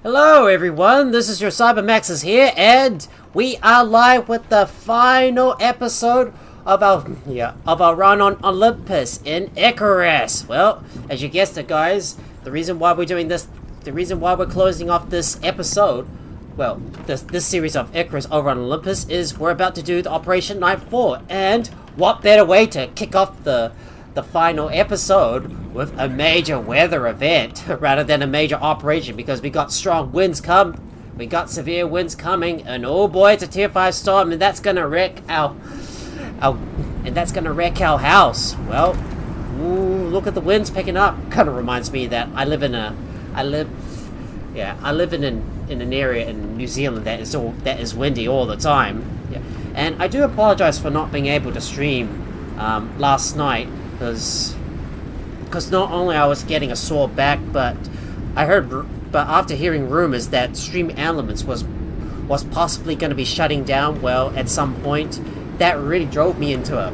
Hello everyone, this is your CyberMaxes here, and we are live with the final episode of our run on Olympus in Icarus. Well, as you guessed it, guys, the reason why we're doing this, the reason why we're closing off this episode, well, this series of Icarus over on Olympus, is we're about to do the Operation Nightfall, and what better way to kick off the final episode with a major weather event rather than a major operation, because we got strong winds we got severe winds coming, and oh boy, it's a tier 5 storm, and that's gonna wreck our house. Well, ooh, look at the winds picking up. Kind of reminds me that I live in an area in New Zealand that is windy all the time. Yeah. And I do apologize for not being able to stream last night, because not only I was getting a sore back, but after hearing rumors that Stream Elements was possibly going to be shutting down, well, at some point, that really drove me into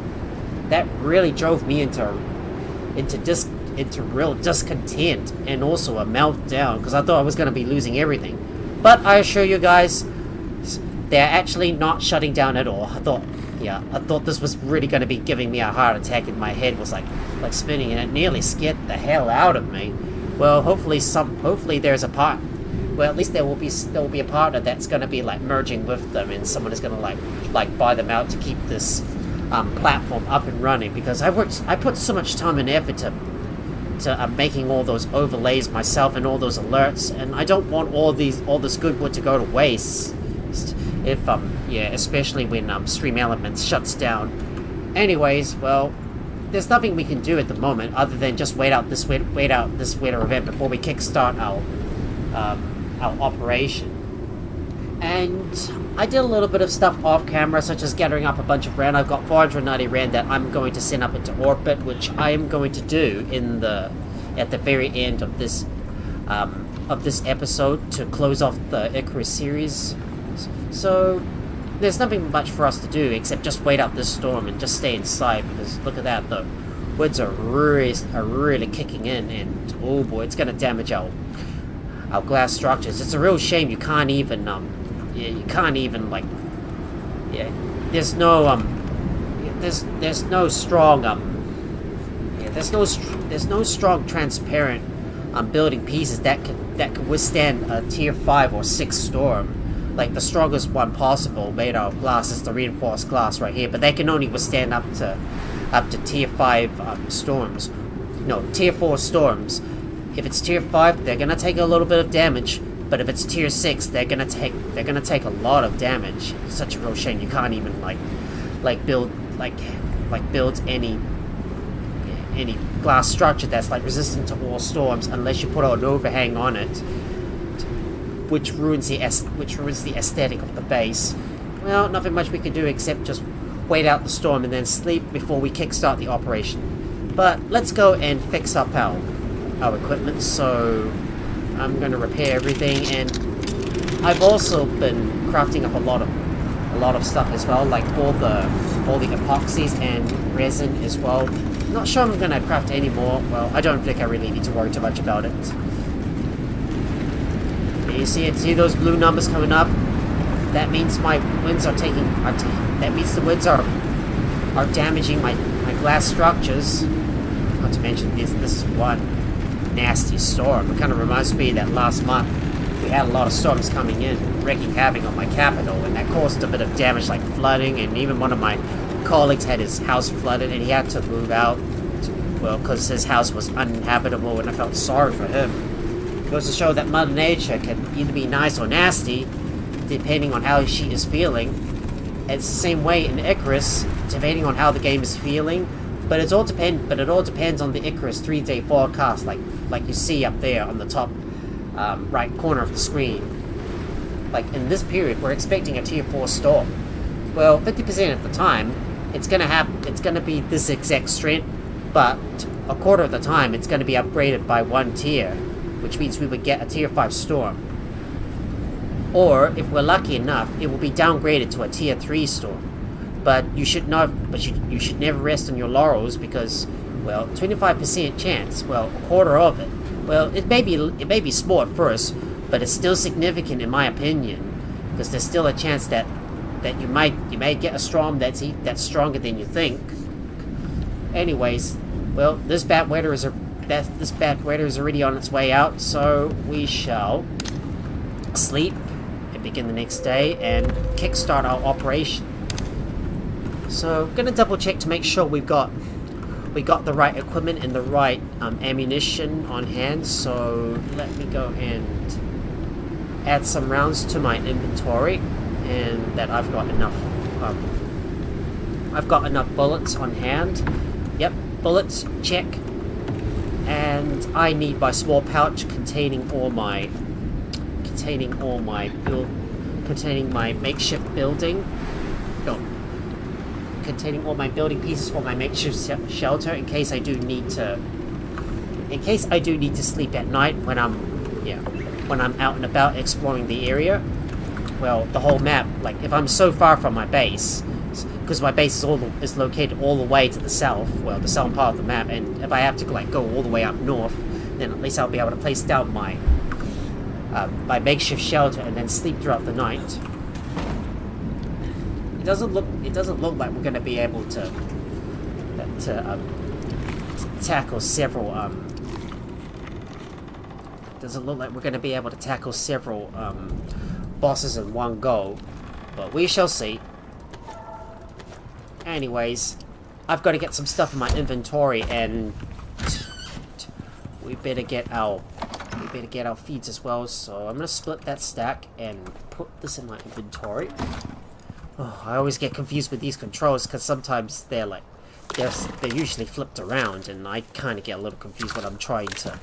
real discontent and also a meltdown, because I thought I was going to be losing everything. But I assure you guys, they're actually not shutting down at all. I thought this was really going to be giving me a heart attack, and my head was like spinning, and it nearly scared the hell out of me. Well, hopefully there's a part. Well, at least there will be a partner that's going to be like merging with them, and someone is going to like buy them out to keep this platform up and running, because I put so much time and effort to making all those overlays myself and all those alerts, and I don't want all this good wood to go to waste. If especially when Stream Elements shuts down. Anyways, well, there's nothing we can do at the moment other than just wait out this weather event before we kickstart our operation. And I did a little bit of stuff off camera, such as gathering up a bunch of rand. I've got 490 rand that I'm going to send up into orbit, which I am going to do at the very end of this episode to close off the Icarus series. So there's nothing much for us to do except just wait out this storm and just stay inside, because look at that, the winds are really kicking in, and oh boy, it's gonna damage our glass structures. It's a real shame you can't even there's no strong transparent building pieces that could withstand a tier 5 or 6 storm. Like, the strongest one possible made out of glass is the reinforced glass right here, but they can only withstand up to tier 5 storms. No, tier 4 storms. If it's tier 5, they're gonna take a little bit of damage, but if it's tier 6, they're gonna take a lot of damage. It's such a real shame you can't even build any glass structure that's like resistant to all storms, unless you put an overhang on it, which ruins the aesthetic of the base. Well, nothing much we can do except just wait out the storm and then sleep before we kickstart the operation. But let's go and fix up our equipment. So I'm going to repair everything, and I've also been crafting up a lot of stuff as well, like all the epoxies and resin as well. Not sure I'm going to craft any more. Well, I don't think I really need to worry too much about it. You see those blue numbers coming up? That means my winds are that means the winds are damaging my glass structures. Not to mention this is one nasty storm. It kind of reminds me that last month we had a lot of storms coming in, wreaking havoc on my capital, and that caused a bit of damage, like flooding, and even one of my colleagues had his house flooded and he had to move out, well, because his house was uninhabitable, and I felt sorry for him. It goes to show that Mother Nature can either be nice or nasty, depending on how she is feeling. It's the same way in Icarus, depending on how the game is feeling. But it all depends on the Icarus 3-day forecast, like you see up there on the top right corner of the screen. Like in this period, we're expecting a tier 4 storm. Well, 50% of the time, it's gonna be this exact strength, but a quarter of the time, it's gonna be upgraded by 1 tier, which means we would get a tier 5 storm. Or, if we're lucky enough, it will be downgraded to a tier 3 storm. But you should never rest on your laurels, because, well, 25% chance, well, a quarter of it. Well, it may be small at first, but it's still significant in my opinion, because there's still a chance that you may get a storm that's stronger than you think. Anyways, well, this bad weather is already on its way out, so we shall sleep and begin the next day and kickstart our operation. So, gonna double check to make sure we got the right equipment and the right ammunition on hand. So let me go and add some rounds to my inventory, and that I've got enough bullets on hand. Yep, bullets, check. And I need my small pouch containing my makeshift building. No, containing all my building pieces for my makeshift shelter in case I do need to sleep at night when I'm out and about exploring the area. Well, the whole map, like if I'm so far from my base, because my base is located all the way to the south, well, the southern part of the map, and if I have to like go all the way up north, then at least I'll be able to place down my makeshift shelter and then sleep throughout the night. It doesn't look like we're going to be able to tackle several bosses in one go, but we shall see. Anyways, I've got to get some stuff in my inventory, and we better get our feeds as well. So I'm gonna split that stack and put this in my inventory. Oh, I always get confused with these controls because sometimes they're usually flipped around, and I kind of get a little confused when I'm trying to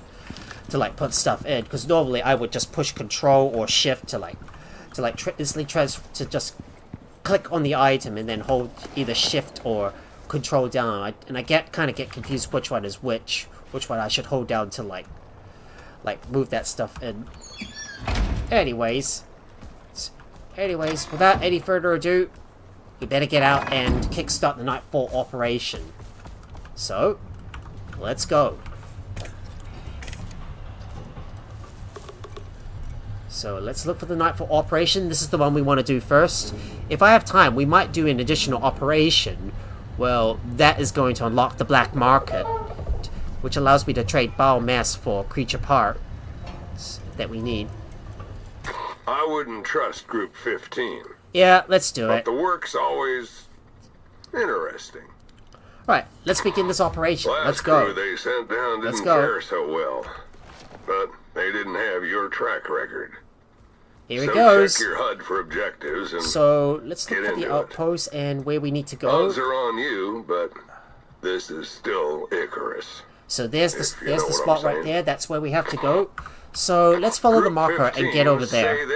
like put stuff in. Because normally I would just push Control or Shift to just click on the item and then hold either Shift or Control down. I kind of get confused which one is which one I should hold down to like move that stuff in. Anyways, without any further ado, we better get out and kickstart the Nightfall operation. So, let's go. So let's look for the Nightfall operation. This is the one we want to do first. If I have time, we might do an additional operation. Well, that is going to unlock the black market, which allows me to trade biomass for creature parts that we need. I wouldn't trust Group 15. Yeah, let's do it. But the work's always interesting. Right, let's begin this operation. Let's go. Last crew they sent down didn't fare so well, but they didn't have your track record. Here it goes. Check your HUD for objectives and so let's look for the outpost and where we need to go. Odds are on you, but this is still Icarus. So there's the spot right there. That's where we have to go. So let's follow the marker and get over there.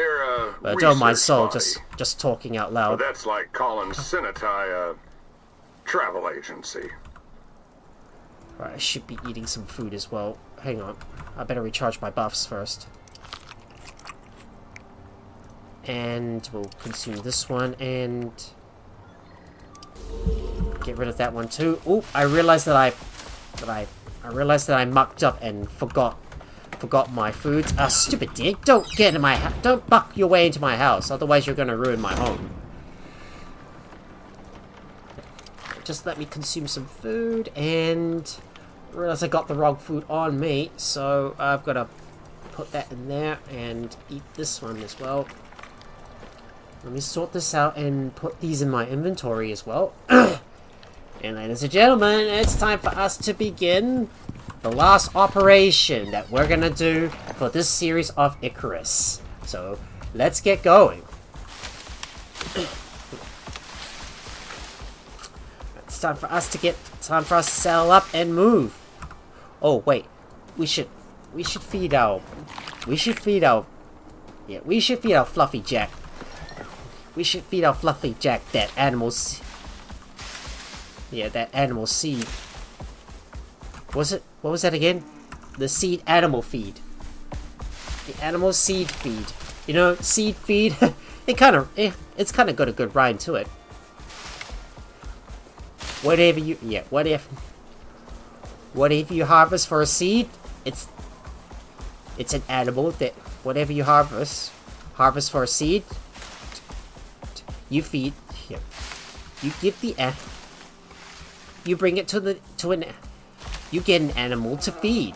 Well, don't mind Soul just talking out loud. But that's like calling Sinatai a travel agency. Right, I should be eating some food as well. Hang on, I better recharge my buffs first. And we'll consume this one and get rid of that one too. Oh, I realized that I mucked up and forgot my food. Ah, stupid dick! Don't get in my don't buck your way into my house, otherwise you're gonna ruin my home. Just let me consume some food, and I realize I got the wrong food on me, so I've got to put that in there and eat this one as well. Let me sort this out and put these in my inventory as well. And ladies and gentlemen, it's time for us to begin the last operation that we're gonna do for this series of Icarus. So let's get going. It's time for us to saddle up and move. Oh wait, we should feed our Fluffy Jack. We should feed our Fluffy Jack that animal seed. What was that again? The seed animal feed. The animal seed feed. You know, seed feed. It's kind of got a good rhyme to it. Whatever you harvest for a seed, it's an animal whatever you harvest for a seed, you feed. Here, you give the you bring it you get an animal to feed.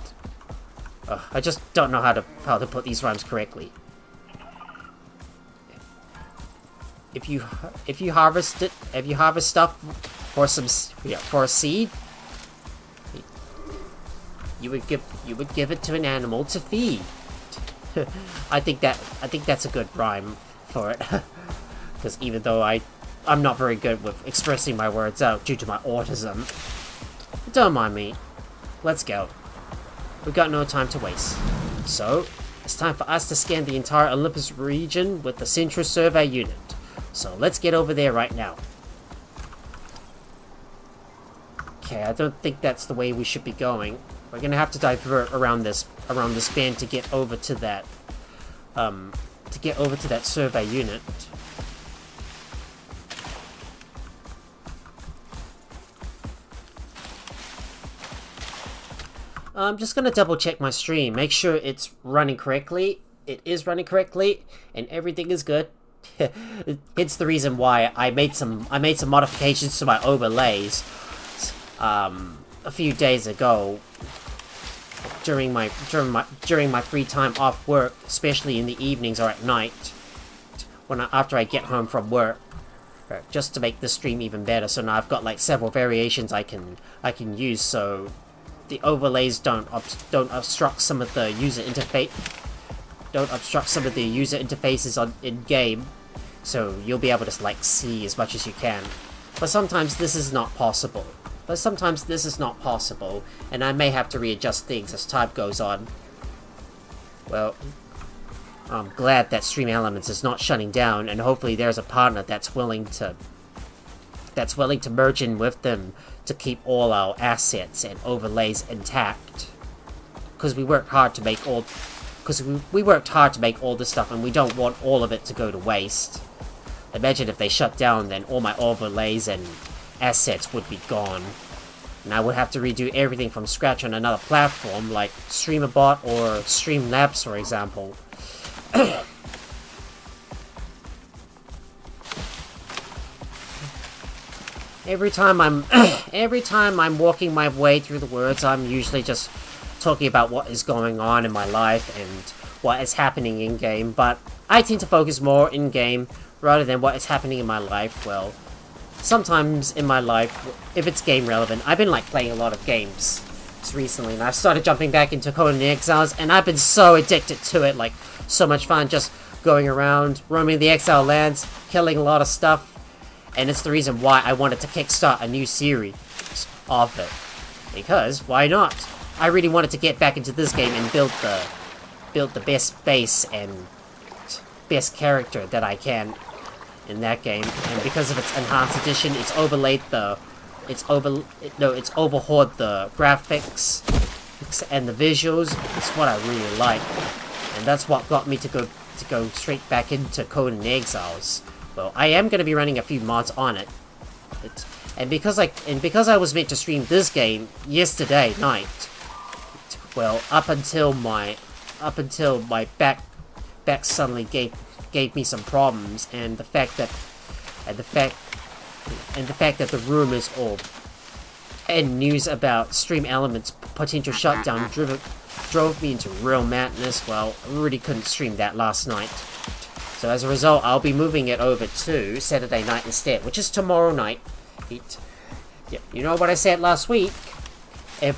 I just don't know how to put these rhymes correctly. If you harvest stuff for a seed, you would give it to an animal to feed. I think that's a good rhyme for it. Because even though I'm not very good with expressing my words out due to my autism, don't mind me. Let's go. We've got no time to waste. So, it's time for us to scan the entire Olympus region with the Central Survey Unit. So, let's get over there right now. Okay, I don't think that's the way we should be going. We're gonna have to divert around this bend to get over to that survey unit. I'm just gonna double check my stream, make sure it's running correctly. It is running correctly, and everything is good. It's the reason why I made some modifications to my overlays a few days ago during my free time off work, especially in the evenings or at night after I get home from work, just to make the stream even better. So now I've got like several variations I can use, so the overlays don't obstruct some of the user interface. Don't obstruct some of the user interfaces in game, so you'll be able to like see as much as you can. But sometimes this is not possible. And I may have to readjust things as time goes on. Well, I'm glad that Stream Elements is not shutting down, and hopefully there's a partner that's willing to merge in with them to keep all our assets and overlays intact. Because we worked hard to make all this stuff, and we don't want all of it to go to waste. Imagine if they shut down, then all my overlays and assets would be gone. And I would have to redo everything from scratch on another platform, like StreamerBot or Streamlabs, for example. Every time I'm walking my way through the words, I'm usually just talking about what is going on in my life and what is happening in game, but I tend to focus more in game rather than what is happening in my life. Well, sometimes in my life, if it's game relevant, I've been like playing a lot of games recently, and I've started jumping back into Conan Exiles, and I've been so addicted to it, like so much fun just going around, roaming the Exile lands, killing a lot of stuff. And it's the reason why I wanted to kickstart a new series of it. Because, why not? I really wanted to get back into this game and build the best base and best character that I can in that game. And because of its enhanced edition, it's overhauled the graphics and the visuals. It's what I really like. And that's what got me to go straight back into Conan Exiles. Well, I am going to be running a few mods on it. And because I was meant to stream this game yesterday night, well, up until my back suddenly gave me some problems, and the fact that the rumors and news about Stream Elements' potential shutdown drove me into real madness. Well, I really couldn't stream that last night. So as a result, I'll be moving it over to Saturday night instead, which is tomorrow night. Yeah, you know what I said last week? I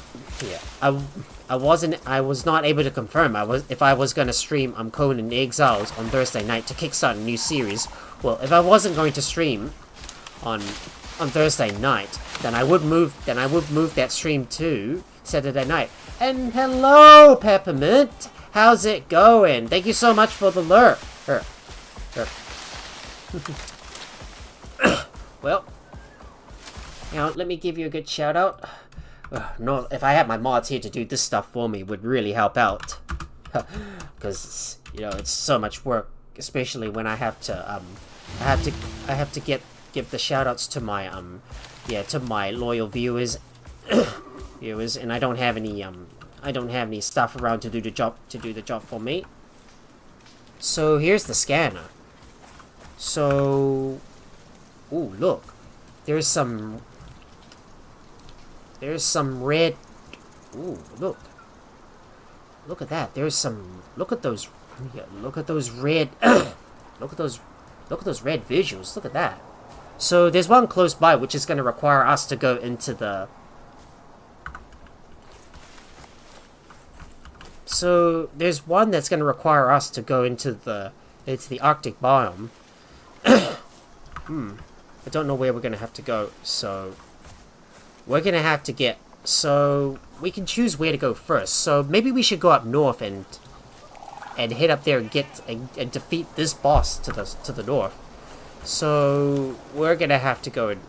was not able to confirm if I was gonna stream Conan Exiles on Thursday night to kickstart a new series. Well, if I wasn't going to stream on Thursday night, then I would move that stream to Saturday night. And hello, Peppermint, how's it going? Thank you so much for the lurk. Well, let me give you a good shout out. No, if I had my mods here to do this stuff for me, it would really help out. Because it's so much work, especially when I have to give the shout outs to my to my loyal viewers, and I don't have any stuff around to do the job for me. So here's the scanner. So, ooh, look. There's some red. Ooh, look. Look at that. There's some. Look at those. Yeah, look at those red. Look at those red visuals. Look at that. So there's one close by, which is going to require us to go into the. So there's one that's going to require us to go into the Arctic biome. I don't know where we're going to have to go, so we're going to have to get. So we can choose where to go first. So maybe we should go up north and head up there and get and defeat this boss to the north. So we're going to have to go and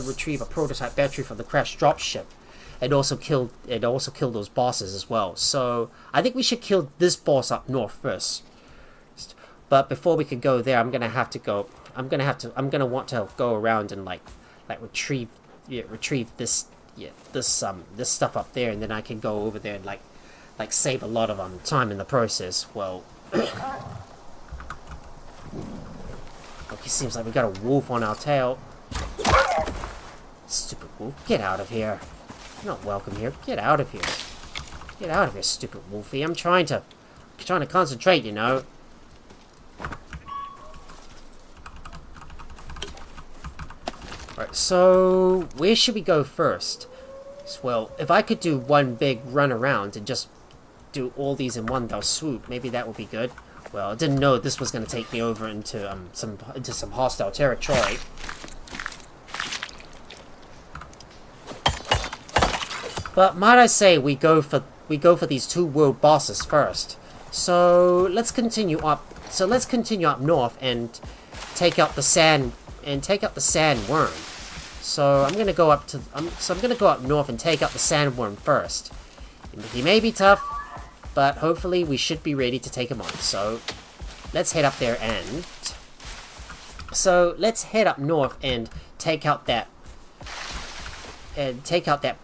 retrieve a prototype battery from the crashed dropship. And also kill those bosses as well. So I think we should kill this boss up north first. But before we can go there, I'm gonna want to go around and like retrieve this stuff up there, and then I can go over there and like save a lot of time in the process. Well, okay, seems like we got a wolf on our tail. Stupid wolf, get out of here. You're not welcome here. Get out of here. Get out of here, stupid wolfie. I'm trying to concentrate, you know. Alright, so where should we go first? Well, if I could do one big run around and just do all these in one fell swoop, maybe that would be good. Well, I didn't know this was going to take me over into some hostile territory. But might I say we go for these two world bosses first. So let's continue up. So let's continue up north and take out the sand sandworm. So I'm gonna go up north and take out the sandworm first. He may be tough, but hopefully we should be ready to take him on. So let's head up there and. So let's head up north and take out that.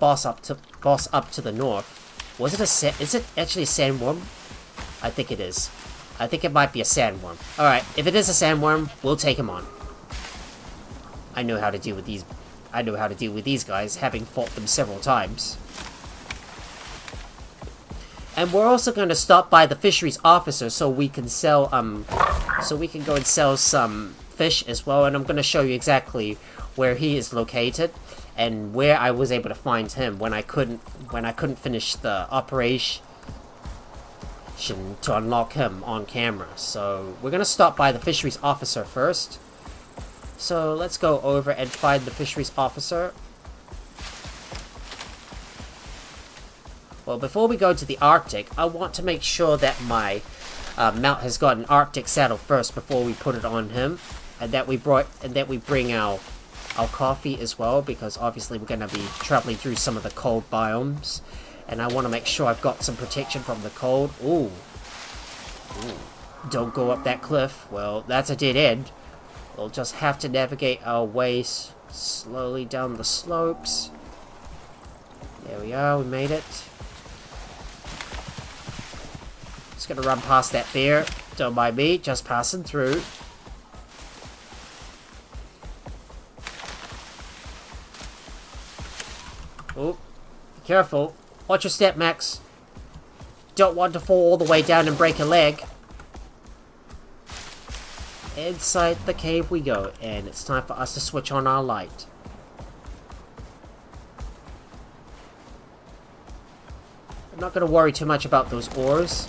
Boss up to the north. Is it actually a sandworm? I think it is. I think it might be a sandworm. Alright, if it is a sandworm, we'll take him on. I know how to deal with these guys, having fought them several times. And we're also going to stop by the fisheries officer so we can sell go and sell some fish as well, and I'm going to show you exactly where he is located. And where I was able to find him when I couldn't finish the operation to unlock him on camera. So we're gonna stop by the fisheries officer first. So let's go over and find the fisheries officer. Well, before we go to the Arctic, I want to make sure that my mount has got an Arctic saddle first before we put it on him, and that we bring our coffee as well, because obviously we're going to be traveling through some of the cold biomes, and I want to make sure I've got some protection from the cold. Ooh. Don't go up that cliff. Well, that's a dead end. We'll just have to navigate our way slowly down the slopes. There we are, we made it. Just gonna run past that bear. Don't mind me, just passing through. Oh, be careful. Watch your step, Max. Don't want to fall all the way down and break a leg. Inside the cave we go, and it's time for us to switch on our light. I'm not going to worry too much about those ores,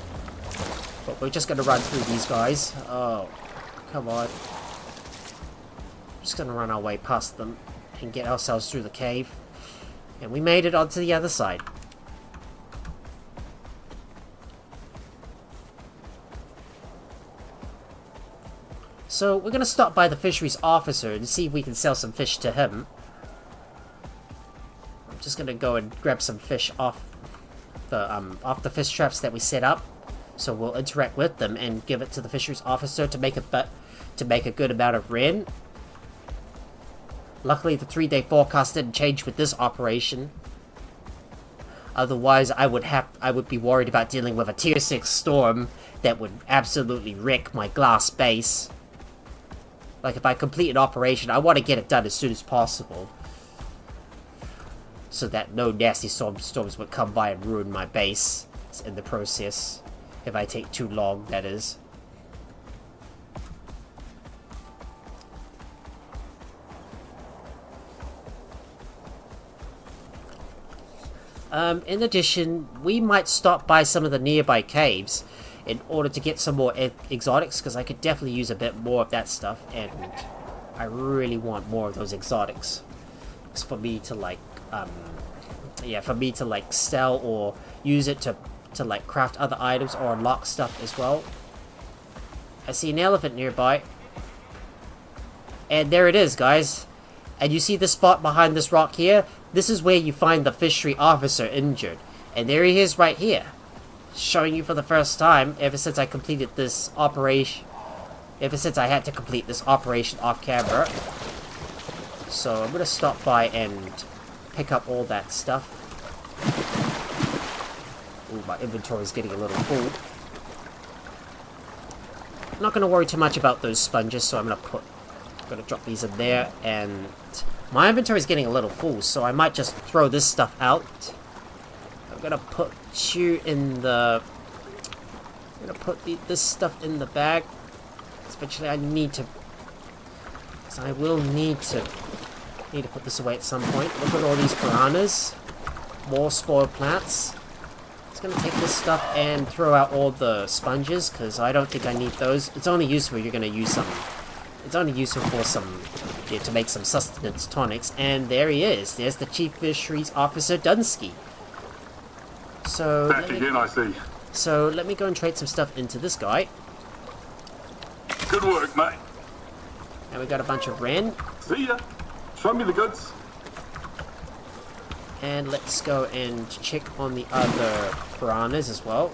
but we're just going to run through these guys. Oh, come on. Just going to run our way past them and get ourselves through the cave. And we made it onto the other side. So we're going to stop by the fisheries officer and see if we can sell some fish to him. I'm just going to go and grab some fish off the fish traps that we set up. So we'll interact with them and give it to the fisheries officer to make a good amount of rent. Luckily, the 3-day forecast didn't change with this operation. Otherwise, I would be worried about dealing with a tier 6 storm that would absolutely wreck my glass base. Like, if I complete an operation, I want to get it done as soon as possible. So that no nasty storms would come by and ruin my base in the process. If I take too long, that is. In addition, we might stop by some of the nearby caves in order to get some more exotics, because I could definitely use a bit more of that stuff, and I really want more of those exotics. It's for me to like, sell or use it to like craft other items or unlock stuff as well. I see an elephant nearby. And there it is, guys. And you see the spot behind this rock here? This is where you find the fishery officer injured. And there he is right here. Showing you for the first time ever since I completed this operation. Ever since I had to complete this operation off camera. So I'm going to stop by and pick up all that stuff. Ooh, my inventory is getting a little full. I'm not going to worry too much about those sponges, so I'm going to drop these in there. And my inventory is getting a little full, so I might just throw this stuff out. I'm going to put you in the... I'm going to put this stuff in the bag. Eventually I need to... because I will need to put this away at some point. Look at all these piranhas. More spoiled plants. It's going to take this stuff and throw out all the sponges, because I don't think I need those. It's only useful if you're going to use some... It's only useful for some... yeah, to make some sustenance tonics. And there he is. There's the Chief Fisheries Officer Dunsky. So... Back again, I see. So let me go and trade some stuff into this guy. Good work, mate. And we got a bunch of Ren. See ya. Show me the goods. And let's go and check on the other piranhas as well.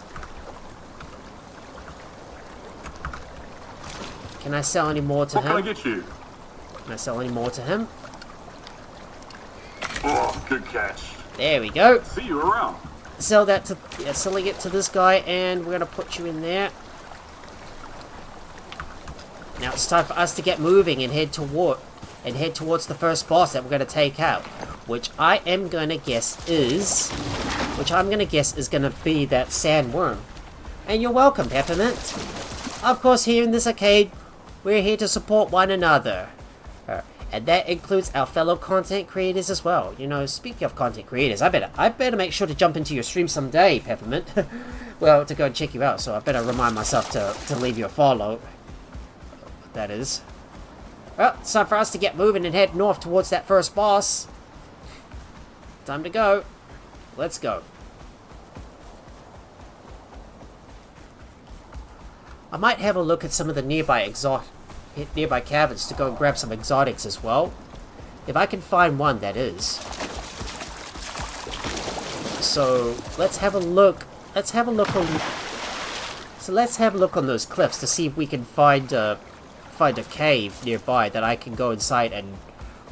Can I sell any more to him? What can I get you? Can I sell any more to him? Oh, good catch. There we go. See you around. Sell that to... yeah, selling it to this guy, and we're going to put you in there. Now it's time for us to get moving and head towards the first boss that we're going to take out, which I'm going to guess is going to be that sandworm. And you're welcome, Peppermint. Of course, here in this arcade, we're here to support one another. And that includes our fellow content creators as well. You know, speaking of content creators, I better make sure to jump into your stream someday, Peppermint. Well, to go and check you out, so I better remind myself to leave you a follow. That is. Well, it's time for us to get moving and head north towards that first boss. Time to go. Let's go. I might have a look at some of the nearby caverns to go and grab some exotics as well. If I can find one, that is. So let's have a look. Let's have a look on those cliffs to see if we can find a cave nearby that I can go inside and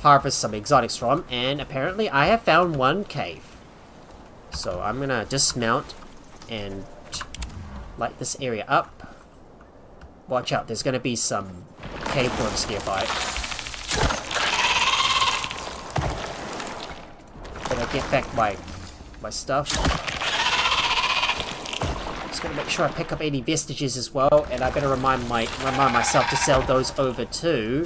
harvest some exotics from. And apparently I have found one cave. So I'm gonna dismount and light this area up. Watch out, there's gonna be some cave worms nearby. Better get back my stuff. Just gonna make sure I pick up any vestiges as well, and I better remind myself to sell those over to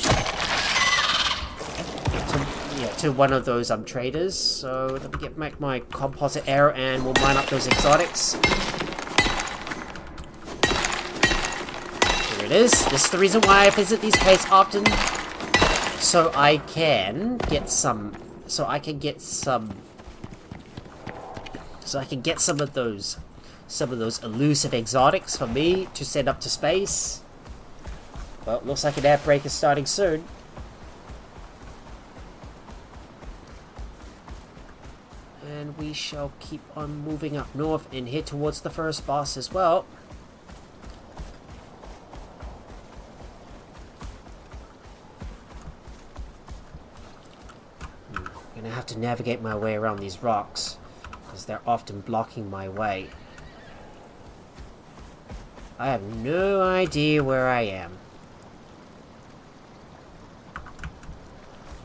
one of those traders. So let me get back my composite arrow and we'll mine up those exotics. Here it is. This is the reason why I visit these caves often. So I can get some of those elusive exotics for me to send up to space. Well, looks like an air break is starting soon. And we shall keep on moving up north and head towards the first boss as well. I'm gonna have to navigate my way around these rocks, because they're often blocking my way. I have no idea where I am.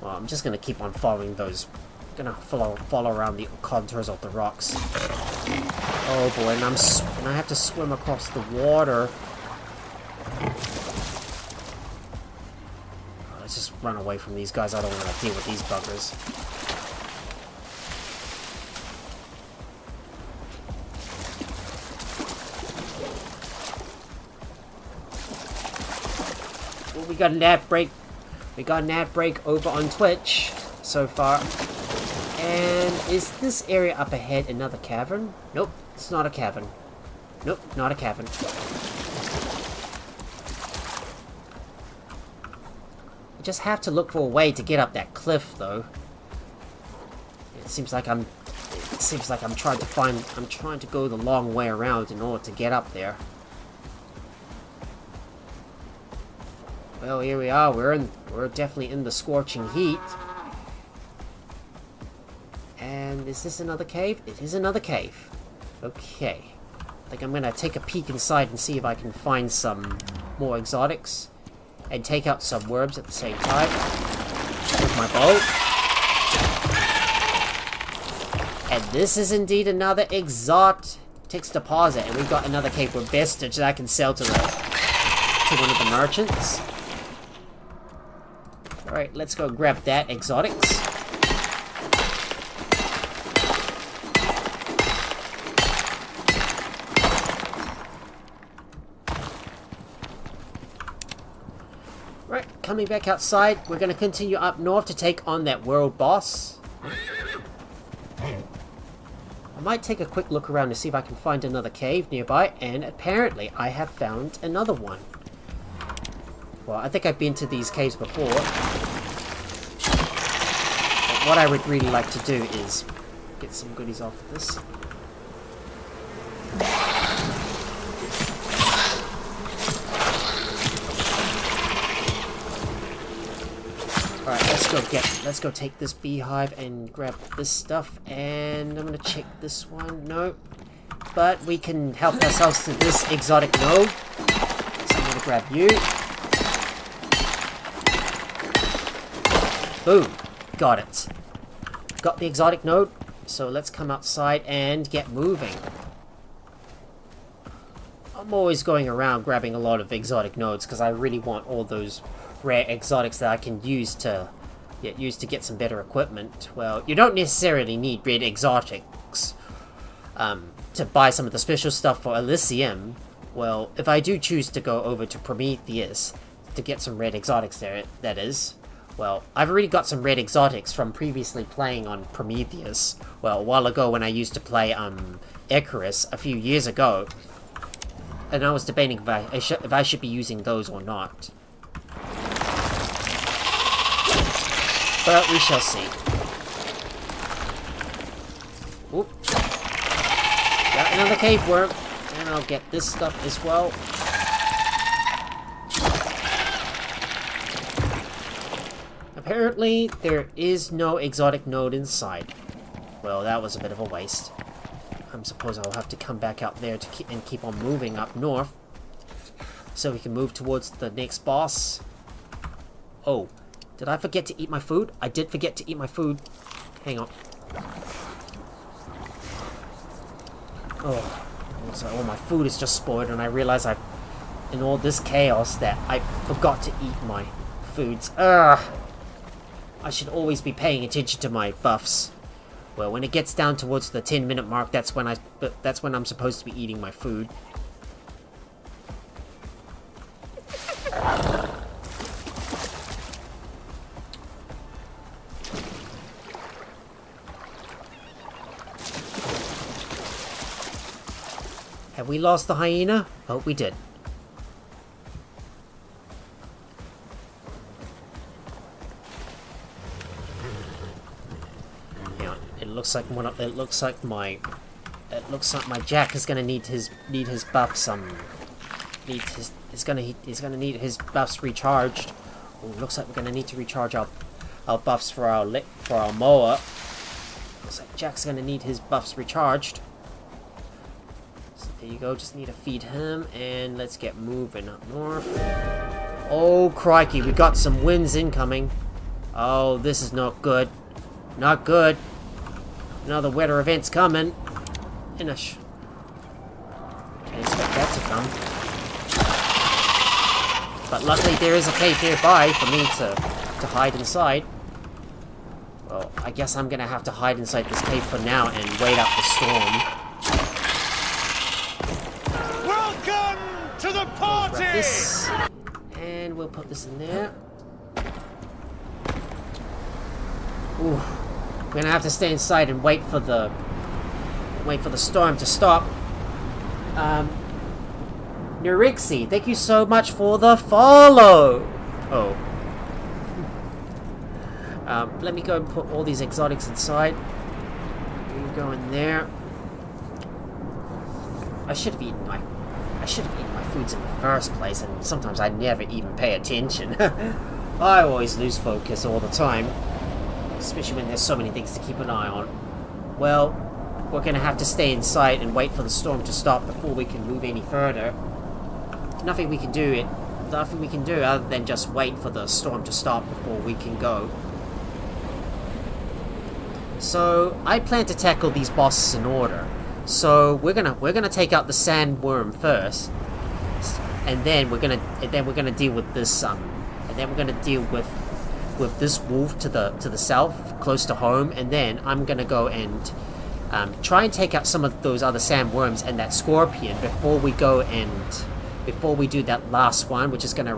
Well, I'm just gonna keep on following those. Gonna follow around the contours of the rocks. Oh boy, and I have to swim across the water. Let's just run away from these guys. I don't want to deal with these buggers. Well, we got an ad break. We got an ad break over on Twitch so far. And is this area up ahead another cavern? Nope, it's not a cavern. Nope, not a cavern. I just have to look for a way to get up that cliff, though. It seems like I'm trying to go the long way around in order to get up there. Well, here we are. We're definitely in the scorching heat. And is this another cave? It is another cave. Okay. I think I'm gonna take a peek inside and see if I can find some more exotics. And take out some worms at the same time. With my bow. And this is indeed another exotics deposit. And we've got another cave with vestige that I can sell to one of the merchants. Alright, let's go grab that exotics. Right, coming back outside, we're going to continue up north to take on that world boss. I might take a quick look around to see if I can find another cave nearby, and apparently I have found another one. Well, I think I've been to these caves before. But what I would really like to do is get some goodies off of this. Alright, let's go take this beehive and grab this stuff, and I'm gonna check this one. Nope. But we can help ourselves to this exotic node. So I'm gonna grab you. Boom. Got it. Got the exotic node. So let's come outside and get moving. I'm always going around grabbing a lot of exotic nodes because I really want all those rare exotics that I can use to get some better equipment. Well, you don't necessarily need rare exotics to buy some of the special stuff for Elysium. Well, if I do choose to go over to Prometheus to get some red exotics there, that is. Well, I've already got some red exotics from previously playing on Prometheus. Well, a while ago when I used to play Icarus a few years ago. And I was debating if I should be using those or not. But we shall see. Oop. Got another cave worm. And I'll get this stuff as well. Apparently, there is no exotic node inside. Well, that was a bit of a waste. I suppose I'll have to come back out there to keep on moving up north. So we can move towards the next boss. Oh, did I forget to eat my food? I did forget to eat my food. Hang on. Oh, my food is just spoiled, and I realize in all this chaos that I forgot to eat my foods. Ugh. I should always be paying attention to my buffs. Well, when it gets down towards the 10-minute mark, that's when I'm supposed to be eating my food. Have we lost the hyena? Oh, we did. It looks like my Jack is gonna need his buffs. He's gonna need his buffs recharged. Ooh, looks like we're gonna need to recharge our buffs for our mower. Looks like Jack's gonna need his buffs recharged. So there you go, just need to feed him, and let's get moving up north. Oh, crikey, we got some winds incoming. Oh, this is not good. Not good. Another weather event's coming. Can't expect that to come. But luckily there is a cave nearby for me to hide inside. Well, I guess I'm gonna have to hide inside this cave for now and wait out the storm. Welcome to the party! Grab this, and we'll put this in there. Ooh, we're gonna have to stay inside and wait for the storm to stop. Nurixie, thank you so much for the follow. Oh. Let me go and put all these exotics inside. You go in there. I should have eaten my foods in the first place, and sometimes I never even pay attention. I always lose focus all the time, especially when there's so many things to keep an eye on. Well, we're gonna have to stay inside and wait for the storm to stop before we can move any further. Nothing we can do other than just wait for the storm to stop before we can go. So I plan to tackle these bosses in order. So we're gonna take out the sandworm first, and then we're gonna deal with this with this wolf to the south, close to home, and then I'm gonna go and try and take out some of those other sandworms and that scorpion before we do that last one, which is gonna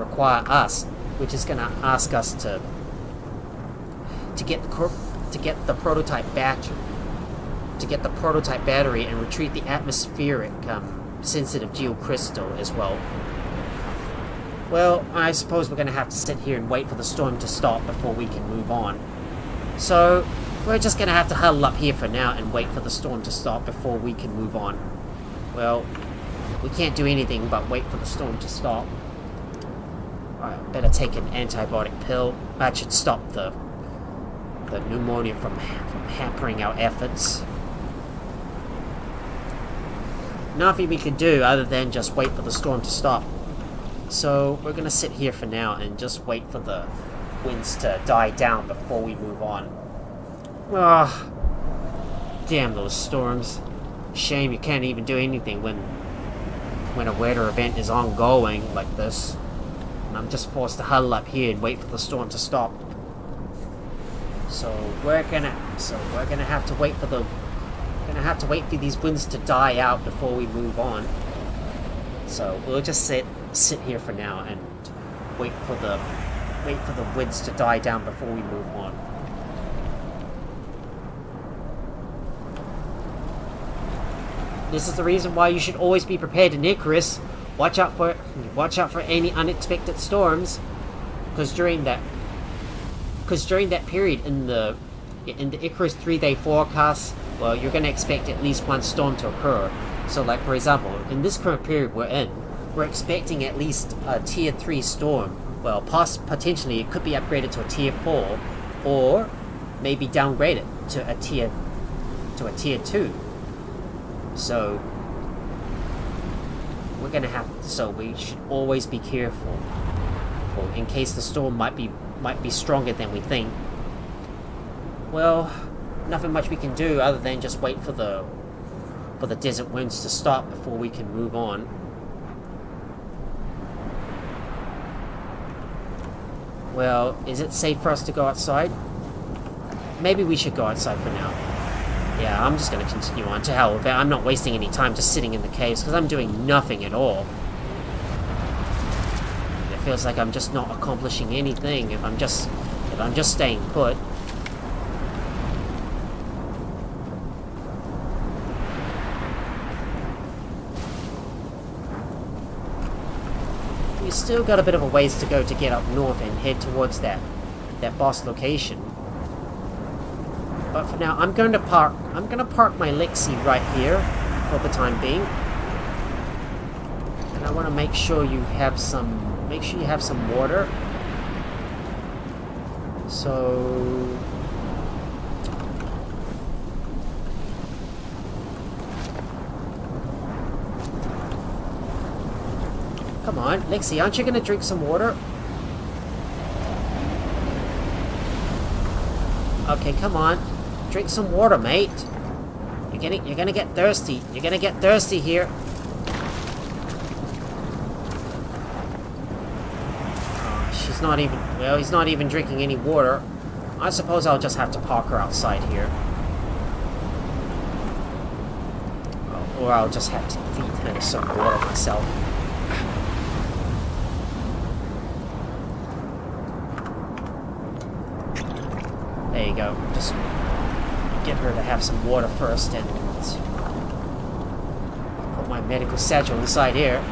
ask us to get the prototype battery and retrieve the atmospheric sensitive geocrystal as well. Well, I suppose we're going to have to sit here and wait for the storm to stop before we can move on. So, we're just going to have to huddle up here for now and wait for the storm to stop before we can move on. Well, we can't do anything but wait for the storm to stop. Alright, better take an antibiotic pill. That should stop the pneumonia from hampering our efforts. Nothing we can do other than just wait for the storm to stop. So we're gonna sit here for now and just wait for the winds to die down before we move on. Ah, damn those storms. Shame you can't even do anything when a weather event is ongoing like this. And I'm just forced to huddle up here and wait for the storm to stop. So we're gonna have to wait for these winds to die out before we move on. So we'll just sit here for now and wait for the winds to die down before we move on. This is the reason why you should always be prepared in Icarus. Watch out for any unexpected storms, because during that period in the Icarus 3-day forecast, well, you're going to expect at least one storm to occur. So, like, for example, in this current period we're in, we're expecting at least a tier 3 storm. Well, potentially it could be upgraded to a tier 4, or maybe downgraded to a tier 2. So we should always be careful, in case the storm might be stronger than we think. Well, nothing much we can do other than just wait for the desert winds to stop before we can move on. Well, is it safe for us to go outside? Maybe we should go outside for now. Yeah, I'm just going to continue on. To hell with it. I'm not wasting any time just sitting in the caves, because I'm doing nothing at all. It feels like I'm just not accomplishing anything if I'm just staying put. We still got a bit of a ways to go to get up north and head towards that boss location. But for now, I'm going to park my Lexi right here for the time being. And I want to make sure you have some water. So Come on, Lexi, aren't you gonna drink some water? Okay, come on. Drink some water, mate. You're gonna get thirsty. You're gonna get thirsty here. She's not even... Well, he's not even drinking any water. I suppose I'll just have to park her outside here. Or I'll just have to feed her some water myself. There you go. Just get her to have some water first, and I'll put my medical satchel inside here.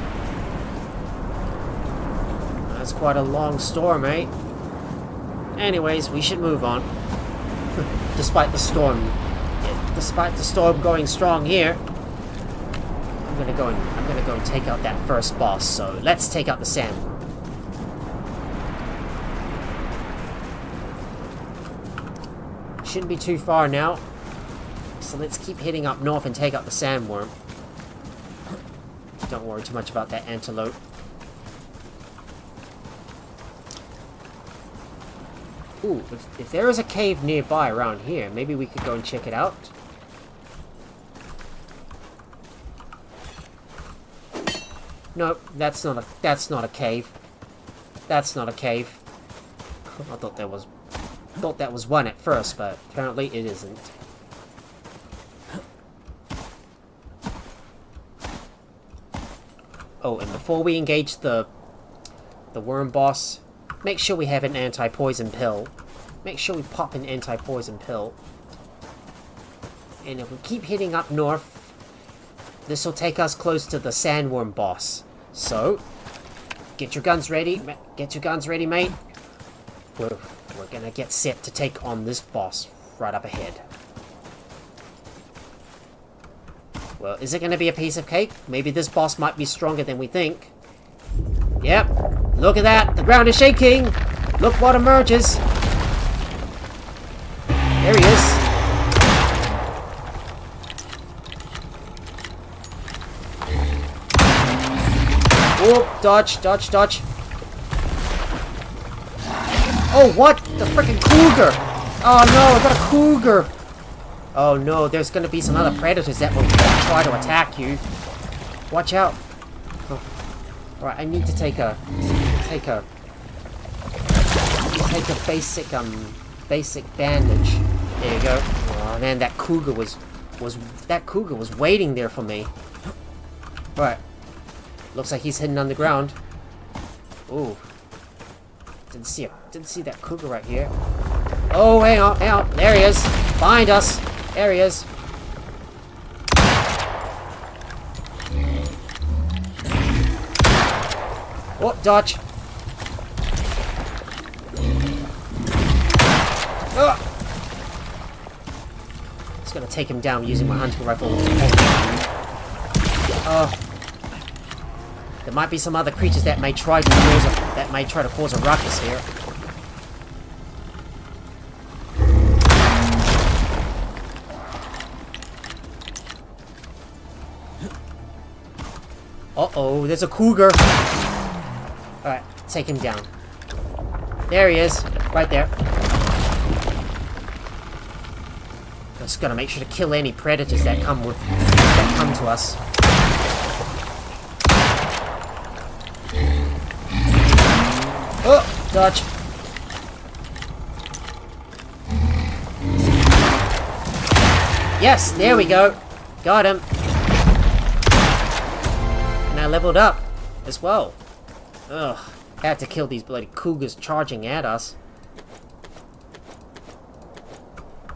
That's quite a long storm, eh? Anyways, we should move on. Despite the storm, despite the storm going strong here, I'm gonna go and take out that first boss. So let's take out the sandworm. Shouldn't be too far now. So let's keep heading up north and take out the sandworm. Don't worry too much about that antelope. Ooh, if there is a cave nearby around here, maybe we could go and check it out. Nope, that's not a cave. That's not a cave. I thought that was one at first, but apparently it isn't. Oh, and before we engage the worm boss, make sure we have an anti-poison pill. Make sure we pop an anti-poison pill. And if we keep heading up north, this will take us close to the sandworm boss. So, get your guns ready. Get your guns ready, mate. We're gonna get set to take on this boss right up ahead. Well, is it gonna be a piece of cake? Maybe this boss might be stronger than we think. Yep. Look at that! The ground is shaking! Look what emerges! There he is. Oh, dodge, dodge, dodge. Oh, what? The freaking cougar! Oh no, I got a cougar! Oh no, there's gonna be some other predators that will try to attack you. Watch out. Oh. Alright, I need to take a basic bandage. There you go. Oh man, that cougar was waiting there for me. Alright. Looks like he's hidden underground. Ooh. Didn't see that cougar right here. Oh, hang on, hang on. There he is. Behind us. There he is. Oh, dodge. Oh. Just gonna take him down using my hunting rifle. Oh. There might be some other creatures that may try to cause a ruckus here. Uh-oh, there's a cougar. Alright, take him down. There he is, right there. Just gotta make sure to kill any predators that come to us. Oh, dodge. Yes, there we go. Got him. And I leveled up as well. Ugh, I had to kill these bloody cougars charging at us.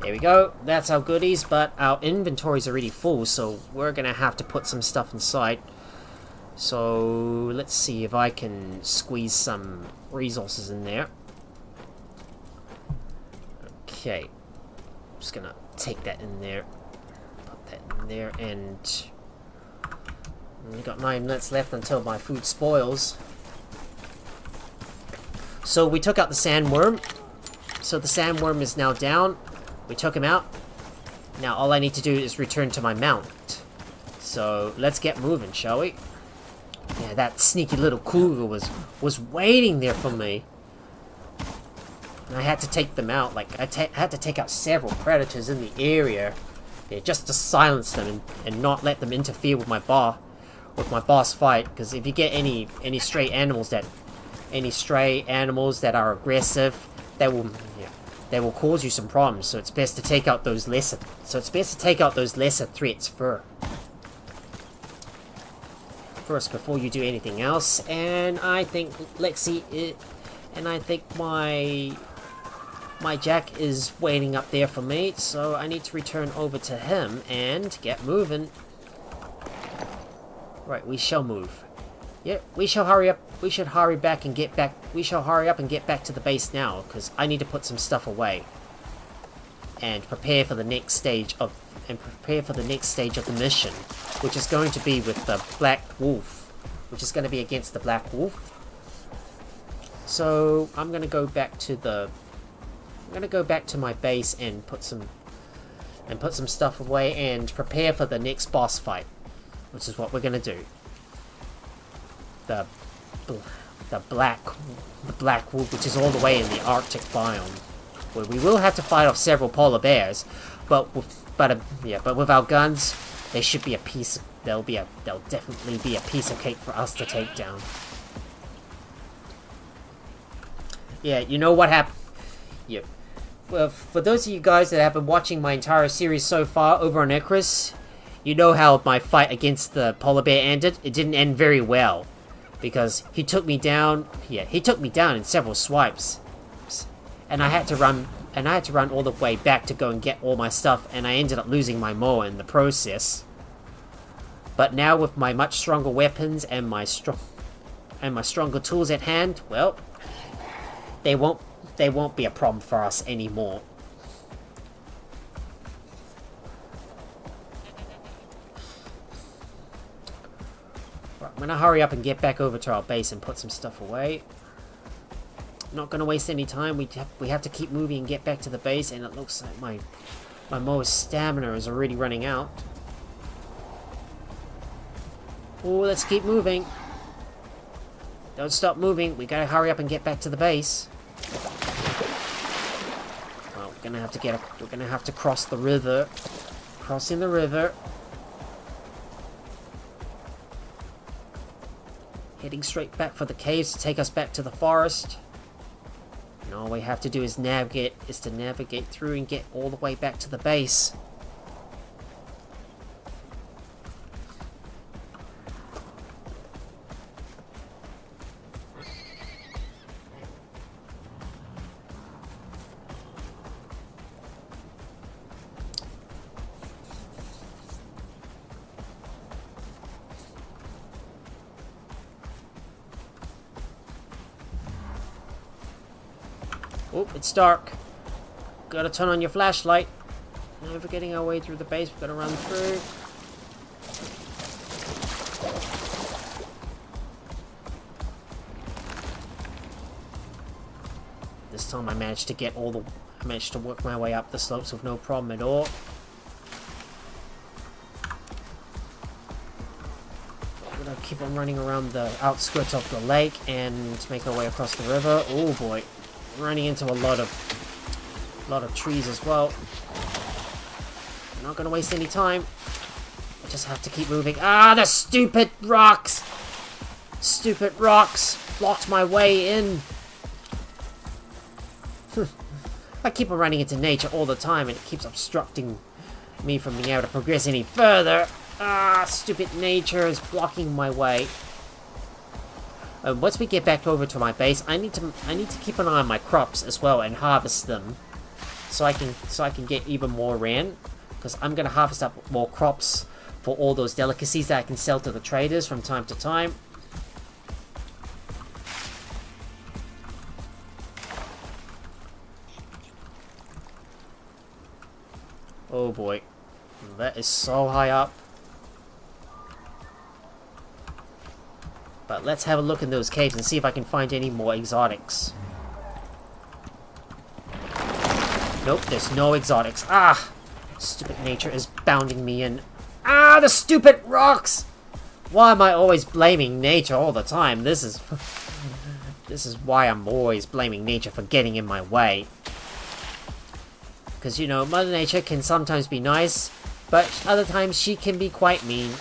There we go. That's our goodies, but our inventory's already full, so we're gonna have to put some stuff inside. So, let's see if I can squeeze some resources in there. Okay. I'm just gonna take that in there. Put that in there, and we've got 9 minutes left until my food spoils. So, we took out the sandworm. So, the sandworm is now down. We took him out. Now, all I need to do is return to my mount. So, let's get moving, shall we? Yeah, that sneaky little cougar was waiting there for me. And I had to take them out. Like, I had to take out several predators in the area, yeah, just to silence them and not let them interfere with my boss fight. Because if you get any stray animals that are aggressive, they will cause you some problems. So it's best to take out those lesser threats first before you do anything else. And I think my Jack is waiting up there for me, so I need to return over to him and get moving. Right, we shall move. Yeah, we shall hurry up. We should hurry back and get back. We shall hurry up and get back to the base now, because I need to put some stuff away and prepare for the next stage of the mission, which is going to be with the Black Wolf, which is going to be against the Black Wolf. So I'm going to go back to my base and put some stuff away and prepare for the next boss fight, which is what we're going to do. The Black Wolf, which is all the way in the Arctic biome, where we will have to fight off several polar bears, but with our guns, they should be they'll definitely be a piece of cake for us to take down. Yeah, you know what happened? Yeah. Well, for those of you guys that have been watching my entire series so far over on Icarus, you know how my fight against the polar bear ended. It didn't end very well, because he took me down. Yeah, he took me down in several swipes, and I had to run all the way back to go and get all my stuff, and I ended up losing my mower in the process. But now with my much stronger weapons and my stronger tools at hand, well, they won't be a problem for us anymore. Right, I'm gonna hurry up and get back over to our base and put some stuff away. Not gonna waste any time. We have to keep moving and get back to the base, and it looks like my mower's stamina is already running out. Oh, let's keep moving. Don't stop moving. We gotta hurry up and get back to the base. Well, we're gonna have to cross the river. Crossing the river. Heading straight back for the caves to take us back to the forest. And all we have to do is navigate through and get all the way back to the base. Oh, it's dark. Gotta turn on your flashlight. Now we're getting our way through the base. We've gotta run through. This time I managed to work my way up the slopes with no problem at all. We're gonna keep on running around the outskirts of the lake and make our way across the river. Oh boy. Running into a lot of trees as well. I'm not gonna waste any time. I just have to keep moving. Ah, the stupid rocks! Stupid rocks blocked my way in. I keep on running into nature all the time, and it keeps obstructing me from being able to progress any further. Ah, stupid nature is blocking my way. Once we get back over to my base, I need to keep an eye on my crops as well and harvest them, so I can get even more ran, because I'm gonna harvest up more crops for all those delicacies that I can sell to the traders from time to time. Oh boy, that is so high up. But let's have a look in those caves and see if I can find any more exotics. Nope, there's no exotics. Ah! Stupid nature is bounding me in. Ah, the stupid rocks! Why am I always blaming nature all the time? This is why I'm always blaming nature for getting in my way. Because, you know, Mother Nature can sometimes be nice, but other times she can be quite mean.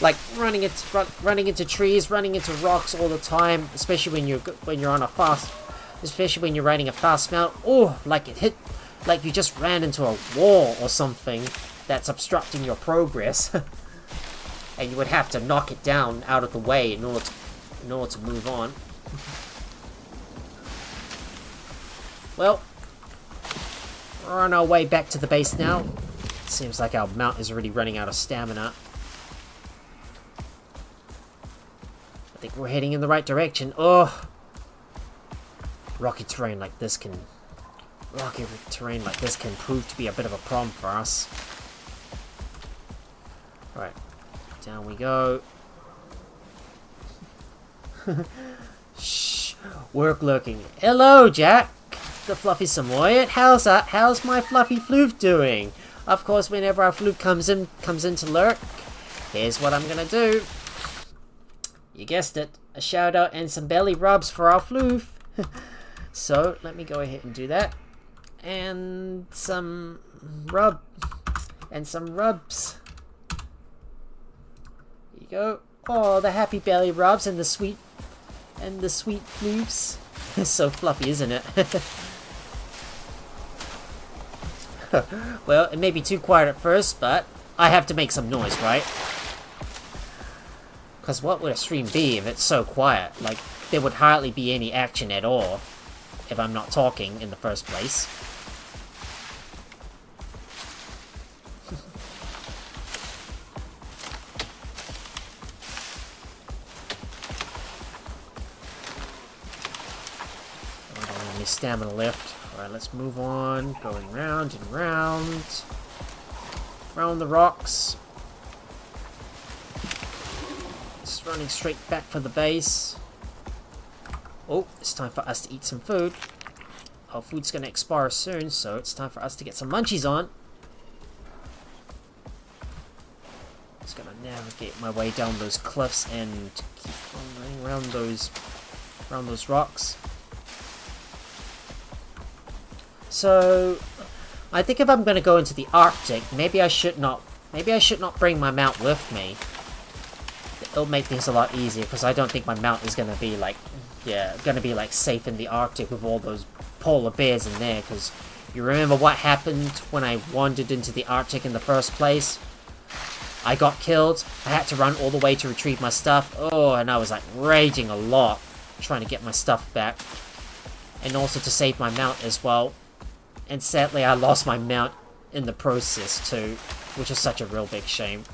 Like running into trees, running into rocks all the time, especially when you're on a fast, especially when you're riding a fast mount. Oh, like it hit, like you just ran into a wall or something that's obstructing your progress, and you would have to knock it down out of the way in order to move on. Well, we're on our way back to the base now. Seems like our mount is already running out of stamina. I think we're heading in the right direction. Oh! Rocky terrain like this can prove to be a bit of a problem for us. Alright. Down we go. Shh. Work lurking. Hello, Jack! The fluffy Samoyed. How's my fluffy floof doing? Of course, whenever our floof comes in to lurk, here's what I'm gonna do. You guessed it, a shout out and some belly rubs for our floof. So let me go ahead and do that, and some rubs. Here you go. Oh, the happy belly rubs and the sweet floofs. So fluffy, isn't it? Well, it may be too quiet at first, but I have to make some noise, right? Because what would a stream be if it's so quiet? Like, there would hardly be any action at all if I'm not talking in the first place. I don't have any stamina left. Alright, let's move on. Going round and round. Round the rocks. Just running straight back for the base. Oh, it's time for us to eat some food. Our food's gonna expire soon, so it's time for us to get some munchies on. Just gonna navigate my way down those cliffs and keep on running around those rocks. So, I think if I'm gonna go into the Arctic, maybe I should not bring my mount with me. It'll make things a lot easier, because I don't think my mount is gonna be like, safe in the Arctic with all those polar bears in there. Because you remember what happened when I wandered into the Arctic in the first place? I got killed. I had to run all the way to retrieve my stuff. Oh, and I was like raging a lot, trying to get my stuff back, and also to save my mount as well. And sadly, I lost my mount in the process too, which is such a real big shame.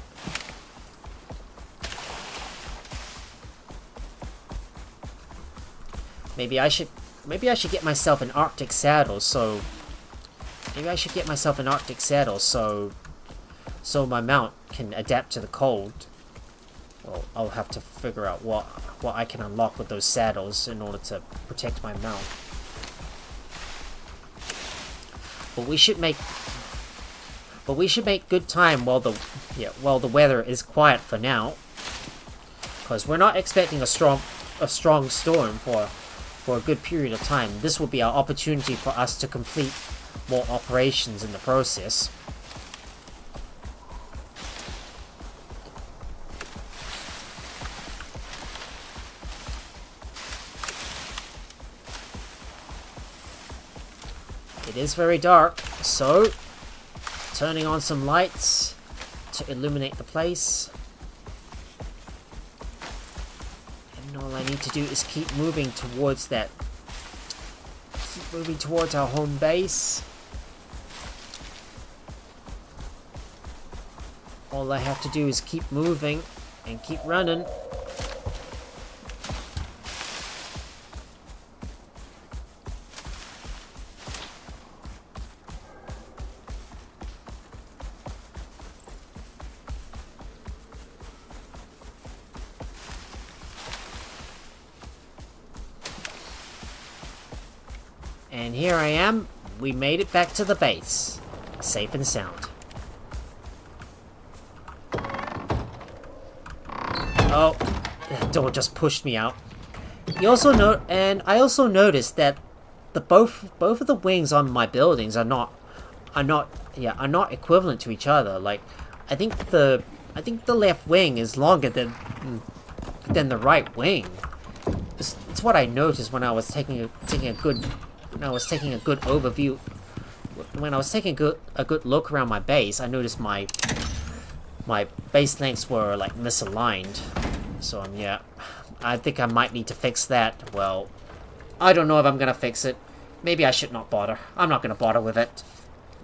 Maybe I should get myself an Arctic saddle. So my mount can adapt to the cold. Well, I'll have to figure out what I can unlock with those saddles in order to protect my mount. But we should make good time while the weather is quiet for now, because we're not expecting a strong storm for a good period of time. This will be our opportunity for us to complete more operations in the process. It is very dark, so turning on some lights to illuminate the place. And all I need to do is keep moving towards our home base. All I have to do is keep moving and keep running. And here I am. We made it back to the base. Safe and sound. Oh, that door just pushed me out. You also I also noticed that both of the wings on my buildings are not equivalent to each other. Like, I think the left wing is longer than the right wing. It's what I noticed when I was taking a good overview. When I was taking a good look around my base, I noticed my base lengths were like misaligned. So yeah, I think I might need to fix that. Well, I don't know if I'm gonna fix it. Maybe I should not bother. I'm not gonna bother with it.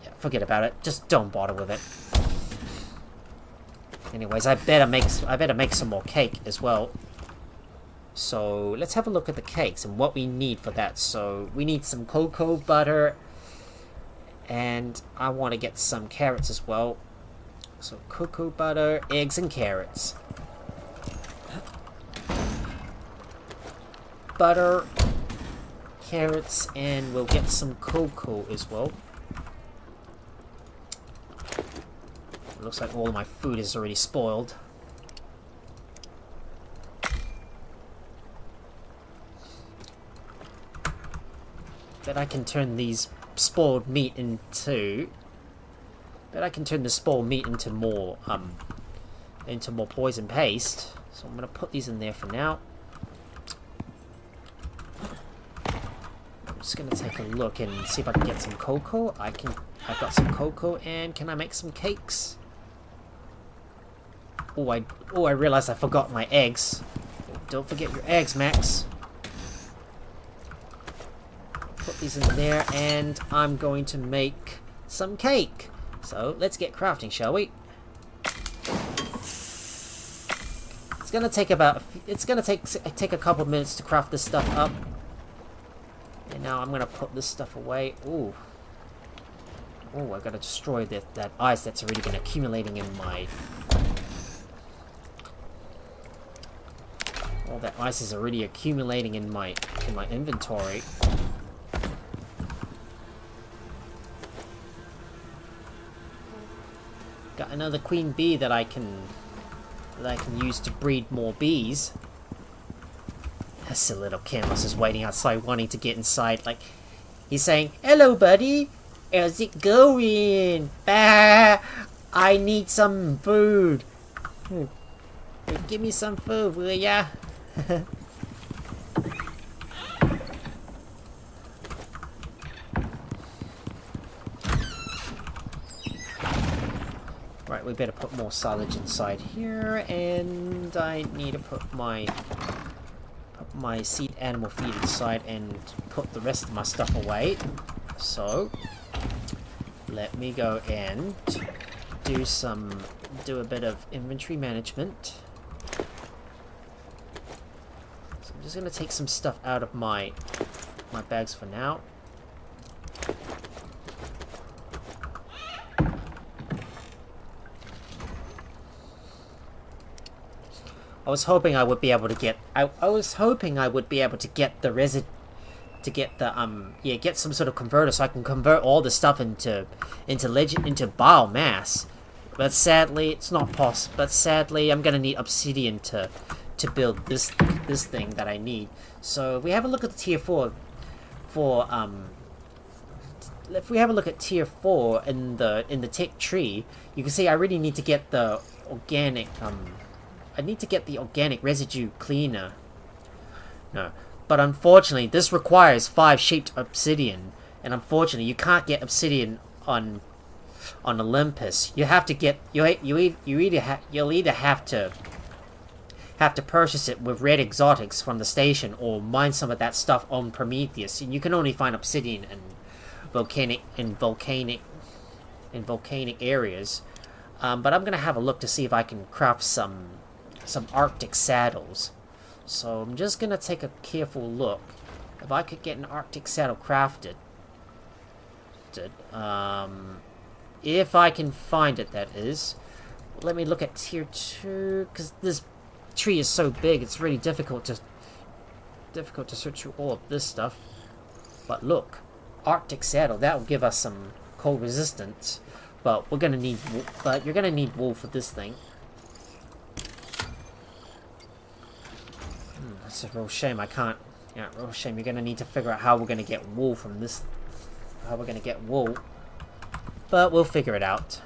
Yeah, forget about it. Just don't bother with it. Anyways, I better make some more cake as well. So let's have a look at the cakes and what we need for that. So we need some cocoa butter, and I want to get some carrots as well. So cocoa butter, eggs, and carrots. Butter, carrots, and we'll get some cocoa as well. Looks like all my food is already spoiled. Bet I can turn these spoiled meat into... Bet I can turn the spoiled meat into more poison paste. So I'm gonna put these in there for now. I'm just gonna take a look and see if I can get some cocoa. I've got some cocoa, and can I make some cakes? Oh, I realized I forgot my eggs. Don't forget your eggs, Max. Put these in there, and I'm going to make some cake. So let's get crafting, shall we? It's gonna take take a couple minutes to craft this stuff up. And now I'm gonna put this stuff away. Ooh. Oh, I gotta destroy that ice that's already been accumulating in my... All that ice is already accumulating in my inventory. Got another queen bee that I can use to breed more bees. That silly little Camus is waiting outside, wanting to get inside. Like, he's saying, "Hello, buddy. How's it going? Bah! I need some food. Give me some food, will ya?" Right, we better put more silage inside here, and I need to put my seed animal feed inside and put the rest of my stuff away. So let me go and do a bit of inventory management. So I'm just gonna take some stuff out of my bags for now. I was hoping I would be able to get. I was hoping I would be able to get the get some sort of converter so I can convert all the stuff into biomass. But sadly, it's not possible. But sadly, I'm gonna need obsidian to build this thing that I need. So if we have a look at the tier 4 if we have a look at tier 4 in the tech tree, you can see I really need to get the organic I need to get the organic residue cleaner. No. But unfortunately, this requires 5 shaped obsidian. And unfortunately, you can't get obsidian on Olympus. You have to get... You'll either have to purchase it with red exotics from the station, or mine some of that stuff on Prometheus. And you can only find obsidian in volcanic areas. But I'm gonna have a look to see if I can craft some Arctic saddles. So I'm just gonna take a careful look. If I could get an Arctic saddle crafted, if I can find it, that is. Let me look at tier 2, because this tree is so big, it's really difficult to search through all of this stuff. But look, Arctic saddle. That will give us some cold resistance. But we're gonna need. But you're gonna need wool for this thing. That's a real shame. I can't. Yeah, real shame. You're gonna need to figure out how we're gonna get wool from this. How we're gonna get wool. But we'll figure it out.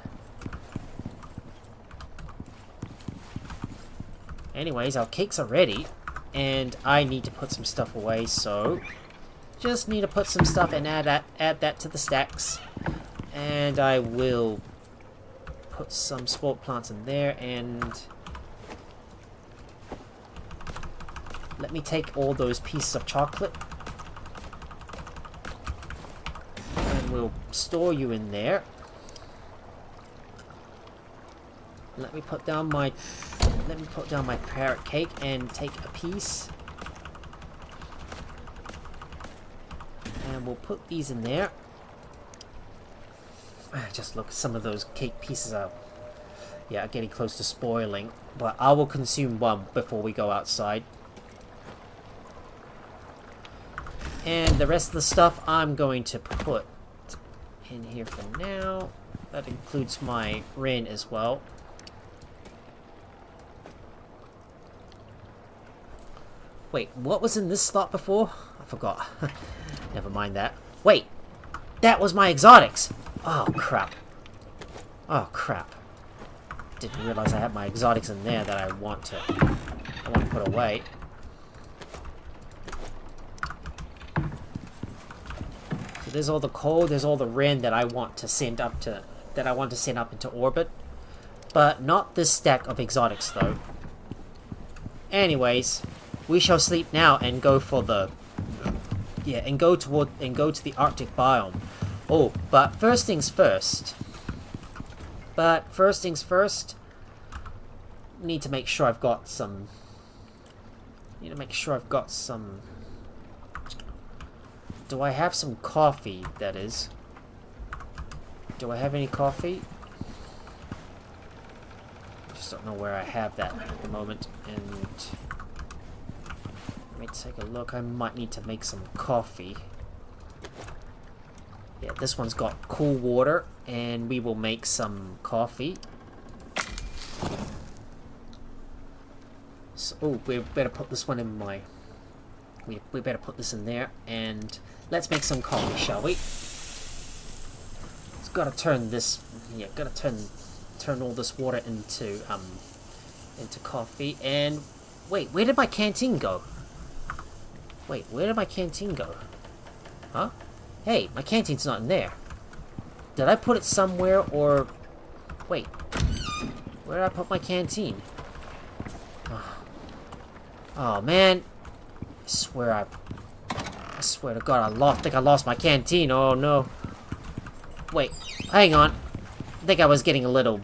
Anyways, our cakes are ready, and I need to put some stuff away. So, just need to put some stuff and add that to the stacks. And I will put some sport plants in there, and let me take all those pieces of chocolate, and we'll store you in there. Let me put down my parrot cake and take a piece, and we'll put these in there. Just look, some of those cake pieces are, yeah, getting close to spoiling, but I will consume one before we go outside. And the rest of the stuff I'm going to put in here for now. That includes my wren as well. Wait, what was in this slot before? I forgot. Never mind that. Wait, that was my exotics! Oh, crap. Oh, crap. Didn't realize I had my exotics in there that I want to put away. So there's all the coal, there's all the wren that I want to send up into orbit. But not this stack of exotics though. Anyways, we shall sleep now and go for the and go to the Arctic biome. Oh, but first things first. Need to make sure I've got some. Do I have some coffee? That is. Do I have any coffee? Just don't know where I have that at the moment. And let me take a look. I might need to make some coffee. Yeah, this one's got cool water, and we will make some coffee. So, oh, we better put this one in my... We better put this in there, and let's make some coffee, shall we? It's gotta turn this... Yeah, gotta turn all this water into coffee, and... Wait, where did my canteen go? Wait, where did my canteen go? Huh? Hey, my canteen's not in there. Did I put it somewhere, or... Wait. Where did I put my canteen? Oh, man. I swear to God, I think I lost my canteen. Oh, no. Wait, hang on. I think I was getting a little...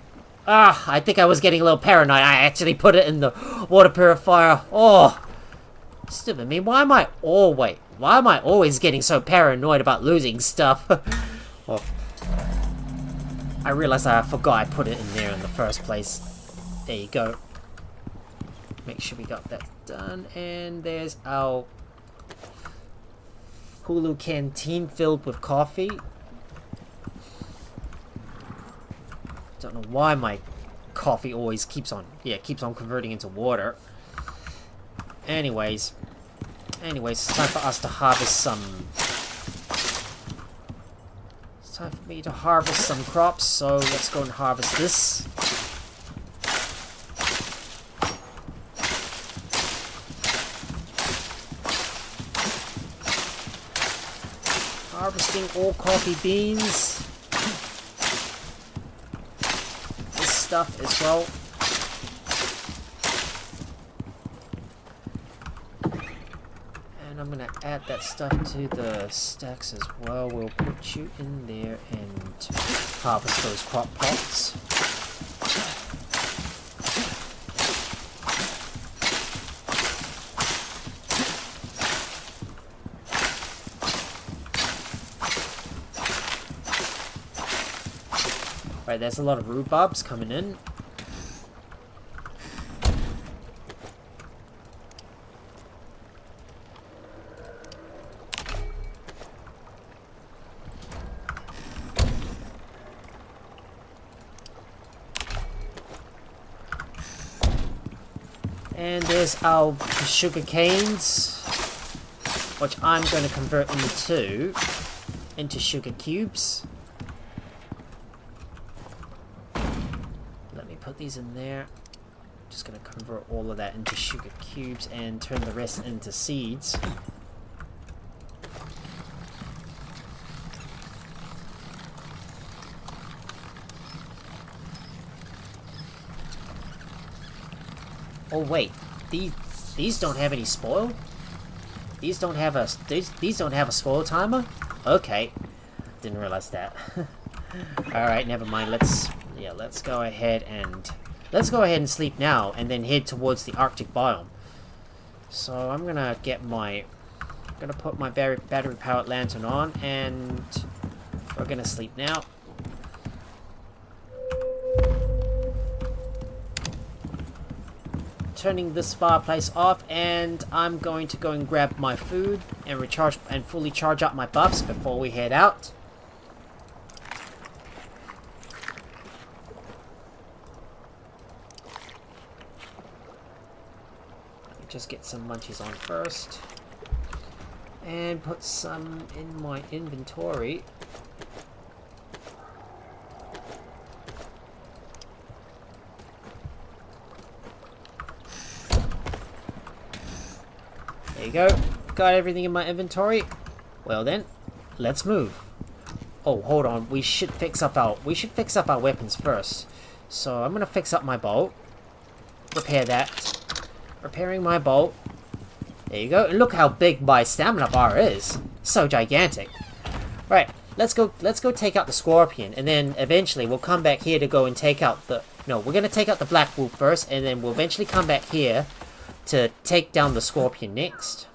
I think I was getting a little paranoid. I actually put it in the water purifier. Oh. Stupid me. Why am I always getting so paranoid about losing stuff? Well, I realized I forgot I put it in there in the first place. There you go. Make sure we got that done. And there's our Hulu canteen filled with coffee. Don't know why my coffee always keeps on converting into water. Anyways, it's time for us to harvest some... It's time for me to harvest some crops, so let's go and harvest this. Harvesting all coffee beans. This stuff as well. I'm gonna add that stuff to the stacks as well. We'll put you in there and harvest those crop plots. Right, there's a lot of rhubarbs coming in. And there's our sugar canes, which I'm going to convert into sugar cubes. Let me put these in there. Just going to convert all of that into sugar cubes and turn the rest into seeds. Oh wait, these don't have any spoil? These don't have a spoil timer? Okay. Didn't realize that. Alright, never mind. Let's go ahead and sleep now and then head towards the Arctic biome. So I'm gonna put my battery powered lantern on and we're gonna sleep now. Turning this fireplace off, and I'm going to go and grab my food and recharge and fully charge up my buffs before we head out. Let me just get some munchies on first and put some in my inventory. There you go. Got everything in my inventory. Well then, let's move. Oh, hold on. We should fix up our weapons first. So I'm gonna fix up my bow. Repair that. Repairing my bow. There you go. And look how big my stamina bar is. So gigantic. Right. Let's go take out the scorpion, and then eventually we'll come back here to go and take out the... No, we're gonna take out the black wolf first, and then we'll eventually come back here to take down the scorpion next.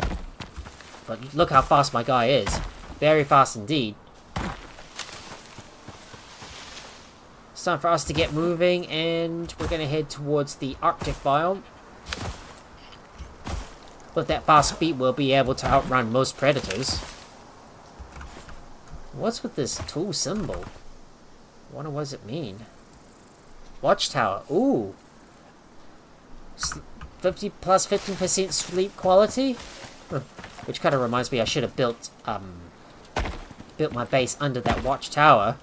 But look how fast my guy is. Very fast indeed. It's time for us to get moving, and we're going to head towards the Arctic biome. With that fast speed, we'll be able to outrun most predators. What's with this tool symbol? I wonder what does it mean? Watchtower. Ooh. 50 plus 15% sleep quality, which kind of reminds me I should have built my base under that watchtower.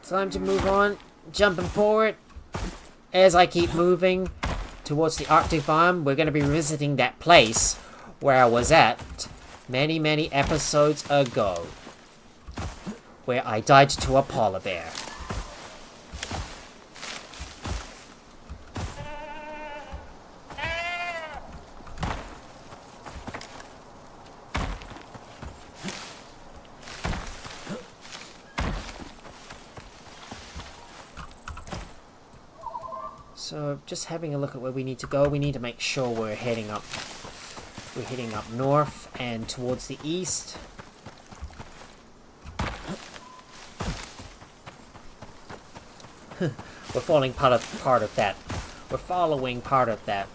Time to move on, jumping forward as I keep moving towards the Arctic biome. We're going to be visiting that place where I was at many episodes ago, where I died to a polar bear. So, just having a look at where we need to go. We need to make sure we're heading up north and towards the east. We're following part of that. We're following part of that.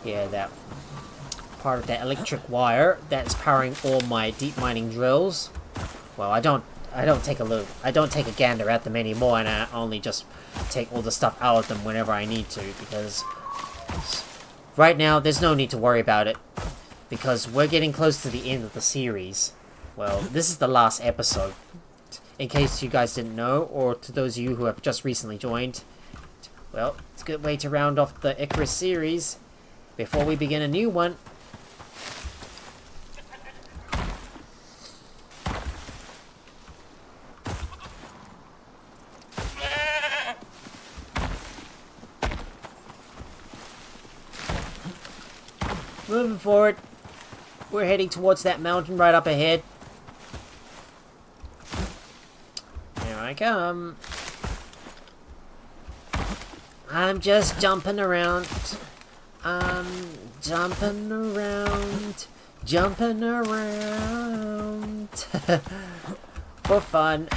Yeah, that part of that electric wire that's powering all my deep mining drills. Well, I don't take a gander at them anymore, and I only just take all the stuff out of them whenever I need to, because right now there's no need to worry about it, because we're getting close to the end of the series. Well, this is the last episode, in case you guys didn't know, or to those of you who have just recently joined. Well, it's a good way to round off the Icarus series before we begin a new one. Moving forward, we're heading towards that mountain right up ahead. Here I come. I'm just jumping around. I'm jumping around. Jumping around. For fun.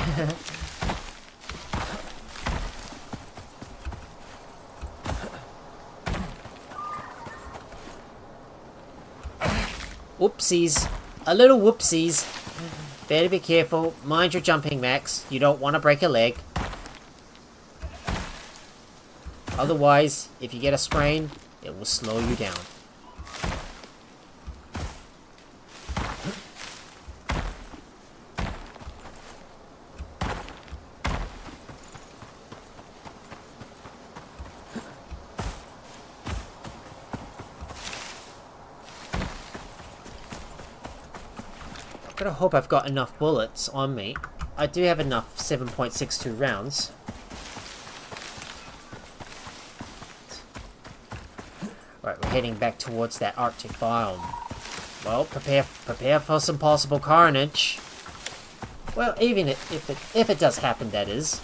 Oopsies. A little whoopsies. Better be careful. Mind your jumping, Max. You don't want to break a leg. Otherwise, if you get a sprain, it will slow you down. I'm gonna hope I've got enough bullets on me. I do have enough 7.62 rounds. Right, we're heading back towards that Arctic biome. Well, prepare for some possible carnage. Well, even if it does happen, that is.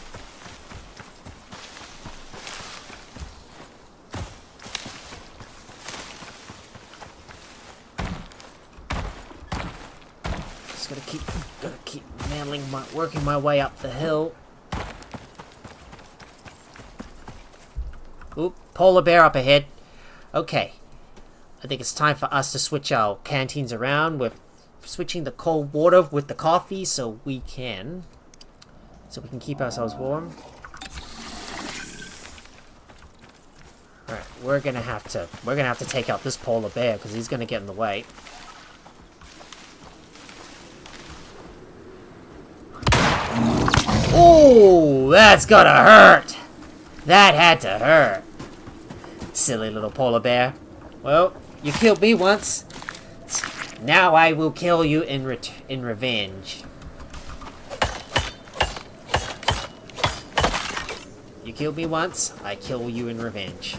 Just gotta keep working my way up the hill. Oop, polar bear up ahead. Okay, I think it's time for us to switch our canteens around with switching the cold water with the coffee so we can keep ourselves warm. Alright, we're gonna have to take out this polar bear because he's gonna get in the way. Oh, that's gotta hurt! That had to hurt. Silly little polar bear. Well, you killed me once. Now I will kill you in revenge. You killed me once, I kill you in revenge.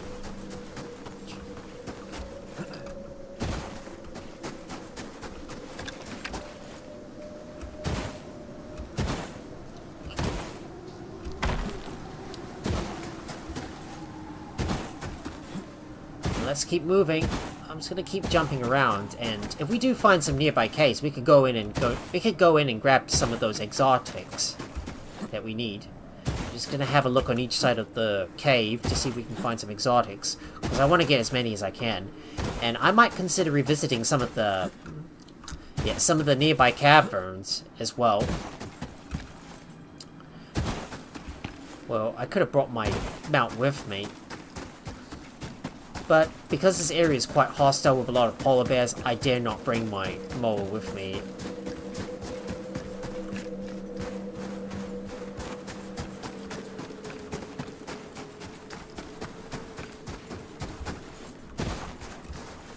Let's keep moving. I'm just gonna keep jumping around, and if we do find some nearby caves, we could go in and grab some of those exotics that we need. I'm just gonna have a look on each side of the cave to see if we can find some exotics, because I want to get as many as I can. And I might consider revisiting some of the nearby caverns as well. Well, I could have brought my mount with me. But because this area is quite hostile with a lot of polar bears, I dare not bring my mower with me.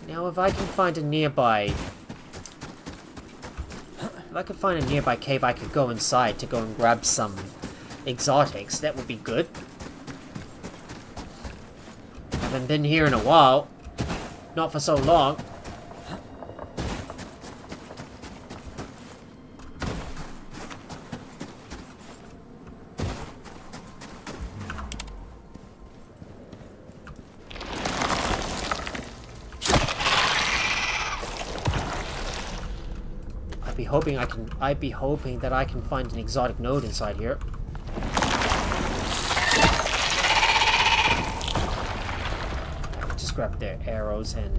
Now if I can find a nearby cave I could go inside to go and grab some exotics, that would be good. Haven't been here in a while. Not for so long. I'd be hoping that I can find an exotic node inside here. Grab their arrows and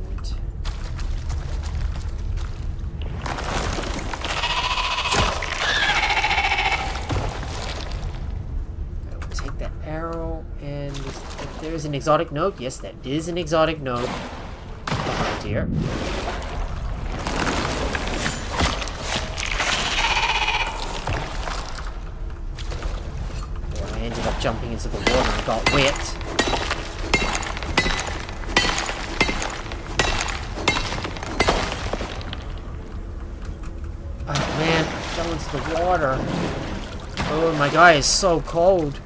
I will take that arrow, and if there is an exotic node, yes, that is an exotic node behind here. Oh, I ended up jumping into the water and got wet. The water. Oh, my guy is so cold.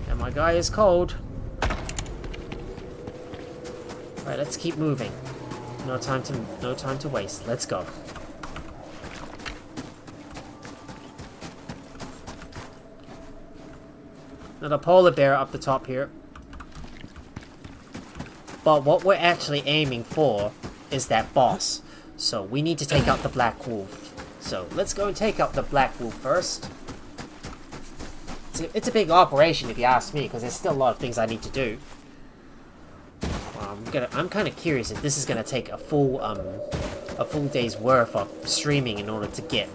And my guy is cold. Alright, let's keep moving. No time to waste. Let's go. Another polar bear up the top here. But what we're actually aiming for is that boss. So we need to take out the Black Wolf. So, let's go and take out the Black Wolf first. It's a big operation if you ask me, because there's still a lot of things I need to do. Well, I'm kind of curious if this is gonna take a full a full day's worth of streaming in order to get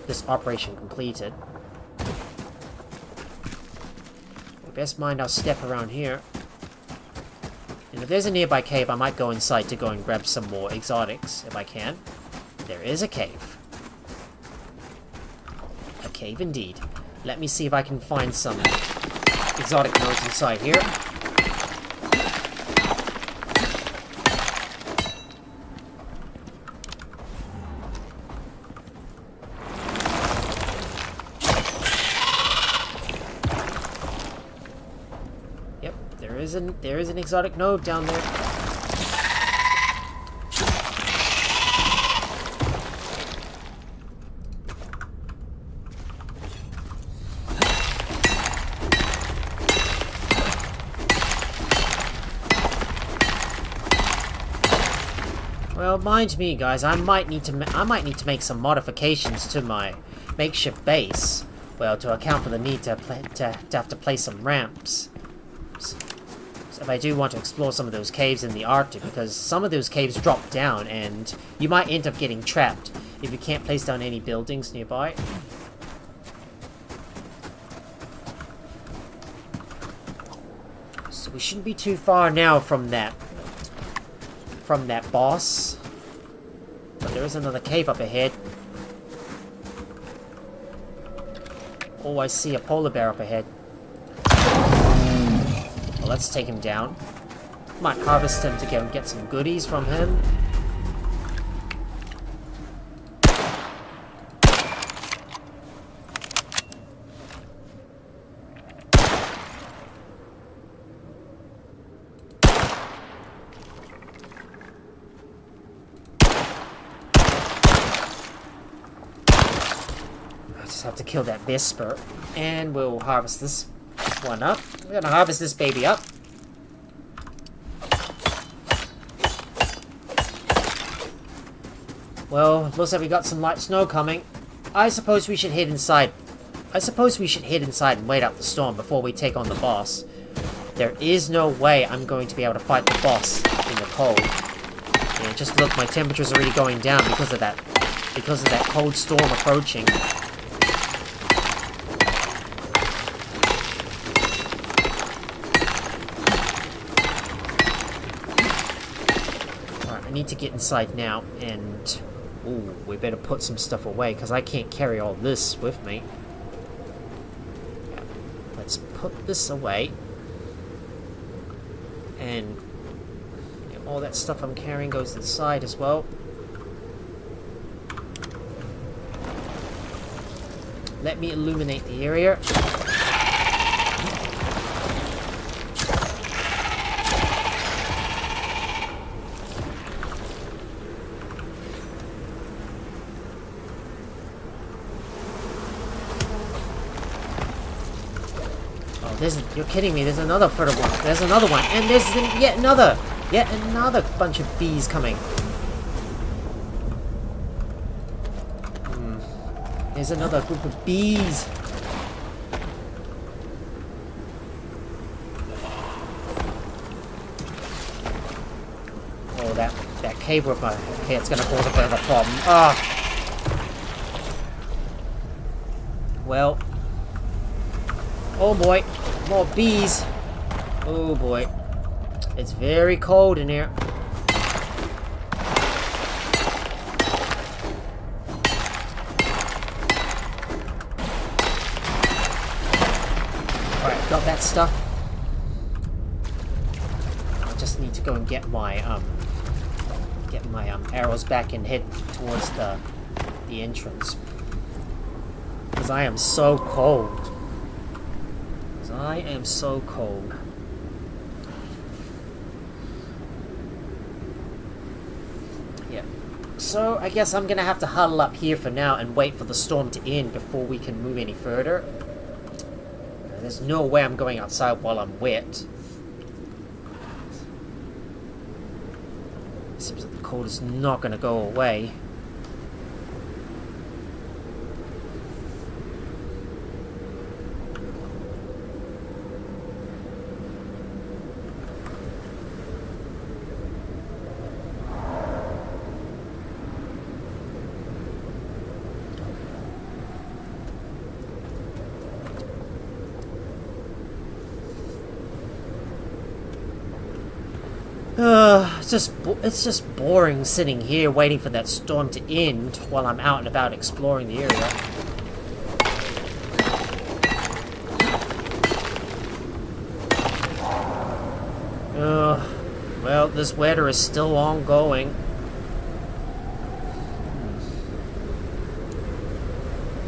this operation completed. Best mind I'll step around here. And if there's a nearby cave, I might go inside to go and grab some more exotics, if I can. There is a cave. A cave indeed. Let me see if I can find some exotic nodes inside here. There is an exotic node down there. Well, mind me, guys. I might need to make some modifications to my makeshift base. Well, to account for the need to have to place some ramps. If I do want to explore some of those caves in the Arctic, because some of those caves drop down and you might end up getting trapped if you can't place down any buildings nearby. So we shouldn't be too far now from that boss. But there is another cave up ahead. Oh, I see a polar bear up ahead. Well, let's take him down. Might harvest him to go and get some goodies from him. I just have to kill that Vesper, and we'll harvest this one up. We're gonna harvest this baby up. Well, looks like we got some light snow coming. I suppose we should head inside. And wait out the storm before we take on the boss. There is no way I'm going to be able to fight the boss in the cold. And just look, my temperature's already going down because of that cold storm approaching. Alright, I need to get inside now, and ooh, we better put some stuff away because I can't carry all this with me. Yeah, let's put this away. And all that stuff I'm carrying goes inside as well. Let me illuminate the area. You're kidding me, there's another further one. There's another one, and there's yet another bunch of bees coming. There's another group of bees. Oh, that cave work, okay, it's gonna cause a bit of a problem. Well. Oh boy. More bees. Oh boy. It's very cold in here. Alright, got that stuff. I just need to go and get my arrows back and head towards the entrance. Because I am so cold. I am so cold. Yeah. So, I guess I'm gonna have to huddle up here for now and wait for the storm to end before we can move any further. There's no way I'm going outside while I'm wet. Seems like the cold is not gonna go away. It's just boring sitting here waiting for that storm to end while I'm out and about exploring the area. Well, this weather is still ongoing.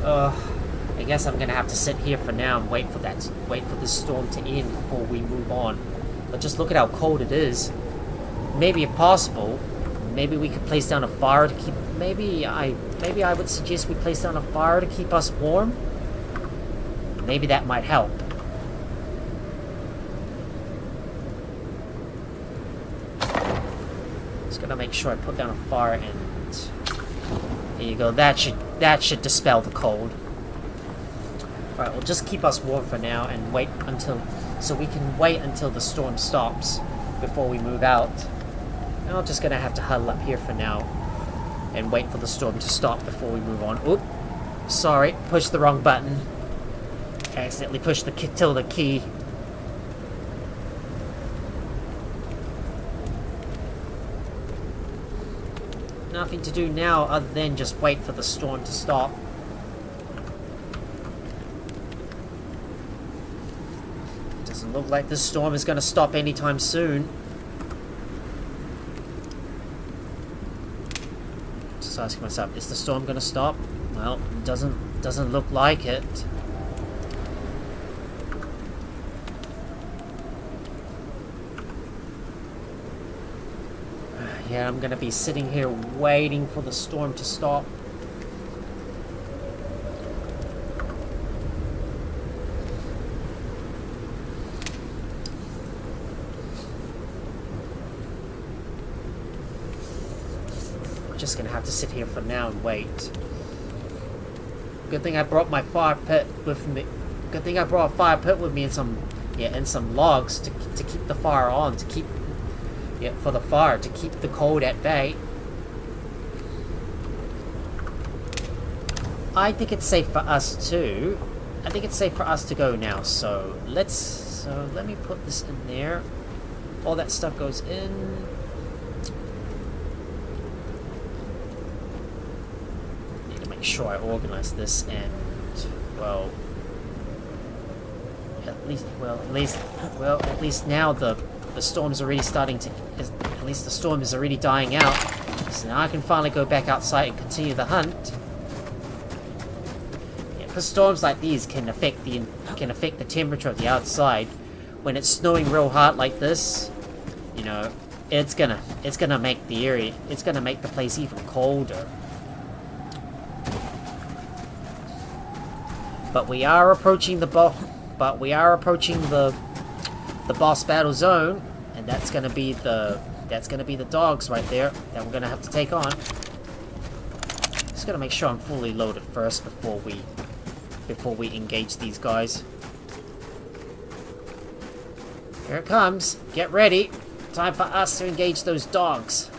I guess I'm gonna have to sit here for now and wait for this storm to end before we move on. But just look at how cold it is. Maybe if possible, maybe we could place down a fire to keep. Maybe I would suggest we place down a fire to keep us warm. Maybe that might help. Just gonna make sure I put down a fire, and there you go. That should dispel the cold. All right, we'll just keep us warm for now and wait until the storm stops before we move out. And I'm just gonna have to huddle up here for now and wait for the storm to stop before we move on. Oop, sorry, pushed the wrong button. Accidentally pushed the tilde key. Nothing to do now other than just wait for the storm to stop. Doesn't look like this storm is going to stop anytime soon. Just asking myself, is the storm going to stop? Well, it doesn't look like it. Yeah, I'm gonna be sitting here waiting for the storm to stop. I'm just gonna have to sit here for now and wait. Good thing I brought my fire pit with me. Good thing I brought a fire pit with me and some logs to keep the fire on, for the fire, to keep the cold at bay. I think it's safe for us too. I think it's safe for us to go now. So let me put this in there. All that stuff goes in. Need to make sure I organize this, and at least now the storm's already at least the storm is already dying out. So now I can finally go back outside and continue the hunt. Yeah, because storms like these can affect the temperature of the outside. When it's snowing real hard like this, you know, it's gonna make the place even colder. But we are approaching the boss battle zone, and that's gonna be the dogs right there that we're gonna have to take on. Just gotta make sure I'm fully loaded first before we engage these guys. Here it comes. Get ready. Time for us to engage those dogs.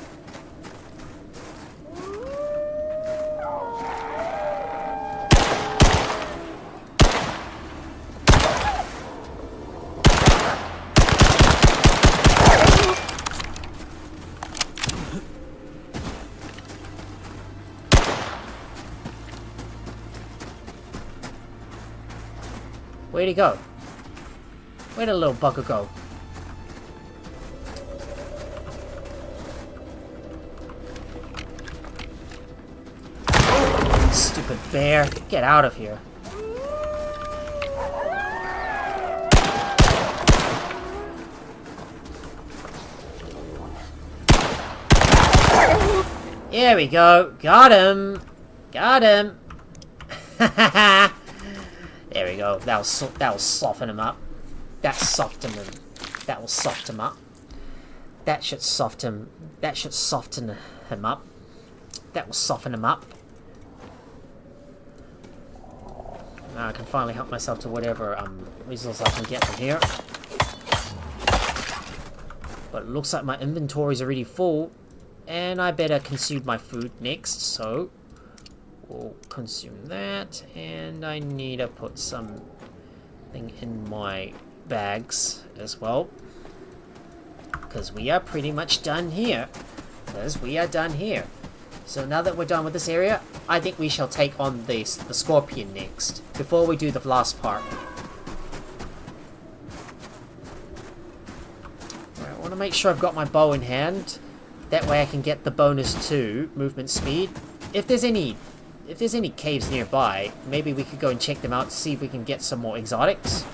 Where'd he go? Where'd the little bugger go? Stupid bear. Get out of here. There we go. Got him. Got him. There we go. That will soften him up. That softened him. That will soften him up. That should soften him up. That will soften him up. Now I can finally help myself to whatever resource I can get from here. But it looks like my inventory is already full, and I better consume my food next. So we'll consume that, and I need to put something in my bags as well. Because we are pretty much done here. So now that we're done with this area, I think we shall take on the Scorpion next, before we do the last part. Right, I want to make sure I've got my bow in hand. That way I can get the bonus to movement speed. If there's any caves nearby, maybe we could go and check them out to see if we can get some more exotics.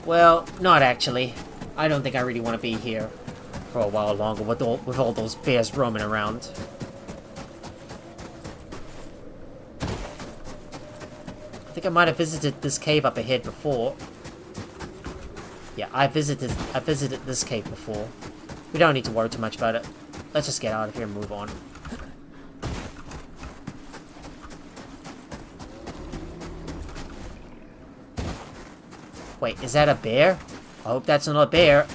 Well, not actually. I don't think I really want to be here for a while longer with all those bears roaming around. I think I might have visited this cave up ahead before. Yeah, I visited this cave before. We don't need to worry too much about it. Let's just get out of here and move on. Wait, is that a bear? I hope that's not a bear.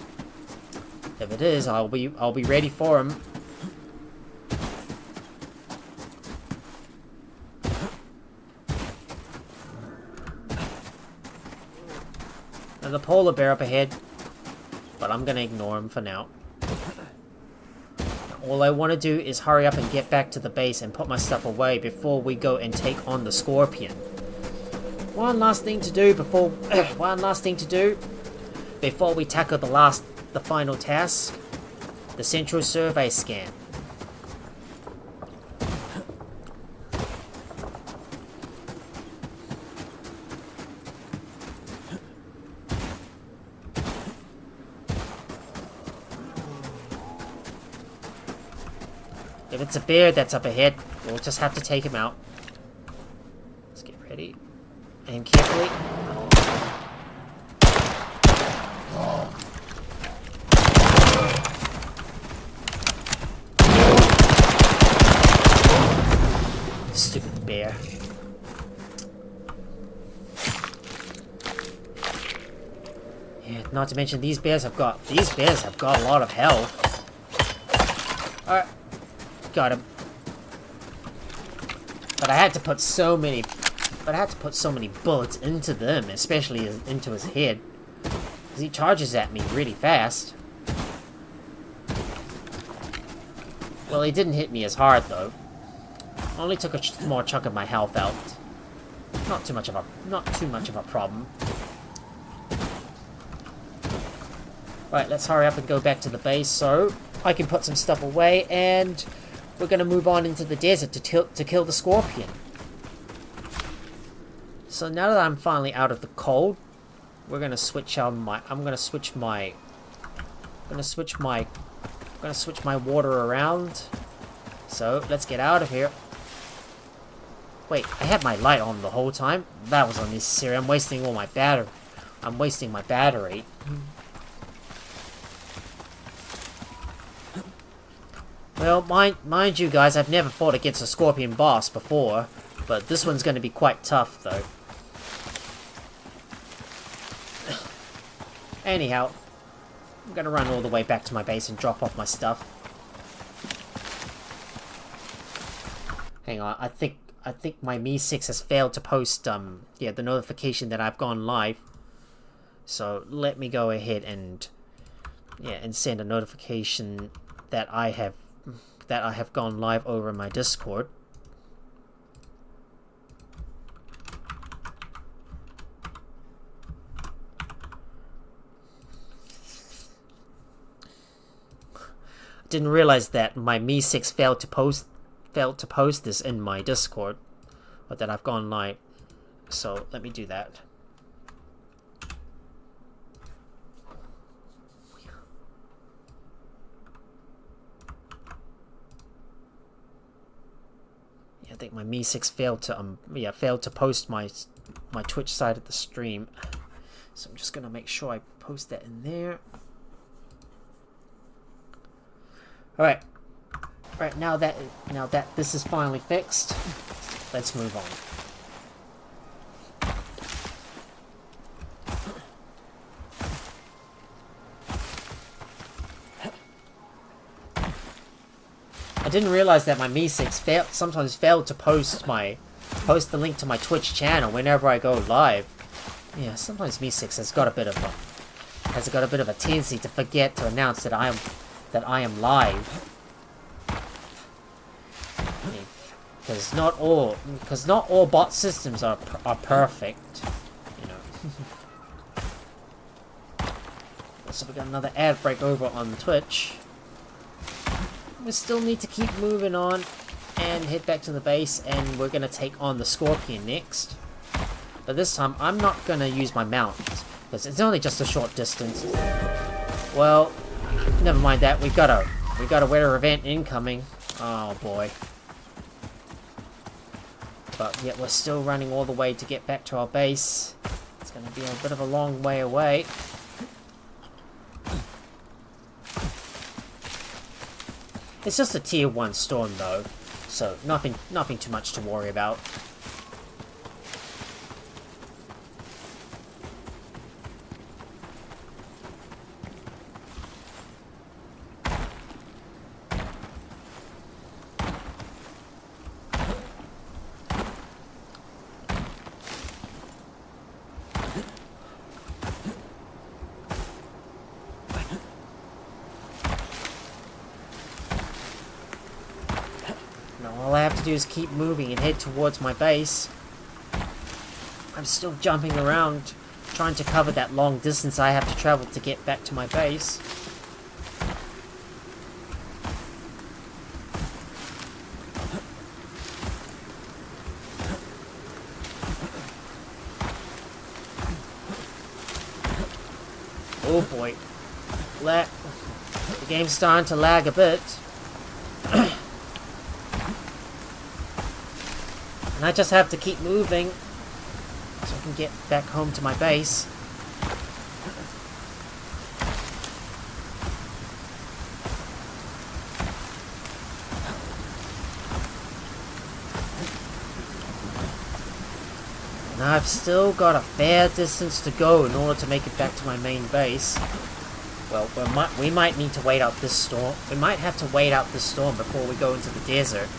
If it is, I'll be ready for him. There's a polar bear up ahead, but I'm gonna ignore him for now. All I want to do is hurry up and get back to the base and put my stuff away before we go and take on the Scorpion. One last thing to do before we tackle the final task, the Central Survey Scan. If it's a bear that's up ahead, we'll just have to take him out. Let's get ready. Aim carefully. Stupid bear. Yeah, not to mention these bears have got a lot of health. Alright. Got him. But I had to put so many bullets into them, especially into his head, because he charges at me really fast. Well, he didn't hit me as hard though. Only took a small chunk of my health out. Not too much of a problem. Right, let's hurry up and go back to the base so I can put some stuff away, and we're gonna move on into the desert to kill the Scorpion. So now that I'm finally out of the cold, we're gonna switch my water around. So let's get out of here. Wait, I had my light on the whole time? That was unnecessary. I'm wasting my battery. Well, mind you guys, I've never fought against a Scorpion boss before, but this one's going to be quite tough, though. Anyhow, I'm going to run all the way back to my base and drop off my stuff. Hang on, I think my Mi 6 has failed to post, the notification that I've gone live. So, let me go ahead and send a notification that I have gone live over my Discord. Didn't realize that my Mi 6 failed to post this in my Discord, or that I've gone live. So let me do that. I think my Mi 6 failed to post my Twitch side of the stream. So I'm just gonna make sure I post that in there. Alright. Right, now that this is finally fixed, let's move on. I didn't realize that my Mi 6 sometimes failed to post the link to my Twitch channel whenever I go live. Yeah, sometimes Mi 6 has got a bit of has got a bit of a tendency to forget to announce that I am live. Because not all bot systems are perfect, you know. So we got another ad break over on Twitch. We still need to keep moving on and head back to the base, and we're gonna take on the Scorpion next. But this time I'm not gonna use my mount because it's only just a short distance. Well, never mind that. We got a weather event incoming. Oh boy. But yet we're still running all the way to get back to our base. It's going to be a bit of a long way away. It's just a tier 1 storm though, so nothing too much to worry about. All I have to do is keep moving and head towards my base. I'm still jumping around, trying to cover that long distance I have to travel to get back to my base. Oh boy. The game's starting to lag a bit. And I just have to keep moving so I can get back home to my base. And I've still got a fair distance to go in order to make it back to my main base. Well, we might need to wait out this storm. We might have to wait out this storm before we go into the desert.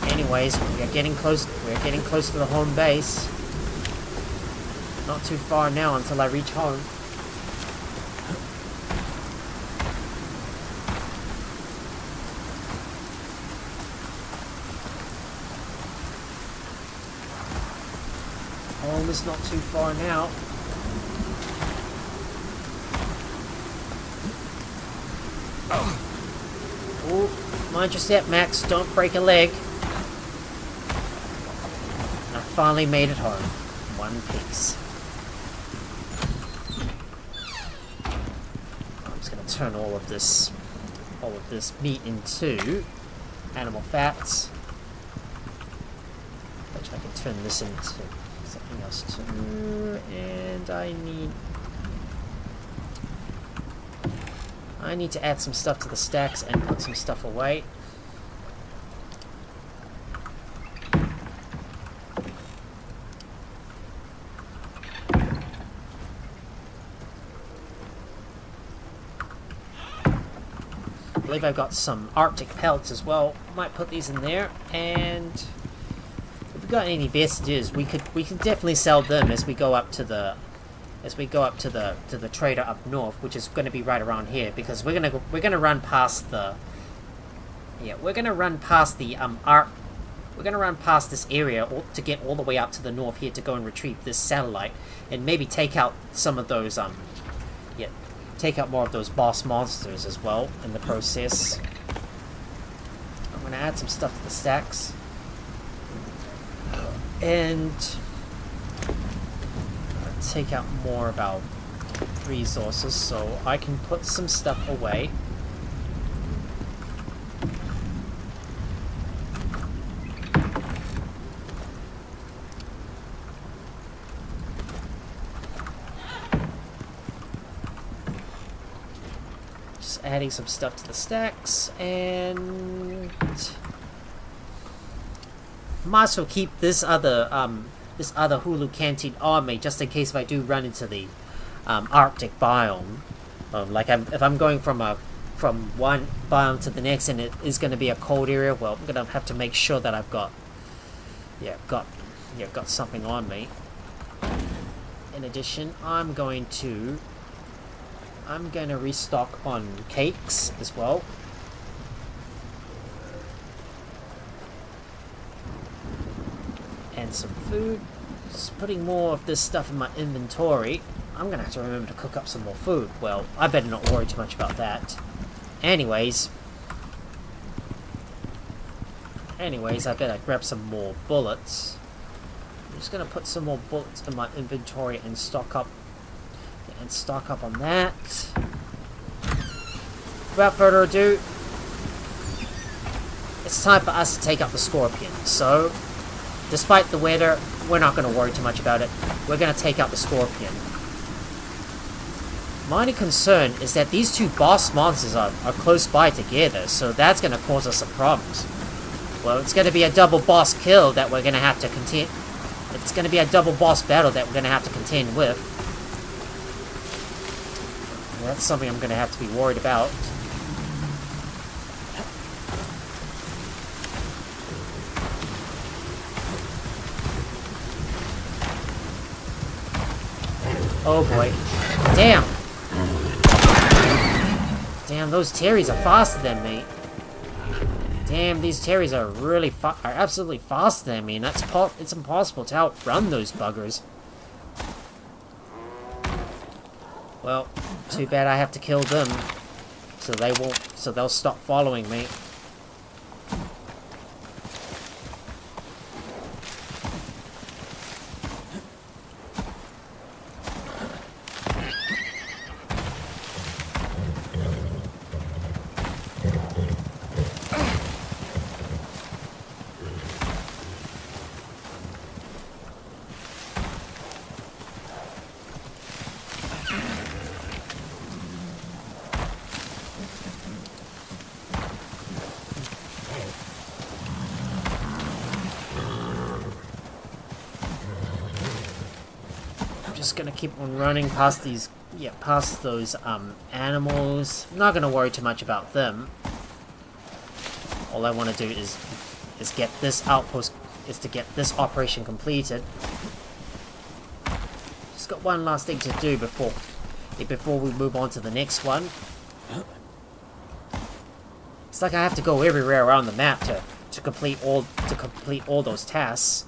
Anyways, we're getting close to the home base. Not too far now until I reach home. Home is not too far now. Oh, mind your step, Max. Don't break a leg. Finally made it home. One piece. I'm just going to turn all of this meat into animal fats. Which I can turn this into something else too. And I need to add some stuff to the stacks and put some stuff away. I believe I've got some Arctic pelts as well. Might put these in there, and if we've got any vestiges, we could definitely sell them as we go up to the trader up north, which is going to be right around here, because we're gonna run past the this area to get all the way up to the north here to go and retrieve this satellite, and maybe take out some of those take out more of those boss monsters as well in the process. I'm going to add some stuff to the stacks. And take out more of our resources so I can put some stuff away. Adding some stuff to the stacks, and might as well keep this other Hulu Canteen on me, just in case if I do run into the Arctic biome. If I'm going from one biome to the next, and it is going to be a cold area, well, I'm going to have to make sure that I've got yeah, got something on me. In addition, I'm going to restock on cakes as well. And some food. Just putting more of this stuff in my inventory. I'm gonna have to remember to cook up some more food. Well, I better not worry too much about that. Anyways, I better grab some more bullets. I'm just gonna put some more bullets in my inventory and stock up on that. Without further ado, it's time for us to take up the Scorpion. So, despite the weather, we're not going to worry too much about it. We're going to take out the Scorpion. My only concern is that these two boss monsters are close by together, so that's going to cause us some problems. Well, it's going to be a double boss kill that we're going to have to contend. It's going to be a double boss battle that we're going to have to contend with. Well, that's something I'm going to have to be worried about. Oh boy. Damn! Damn, those Terries are faster than me. Damn, these Terries are really are absolutely faster than me, and it's impossible to outrun those buggers. Well, too bad I have to kill them, so they'll stop following me. Just gonna keep on running past these, past those animals. I'm not gonna worry too much about them. All I want to do is get this outpost, to get this operation completed. Just got one last thing to do before we move on to the next one. It's like I have to go everywhere around the map to complete all those tasks.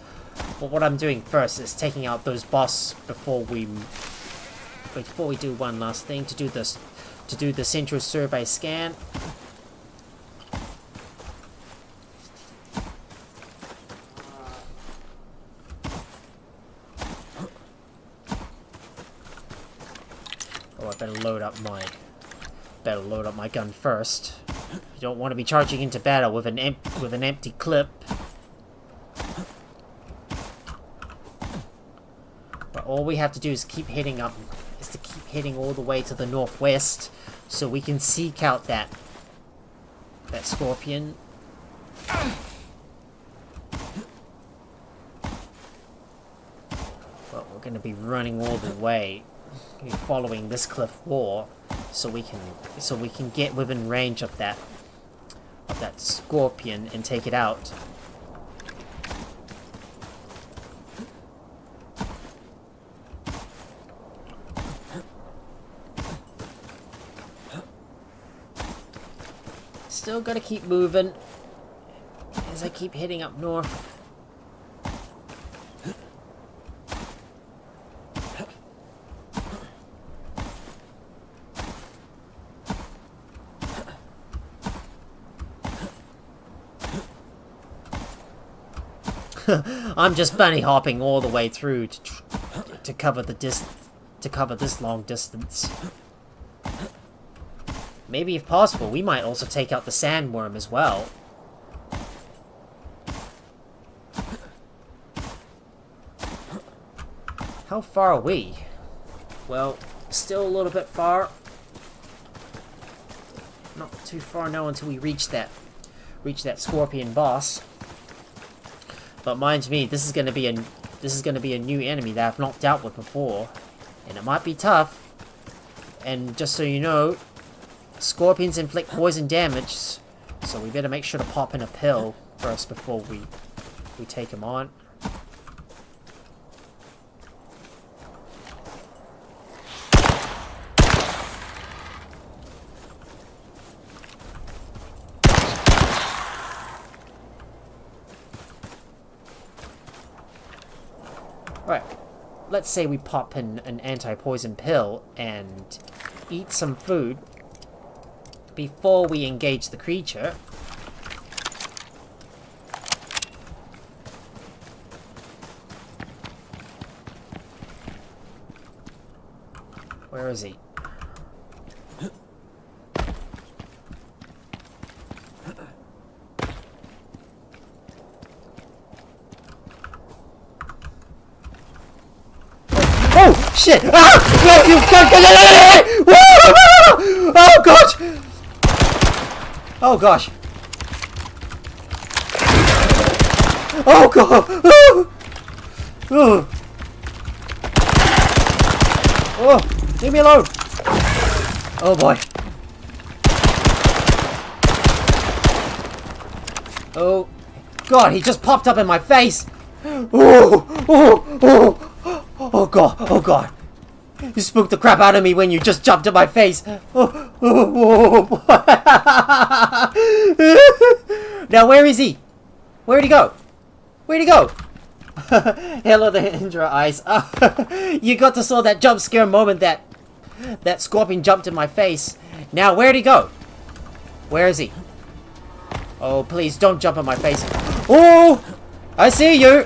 But what I'm doing first is taking out those boss before we do one last thing, to do the central survey scan. Oh, I better load up my gun first. You don't want to be charging into battle with an empty clip. All we have to do is keep heading up, all the way to the northwest, so we can seek out that Scorpion. But we're going to be running all the way, following this cliff wall, so we can get within range of that Scorpion and take it out. Still gotta keep moving as I keep heading up north. I'm just bunny hopping all the way through to cover this long distance. Maybe, if possible, we might also take out the sandworm as well. How far are we? Well, still a little bit far. Not too far now until we reach that Scorpion boss. But mind me, this is going to be a new enemy that I've not dealt with before, and it might be tough. And just so you know, Scorpions inflict poison damage, so we better make sure to pop in a pill first before we take him on. Right. Let's say we pop in an anti-poison pill and eat some food before we engage the creature. Where is he? Oh shit! Ah! Oh gosh! Oh gosh! Oh god! Oh! Oh! Oh! Leave me alone! Oh boy! Oh god! He just popped up in my face! Oh! Oh! Oh! Oh god! Oh god! You spooked the crap out of me when you just jumped in my face! Oh, oh, oh. Now where is he? Where'd he go? Where'd he go? Hello there, Indra Eyes. You got to saw that jump scare moment that scorpion jumped in my face. Now where'd he go? Where is he? Oh please don't jump in my face. Oh! I see you!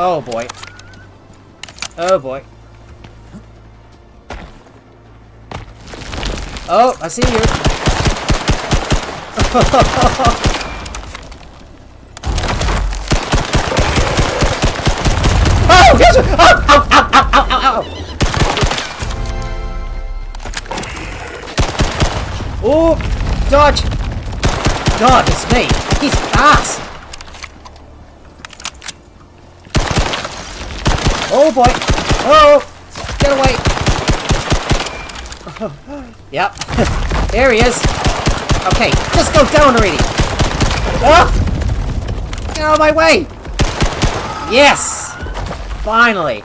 Oh boy. Oh boy. Oh, I see you. Oh, yes! Ow, ow, ow, ow, ow, ow, ow. Oh, dodge. God, it's me. He's fast. Oh boy! Oh! Get away! Yep. There he is! Okay, just go down already! Oh! Get out of my way! Yes! Finally!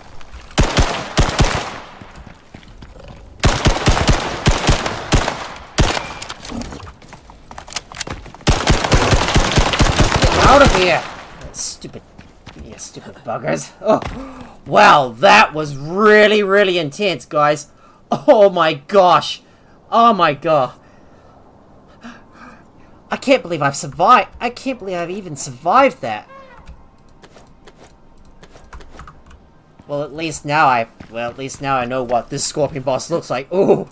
Get out of here! Stupid... You stupid buggers. Oh, wow, that was really, really intense, guys. Oh my gosh. Oh my god. I can't believe I've survived. I can't believe I've even survived that. Well, at least now I know what this scorpion boss looks like. Oh.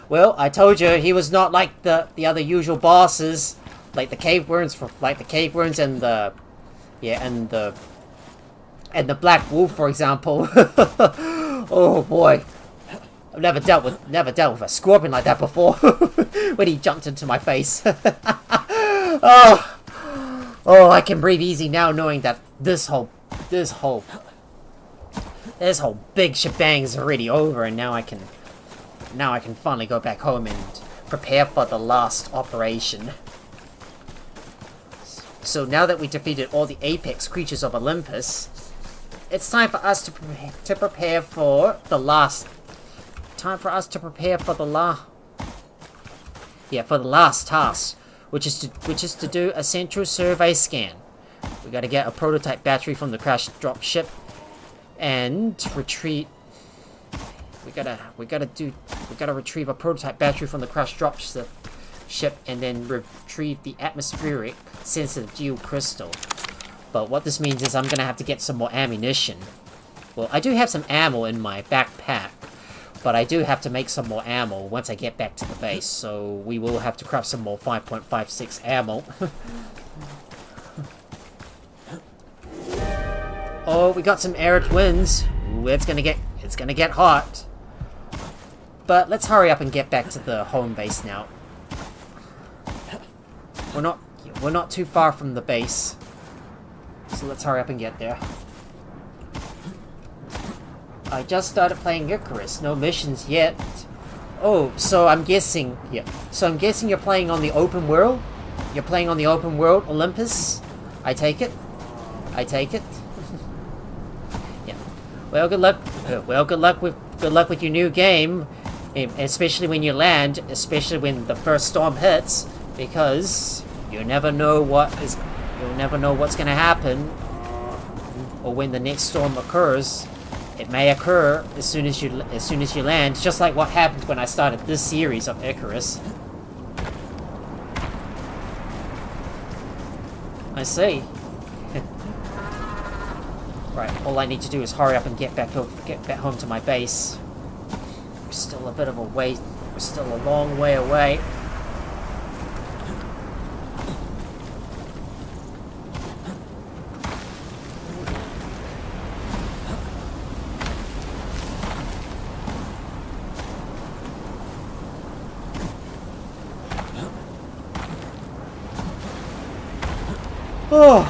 Well, I told you he was not like the other usual bosses, like the cave worms and the and the black wolf, for example. Oh boy, I've never dealt with a scorpion like that before. When he jumped into my face. Oh, I can breathe easy now, knowing that this whole big shebang is already over, and now I can finally go back home and prepare for the last operation. So now that we defeated all the apex creatures of Olympus, it's time for us to prepare for the last task, which is to do a central survey scan. We got to get a prototype battery from the crash drop ship and retrieve. We gotta retrieve a prototype battery from the crash drop ship and then retrieve the atmospheric sensitive geo crystal. But what this means is I'm gonna have to get some more ammunition. Well, I do have some ammo in my backpack, but I do have to make some more ammo once I get back to the base, so we will have to craft some more 5.56 ammo. Oh, we got some arid winds. Ooh, it's gonna get hot. But let's hurry up and get back to the home base now. We're not too far from the base. So let's hurry up and get there. I just started playing Icarus, no missions yet. Oh, so I'm guessing, yeah. So I'm guessing you're playing on the open world? You're playing on the open world, Olympus? I take it? Yeah. Well, good luck. Good luck with your new game, especially when you land, especially when the first storm hits, because you never know what's gonna happen. or when the next storm occurs. It may occur as soon as you land, just like what happened when I started this series of Icarus. I see. Right, all I need to do is hurry up and get back home to my base. We're still a bit of a way. We're still a long way away. Oh,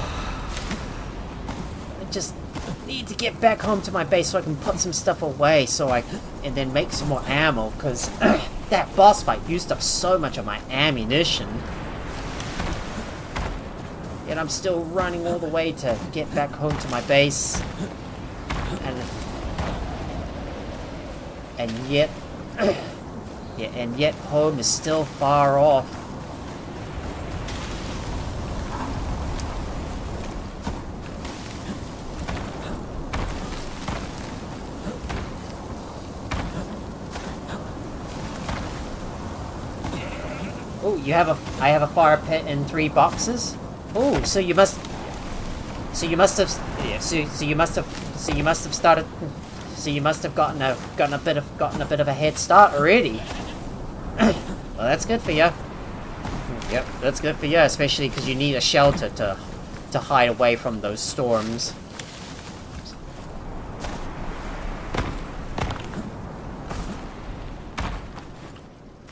I just need to get back home to my base so I can put some stuff away, and then make some more ammo, because that boss fight used up so much of my ammunition. Yet I'm still running all the way to get back home to my base, and yet, yeah, and yet home is still far off. Oh, I have a fire pit and 3 boxes. Oh, so you must have gotten a bit of a head start already. Well, that's good for you. Yep, that's good for you, especially because you need a shelter to hide away from those storms.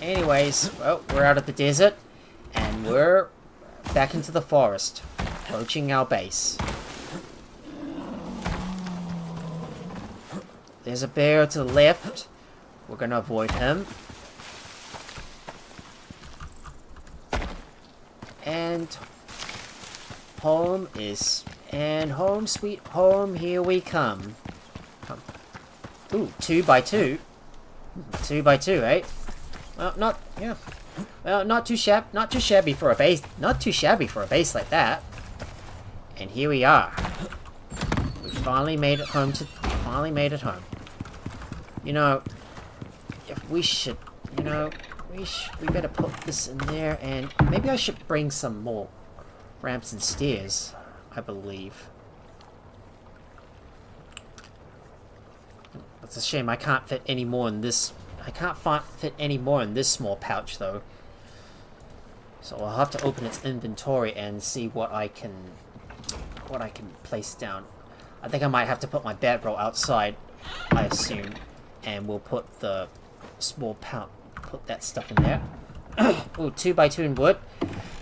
Anyways, well, we're out of the desert, and we're back into the forest, approaching our base. There's a bear to the left. We're gonna avoid him. And home sweet home, here we come. Ooh, 2 by 2. 2 by 2, eh? Well, not too shabby for a base. Not too shabby for a base like that. And here we are. We finally made it home. You know, if we should, you know, we better put this in there, and maybe I should bring some more ramps and stairs, I believe. It's a shame I can't fit any more in this. I can't fit any more in this small pouch, though. So I'll have to open its inventory and see what I can place down. I think I might have to put my bedroll outside, I assume, and we'll put the small pouch, put that stuff in there. Ooh, 2 by 2 in wood.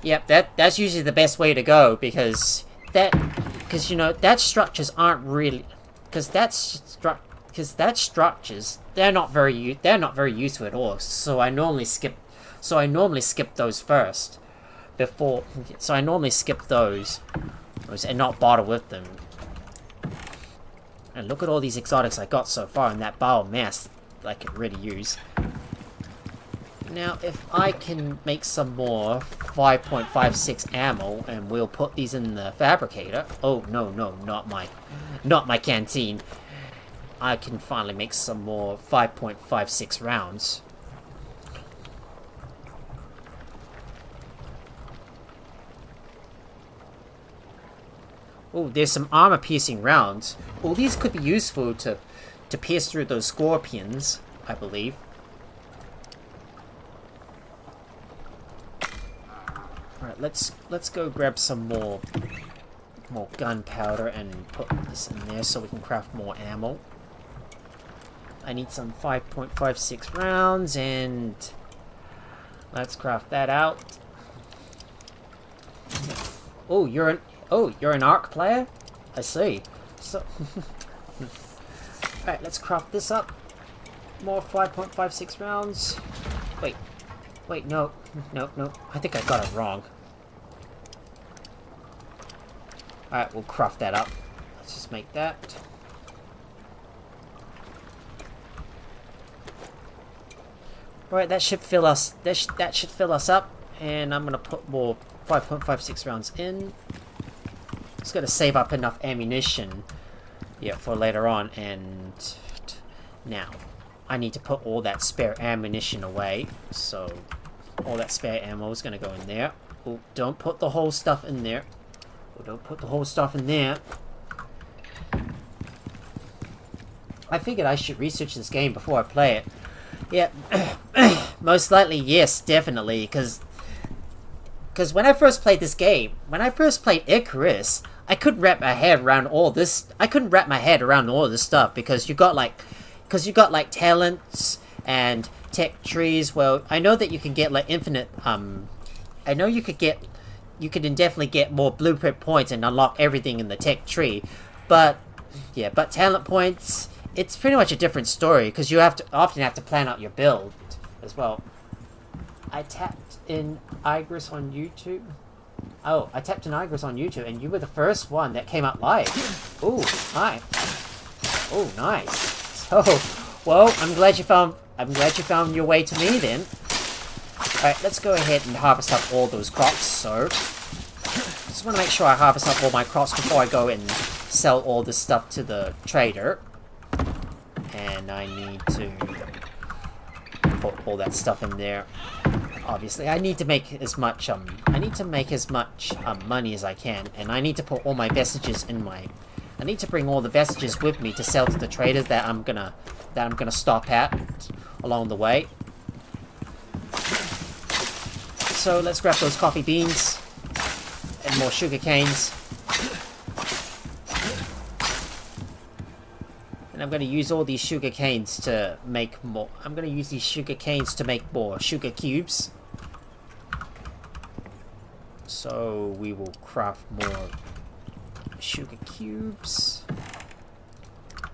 Yep, that's usually the best way to go, because you know, that structures aren't really, because that structures, they're not very useful at all. So I normally skip those first before. So I normally skip those and not bother with them. And look at all these exotics I got so far in that biomass I can really use. Now, if I can make some more 5.56 ammo, and we'll put these in the fabricator. Oh no, not my canteen. I can finally make some more 5.56 rounds. Oh, there's some armor-piercing rounds. Oh, these could be useful to pierce through those scorpions, I believe. Alright, let's go grab some more gunpowder and put this in there so we can craft more ammo. I need some 5.56 rounds, and let's craft that out. Oh, you're an arc player? I see. So, alright, let's craft this up. More 5.56 rounds. Wait, no. I think I got it wrong. Alright, we'll craft that up. Let's just make that. Alright, that should fill us. That should fill us up, and I'm gonna put more 5.56 rounds in. Just gotta save up enough ammunition, yeah, for later on. And now, I need to put all that spare ammunition away. So, all that spare ammo is gonna go in there. Oh, don't put the whole stuff in there. Oh, don't put the whole stuff in there. I figured I should research this game before I play it. Yeah, most likely, yes, definitely, because when I first played this game, when I first played Icarus, I couldn't wrap my head around all this. I couldn't wrap my head around all this stuff because you got like talents and tech trees. Well, I know that you can get like infinite. I know you could definitely get more blueprint points and unlock everything in the tech tree, but yeah, but talent points. It's pretty much a different story because you often have to plan out your build as well. I tapped in Icarus on YouTube. Oh, I tapped in Icarus on YouTube, and you were the first one that came up live. Ooh, hi. Oh, nice. So, well, I'm glad you found your way to me then. All right, let's go ahead and harvest up all those crops. So, just want to make sure I harvest up all my crops before I go and sell all this stuff to the trader. And I need to put all that stuff in there. Obviously, I need to make as much money as I can, and I need to put all my vestiges in my. I need to bring all the vestiges with me to sell to the traders that I'm gonna stop at along the way. So let's grab those coffee beans and more sugar canes. And I'm going to use all these sugar canes to make more. I'm going to use these sugar canes to make more sugar cubes. So we will craft more sugar cubes.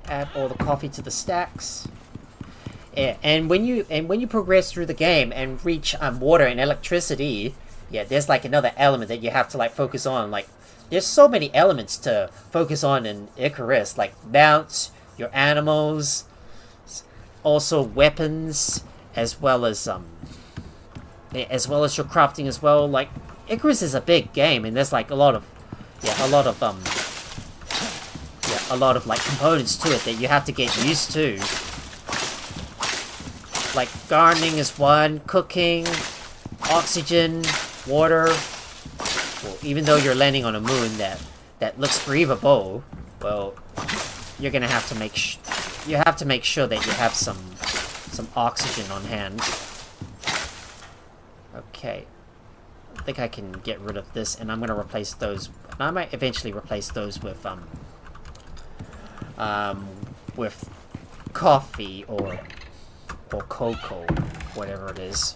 Add all the coffee to the stacks. Yeah, and when you progress through the game and reach water and electricity, yeah, there's like another element that you have to like focus on. Like, there's so many elements to focus on in Icarus, like mounts, your animals, also weapons, as well as your crafting as well. Like, Icarus is a big game, and there's like a lot of like components to it that you have to get used to. Like gardening is one, cooking, oxygen, water. Well, even though you're landing on a moon that looks breathable, well, you're gonna have to make sure that you have some oxygen on hand. Okay, I think I can get rid of this, and I'm gonna replace those. And I might eventually replace those with coffee or cocoa, whatever it is.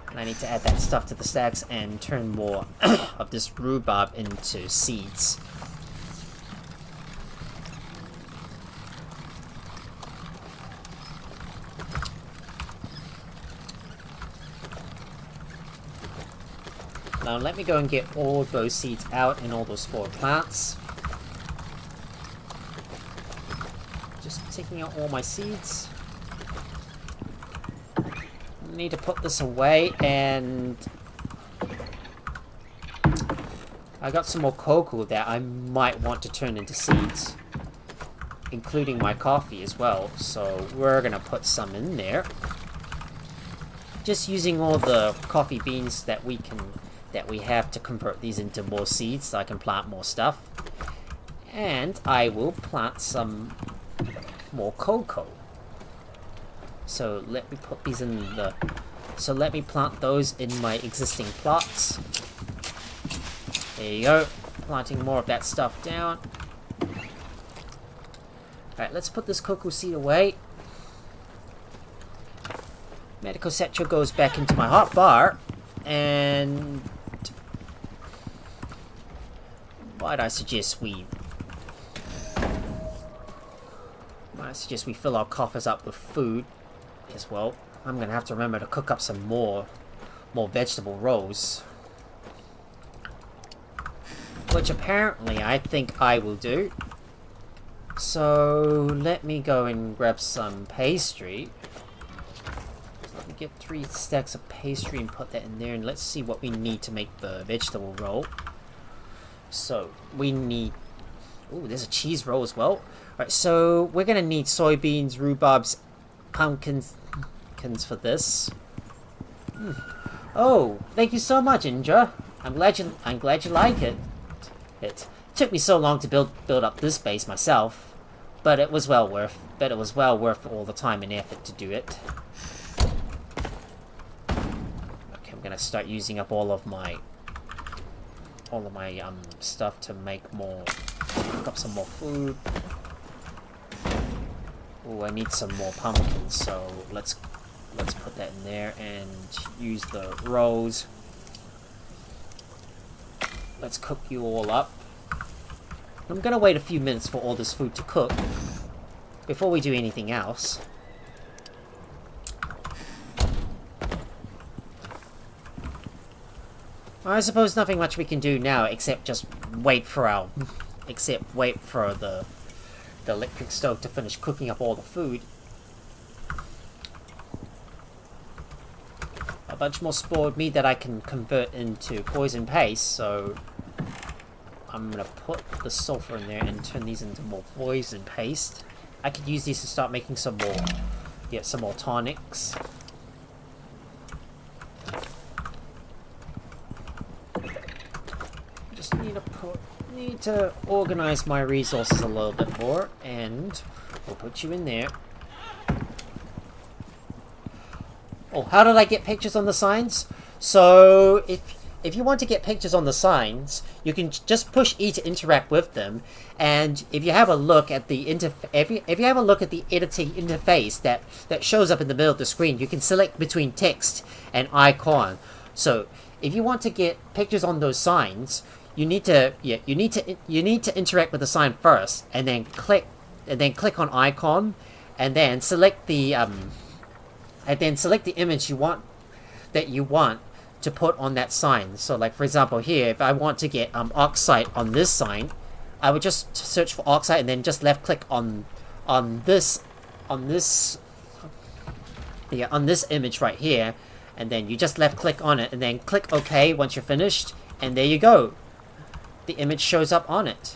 And I need to add that stuff to the stacks and turn more of this rhubarb into seeds. Now let me go and get all those seeds out and all those spoiled plants. Just taking out all my seeds. Need to put this away, and I got some more cocoa that I might want to turn into seeds, including my coffee as well, so we're gonna put some in there, just using all the coffee beans that we have to convert these into more seeds so I can plant more stuff. And I will plant some more cocoa. So let me put these in the... So let me plant those in my existing plots. There you go. Planting more of that stuff down. Alright, let's put this cocoa seed away. Medical Setcho goes back into my hot bar. And... Might I suggest we fill our coffers up with food as well. I'm gonna have to remember to cook up some more vegetable rolls, which apparently I think I will do. So let me go and grab some pastry. Let me get 3 stacks of pastry and put that in there, and let's see what we need to make the vegetable roll. So we need, ooh, there's a cheese roll as well. Alright, so we're gonna need soybeans, rhubarbs, pumpkins for this. Oh, thank you so much, Indra. I'm glad you like it. It took me so long to build up this base myself, but it was well worth all the time and effort to do it. Okay, I'm gonna start using up all of my stuff to cook up some more food. Oh, I need some more pumpkins, so let's put that in there and use the rolls. Let's cook you all up. I'm gonna wait a few minutes for all this food to cook before we do anything else. I suppose nothing much we can do now except just wait for the electric stove to finish cooking up all the food. A bunch more spoiled meat that I can convert into poison paste, so I'm gonna put the sulfur in there and turn these into more poison paste. I could use these to start making some more tonics. Just need to organize my resources a little bit more, and we'll put you in there. Oh, how did I get pictures on the signs? So if you want to get pictures on the signs, you can just push E to interact with them, and if you have a look at the if you have a look at the editing interface that shows up in the middle of the screen, you can select between text and icon. So if you want to get pictures on those signs, you need to interact with the sign first, and then click on icon, and then select the image you want to put on that sign. So like for example here, if I want to get oxide on this sign, I would just search for oxide and then just left click on this image right here, and then you just left click on it and then click OK once you're finished, and there you go. The image shows up on it.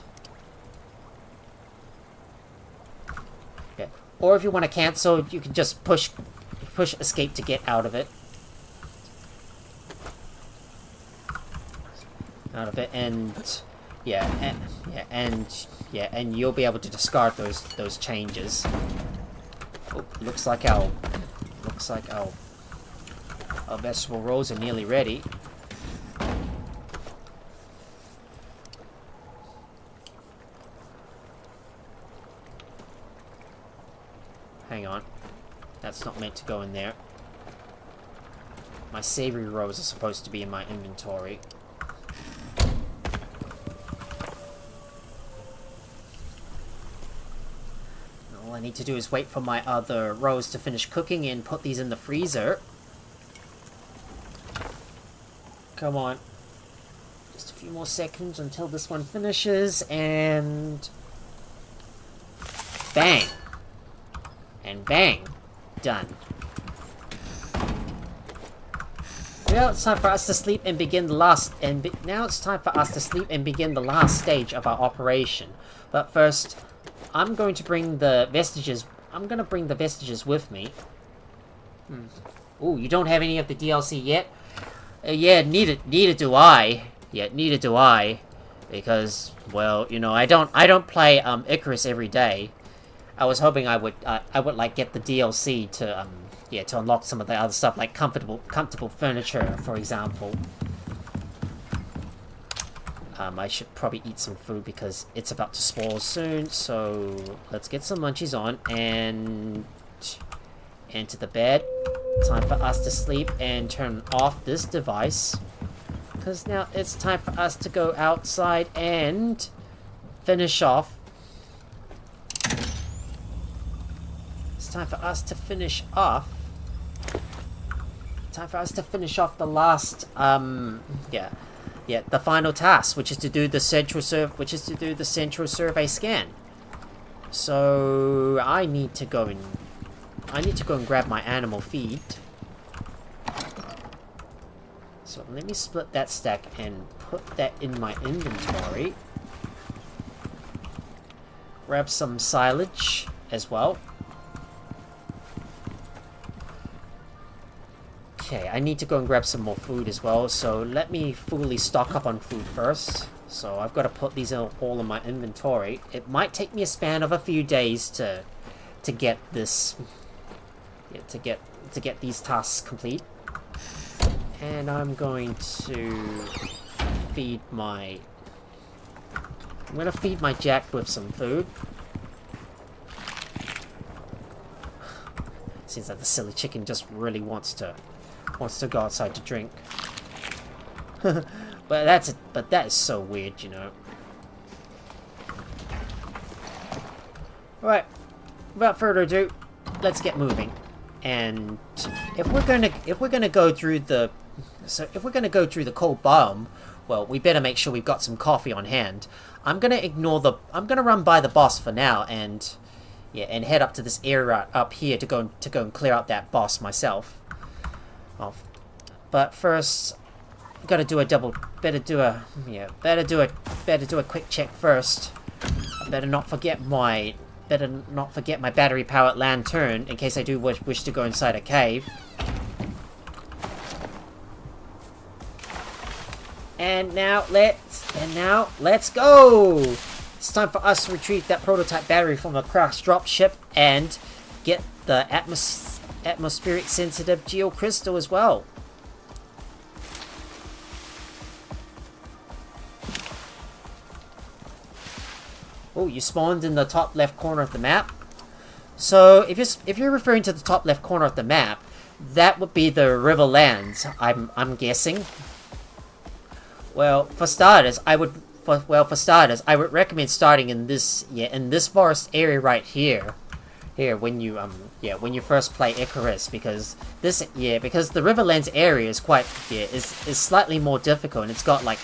Yeah. Or if you want to cancel, you can just push escape to get out of it. And you'll be able to discard those changes. Oh, looks like our vegetable rolls are nearly ready. Hang on. That's not meant to go in there. My savory rolls are supposed to be in my inventory. All I need to do is wait for my other rolls to finish cooking and put these in the freezer. Come on. Just a few more seconds until this one finishes, and bang! And bang! Done. Well, it's time for us to sleep and begin the last. Now it's time for us to sleep and begin the last stage of our operation. But first, I'm going to bring the vestiges. I'm going to bring the vestiges with me. Ooh, you don't have any of the DLC yet? Yeah, neither do I. Yeah, neither do I. Because, well, you know, I don't play Icarus every day. I was hoping I would like get the DLC to to unlock some of the other stuff, like comfortable furniture, for example. I should probably eat some food because it's about to spoil soon. So let's get some munchies on and into the bed. Time for us to sleep and turn off this device, because now it's time for us to go outside and finish off. It's time for us to finish off. Time for us to finish off the last the final task, which is to do the central survey scan. So I need to go and grab my animal feed. So let me split that stack and put that in my inventory. Grab some silage as well. Okay, I need to go and grab some more food as well, so let me fully stock up on food first. So I've got to put these all in my inventory. It might take me a span of a few days to get this, to get these tasks complete. And I'm going to feed my Jack with some food. Seems like the silly chicken just really wants to go outside to drink. but that is so weird, you know. Alright, without further ado, let's get moving. And if we're gonna go through the cold biome, well, we better make sure we've got some coffee on hand. I'm gonna run by the boss for now, and yeah, and head up to this area up here to go and clear out that boss myself. But first, I've got to do better do a quick check first. I better not forget my battery powered lantern in case I do wish to go inside a cave. And now let's go. It's time for us to retrieve that prototype battery from the crashed dropship and get the atmospheric sensitive geocrystal as well. Oh, you spawned in the top left corner of the map. So if you're referring to the top left corner of the map, that would be the Riverlands, I'm guessing. Well, for starters, I would recommend starting in this forest area right here. When you first play Icarus, because the Riverlands area is is slightly more difficult, and it's got like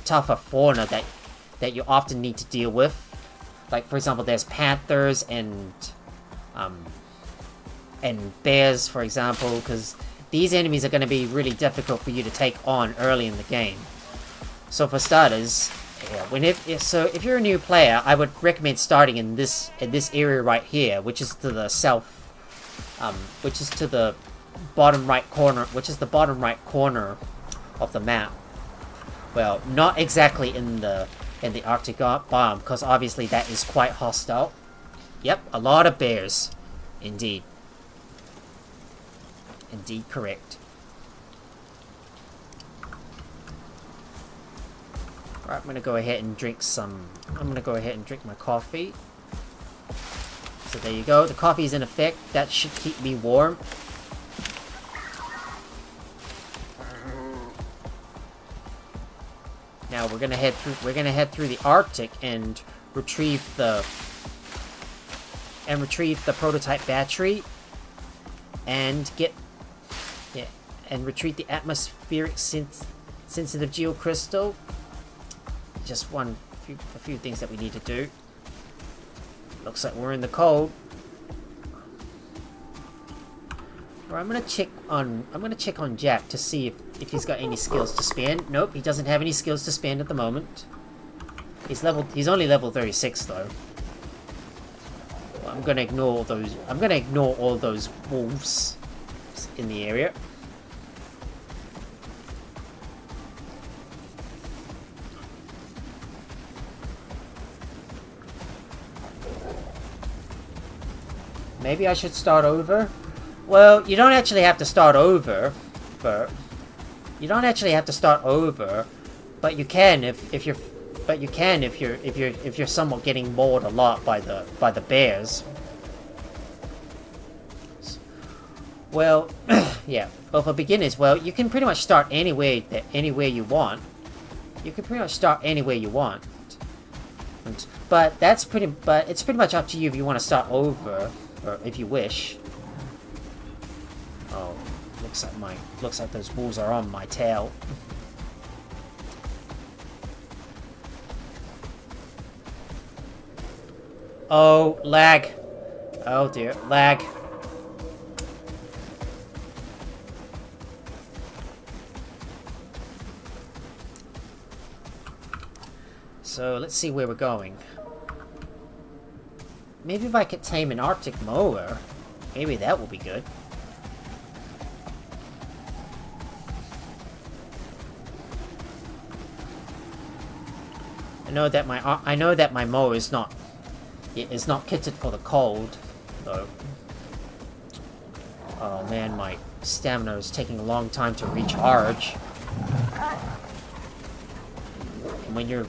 tougher fauna that you often need to deal with. Like, for example, there's panthers and bears, for example, because these enemies are going to be really difficult for you to take on early in the game. So for starters, if you're a new player, I would recommend starting in this area right here, which is to the south, which is the bottom right corner of the map. Well, not exactly in the Arctic biome, because obviously that is quite hostile. Yep, a lot of bears, indeed. Indeed, correct. Alright, I'm gonna go ahead and drink my coffee. So there you go. The coffee is in effect. That should keep me warm. Now we're gonna head through the Arctic and retrieve the prototype battery and retrieve the atmospheric sensitive geocrystal. Just a few things that we need to do. Looks like we're in the cold. Alright, I'm gonna check on Jack to see if he's got any skills to spend. Nope, he doesn't have any skills to spend at the moment. He's only level 36 though. Well, I'm gonna ignore all those wolves in the area. Maybe I should start over? Well, you don't actually have to start over, but you can if you're somewhat getting mauled a lot by the bears. Well, yeah. Well, for beginners, well, you can pretty much start anywhere you want. But it's pretty much up to you if you want to start over. Or if you wish. Oh, looks like those wolves are on my tail. Oh, lag. Oh dear, lag. So let's see where we're going. Maybe if I could tame an Arctic mower, maybe that will be good. I know that my mower is not kitted for the cold, though. Oh man, my stamina is taking a long time to recharge.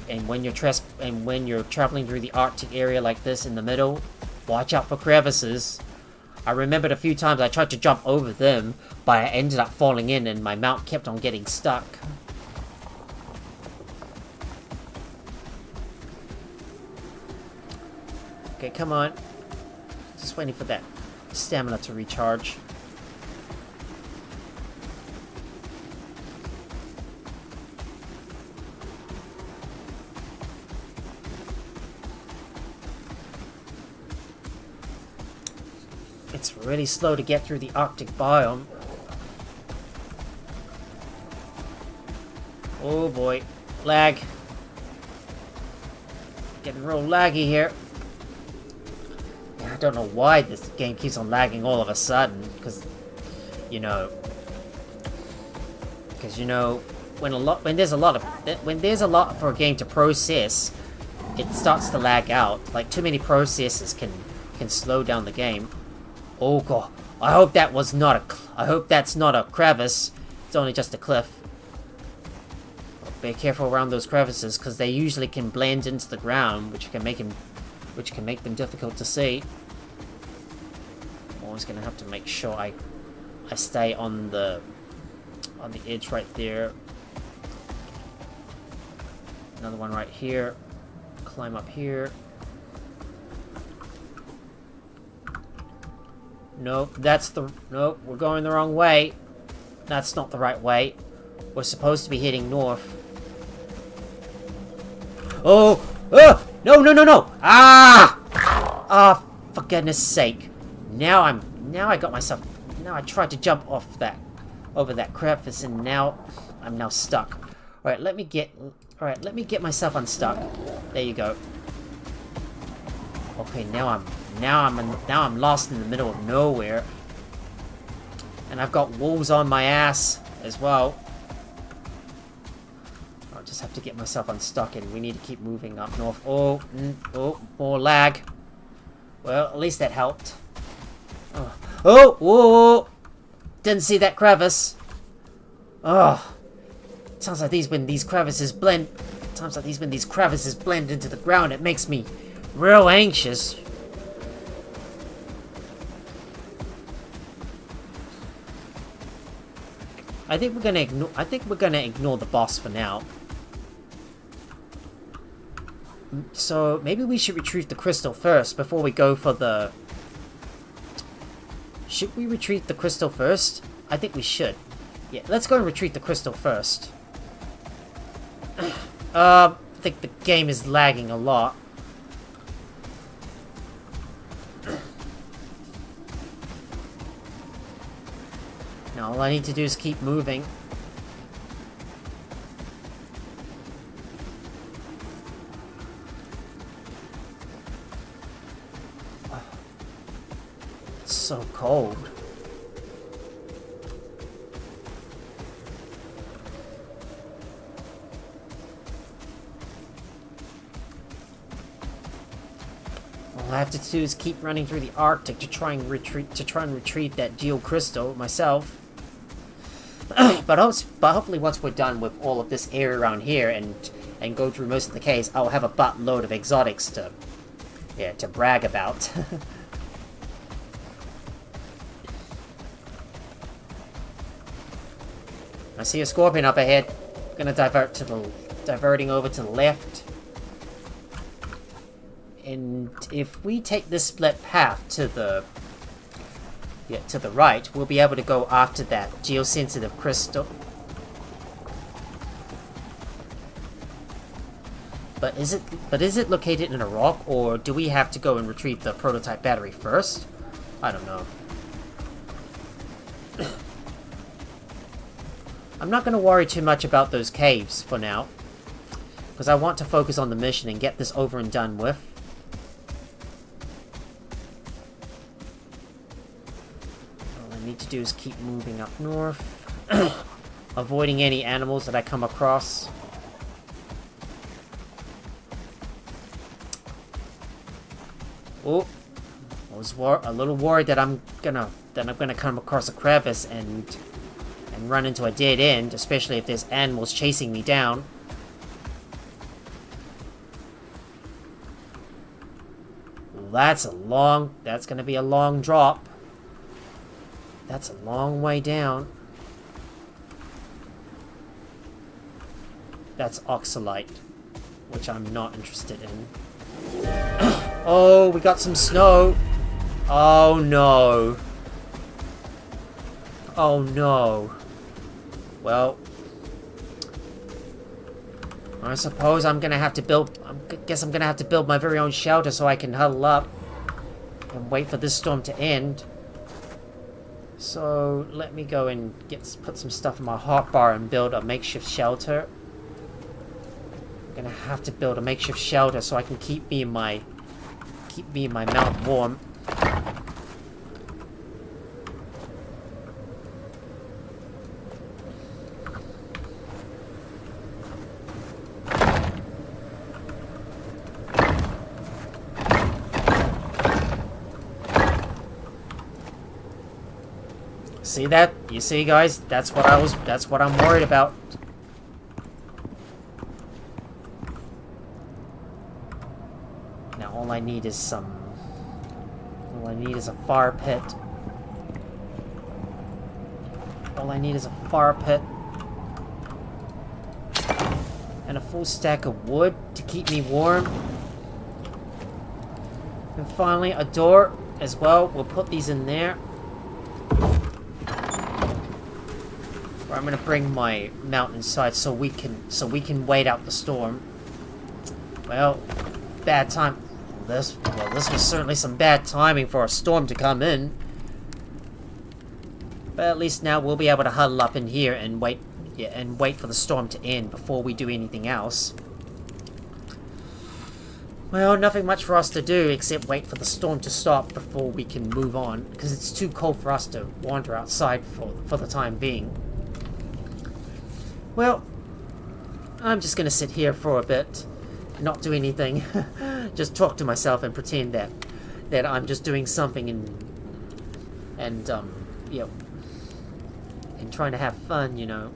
And when you're traveling through the Arctic area like this in the middle, watch out for crevices. I remembered a few times I tried to jump over them, but I ended up falling in and my mount kept on getting stuck. Okay, come on. Just waiting for that stamina to recharge. It's really slow to get through the Arctic biome. Oh boy. Lag. Getting real laggy here. I don't know why this game keeps on lagging all of a sudden, because you know, when there's a lot for a game to process, it starts to lag out. Like, too many processes can slow down the game. Oh god, I hope that's not a crevice. It's only just a cliff. Be careful around those crevices, because they usually can blend into the ground, which can make them difficult to see. Always gonna have to make sure I stay on the edge right there. Another one right here. Climb up here. Nope, nope, we're going the wrong way. That's not the right way. We're supposed to be heading north. Oh! No, no, no, no! Ah! Ah, for goodness sake. Now I tried to jump off over that crevice, and now I'm stuck. Alright, let me get myself unstuck. There you go. Okay, now I'm lost in the middle of nowhere. And I've got wolves on my ass as well. I'll just have to get myself unstuck, and we need to keep moving up north. Oh, more lag. Well, at least that helped. Oh, whoa! Didn't see that crevice. Oh, sounds like when these crevices blend into the ground, it makes me real anxious. I think we're gonna ignore the boss for now. So maybe we should retrieve the crystal first before we go for the... Should we retrieve the crystal first? I think we should. Yeah, let's go and retrieve the crystal first. I think the game is lagging a lot. Now all I need to do is keep moving. It's so cold. All I have to do is keep running through the Arctic to try and retrieve that geo crystal myself. but hopefully once we're done with all of this area around here and go through most of the caves, I'll have a buttload of exotics to brag about. I see a scorpion up ahead. Gonna diverting over to the left. And if we take this split path to the right, we'll be able to go after that geosensitive crystal. But is it located in a rock, or do we have to go and retrieve the prototype battery first? I don't know. I'm not going to worry too much about those caves for now. Because I want to focus on the mission and get this over and done with. All I need to do is keep moving up north. Avoiding any animals that I come across. Oh, I was a little worried that I'm gonna come across a crevice and run into a dead end, especially if there's animals chasing me down. Well, that's gonna be a long drop. That's a long way down. That's oxalite, which I'm not interested in. Oh, we got some snow. Oh no. Oh no. Well, I suppose I'm gonna have to build. Guess I'm gonna have to build my very own shelter so I can huddle up and wait for this storm to end. So let me go and put some stuff in my hotbar and build a makeshift shelter. I'm gonna have to build a makeshift shelter so I can keep me and my mount warm. See that? You see, guys? That's what I'm worried about. Now all I need is a fire pit. All I need is a fire pit and a full stack of wood to keep me warm. And finally a door as well. We'll put these in there. I'm gonna bring my mount inside so we can wait out the storm. Well, bad time. This was certainly some bad timing for a storm to come in. But at least now we'll be able to huddle up in here and wait for the storm to end before we do anything else. Well, nothing much for us to do except wait for the storm to stop before we can move on, because it's too cold for us to wander outside for the time being. Well, I'm just gonna sit here for a bit, not do anything, just talk to myself and pretend that I'm just doing something and trying to have fun, you know,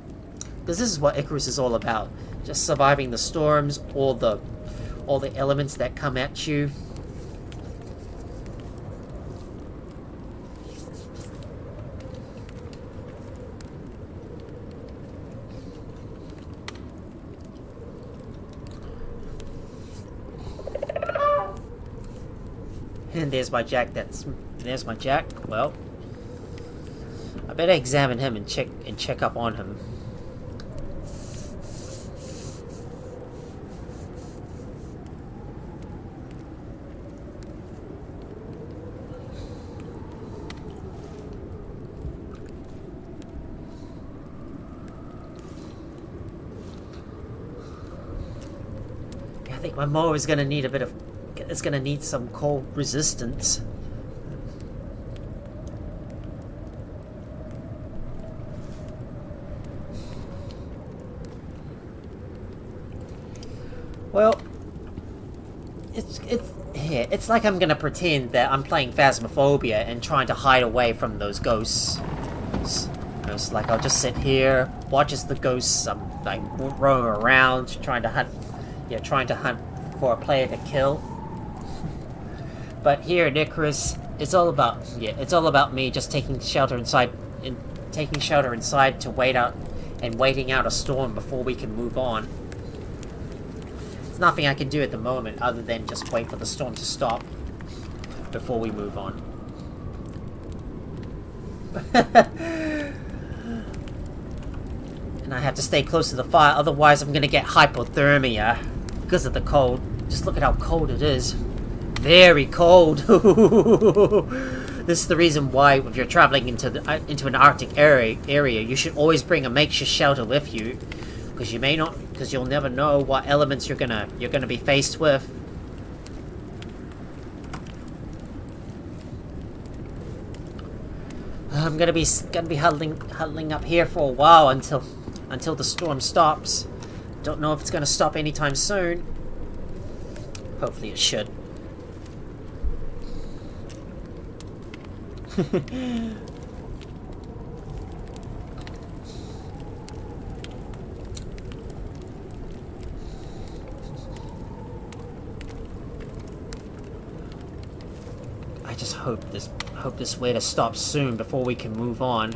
because this is what Icarus is all about, just surviving the storms, all the elements that come at you. And there's my Jack. There's my Jack. Well, I better examine him and check up on him. I think my mower is gonna need it's gonna need some cold resistance. Well, it's like I'm gonna pretend that I'm playing Phasmophobia and trying to hide away from those ghosts. It's like I'll just sit here, watch as the ghosts like roam around, trying to hunt for a player to kill. But here in Icarus, it's all about me just taking shelter inside to waiting out a storm before we can move on. There's nothing I can do at the moment other than just wait for the storm to stop before we move on. And I have to stay close to the fire, otherwise I'm gonna get hypothermia because of the cold. Just look at how cold it is. Very cold. This is the reason why, if you're traveling into an Arctic area, you should always bring a makeshift shelter with you, because you may not, because you'll never know what elements you're gonna be faced with. I'm gonna be huddling up here for a while until the storm stops. Don't know if it's gonna stop anytime soon. Hopefully it should. I just hope this weather stops soon before we can move on.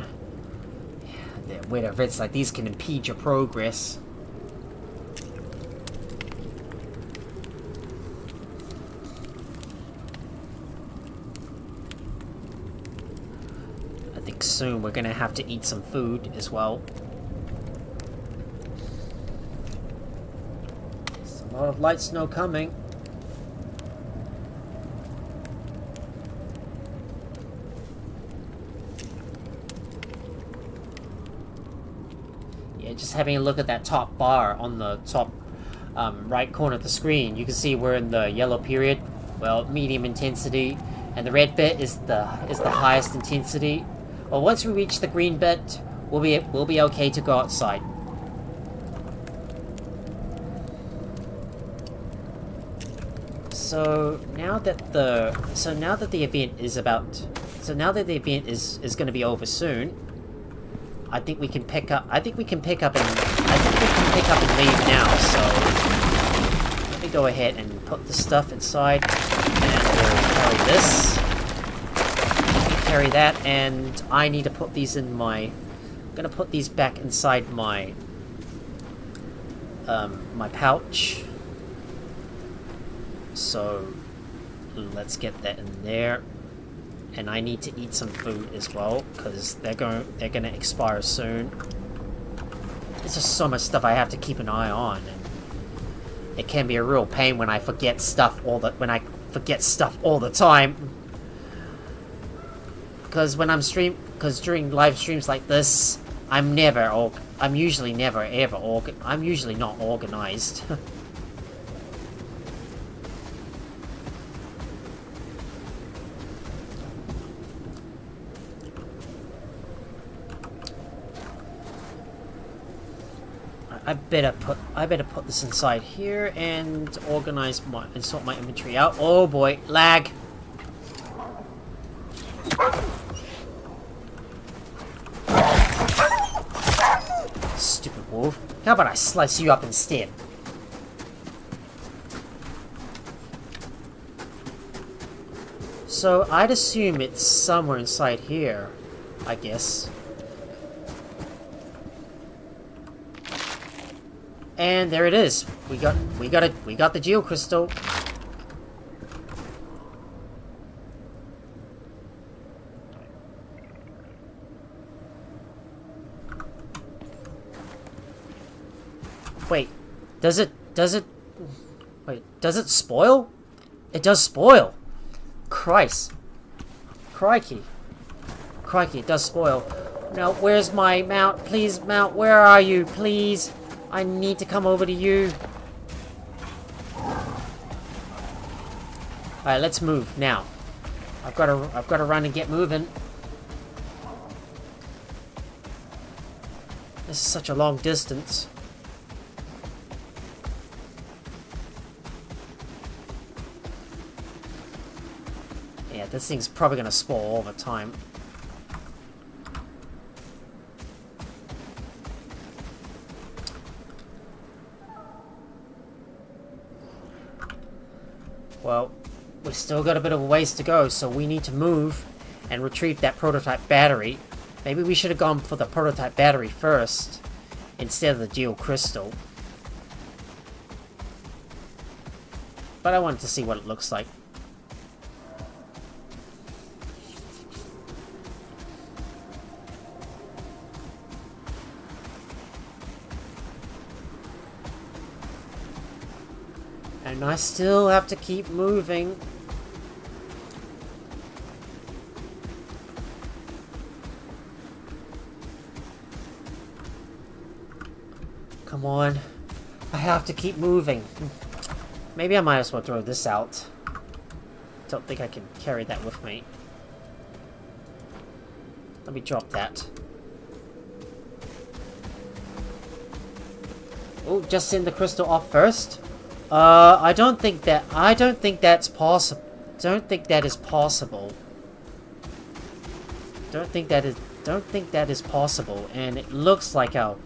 Yeah, the weather events like these can impede your progress. I think soon we're gonna have to eat some food as well. There's a lot of light snow coming. Just having a look at that top bar on the top right corner of the screen, you can see we're in the yellow period, well, medium intensity, and the red bit is the highest intensity. Well, once we reach the green bit, we'll be okay to go outside. So now that the event is going to be over soon, I think we can pick up and leave now, so let me go ahead and put the stuff inside, and we'll carry this, carry that, and I need to put these in my, I'm gonna put these back inside my my pouch. So let's get that in there. And I need to eat some food as well, because they're gonna expire soon. There's just so much stuff I have to keep an eye on, and it can be a real pain when I forget stuff all the time. Because during live streams like this, I'm usually not organized. I better put this inside here and sort my inventory out. Oh boy, lag. Stupid wolf. How about I slice you up instead? So I'd assume it's somewhere inside here, I guess. And there it is. We got the geocrystal. Wait, does it spoil? It does spoil. Crikey, it does spoil. Now, where's my mount? Please, mount, where are you? Please. I need to come over to you. Alright, let's move now. I've got to run and get moving. This is such a long distance. Yeah, this thing's probably gonna spoil all the time. Well, we've still got a bit of a ways to go, so we need to move and retrieve that prototype battery. Maybe we should have gone for the prototype battery first, instead of the geocrystal. But I wanted to see what it looks like. And I still have to keep moving. Come Come on. I have to keep moving. Maybe I might as well throw this out. Don't think I can carry that with me. Let me drop that. Oh, just send the crystal off first. I don't think that's possible. Don't think that is possible. Don't think that is possible. And it looks like our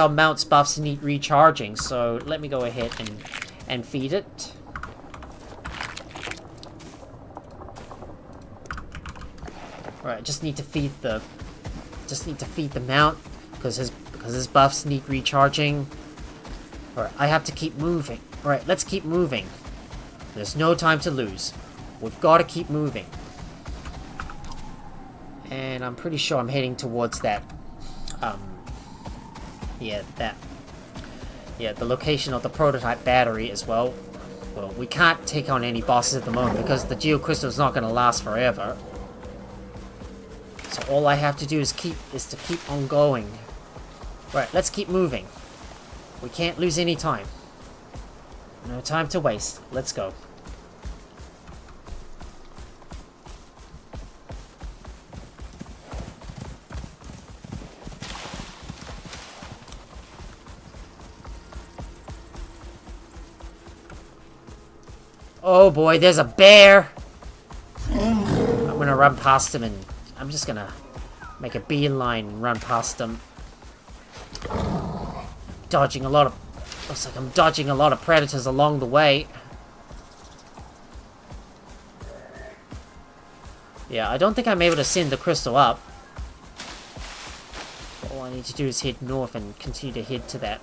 mount's buffs need recharging. So let me go ahead and feed it. Alright, just need to feed the mount because his buffs need recharging. Alright, I have to keep moving. Alright, let's keep moving. There's no time to lose. We've got to keep moving. And I'm pretty sure I'm heading towards that, the location of the prototype battery as well. Well, we can't take on any bosses at the moment because the geocrystal is not going to last forever. So all I have to do is to keep on going. Right, let's keep moving. We can't lose any time. No time to waste. Let's go. Oh boy, there's a bear! I'm gonna run past him and I'm just gonna make a beeline and run past him. Looks like I'm dodging a lot of predators along the way. Yeah, I don't think I'm able to send the crystal up. All I need to do is head north and continue to head to that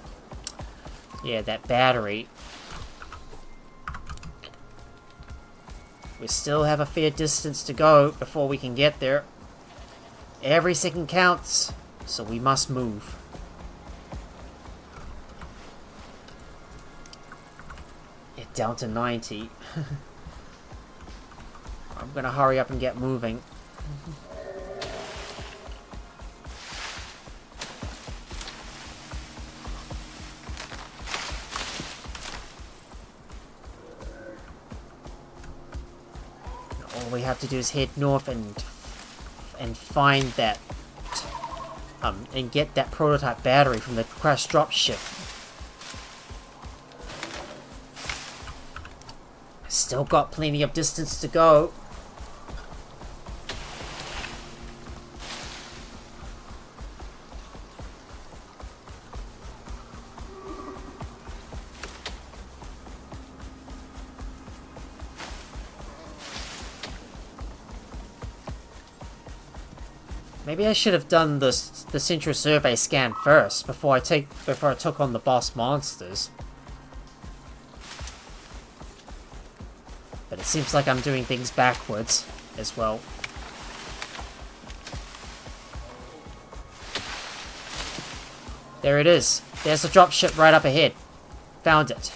battery. We still have a fair distance to go before we can get there. Every second counts, so we must move. Get down to 90. I'm gonna hurry up and get moving. All we have to do is head north and find that and get that prototype battery from the crashed dropship. Still got plenty of distance to go. Maybe I should have done the central survey scan first before I took on the boss monsters. But it seems like I'm doing things backwards as well. There it is. There's the dropship right up ahead. Found it.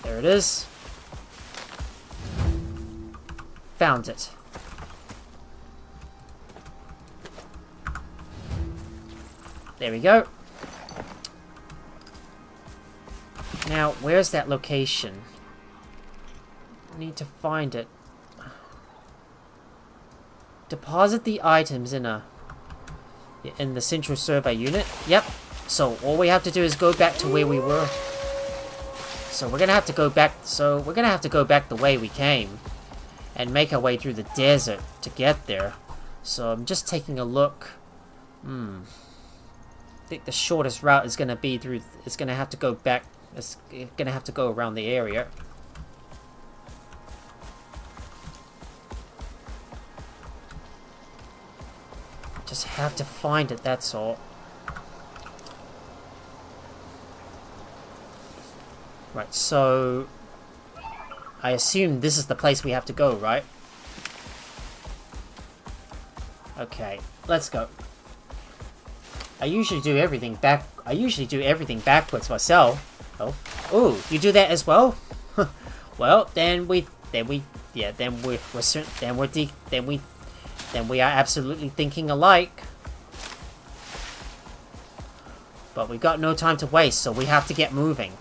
There it is. Found it. There we go. Now, where's that location? I need to find it. Deposit the items in the central survey unit. Yep. So all we have to do is go back to where we were. So we're gonna have to go back. So we're gonna have to go back the way we came, and make our way through the desert to get there. So I'm just taking a look. I think the shortest route is gonna be through. It's gonna have to go back. It's gonna have to go around the area. Just have to find it, that's all. Right, so I assume this is the place we have to go, right? Okay, let's go. I usually do everything backwards myself. Oh, you do that as well? then we are absolutely thinking alike. But we've got no time to waste, so we have to get moving.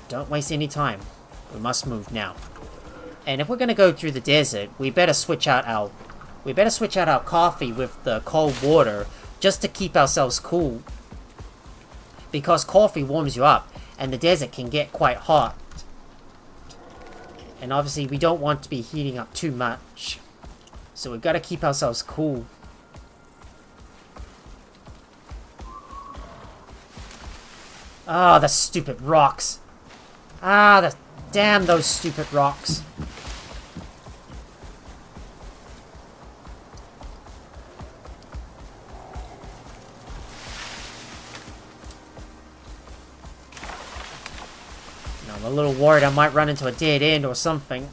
Don't waste any time. We must move now. And if we're gonna go through the desert, we better switch out our coffee with the cold water just to keep ourselves cool. Because coffee warms you up, and the desert can get quite hot. And obviously we don't want to be heating up too much. So we've got to keep ourselves cool. Ah, the stupid rocks. Ah, damn those stupid rocks. I'm a little worried I might run into a dead end or something.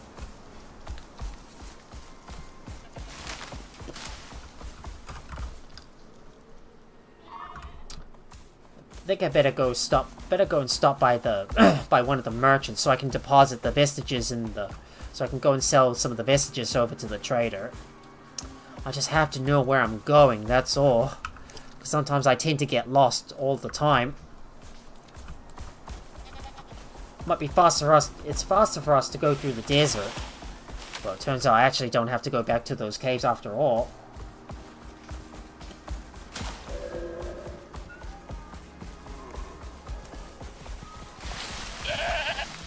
I think I better go and stop by the by one of the merchants so I can deposit the vestiges so I can go and sell some of the vestiges over to the trader. I just have to know where I'm going, that's all. Sometimes I tend to get lost all the time. Might be faster for us. It's faster for us to go through the desert. Well, it turns out I actually don't have to go back to those caves after all.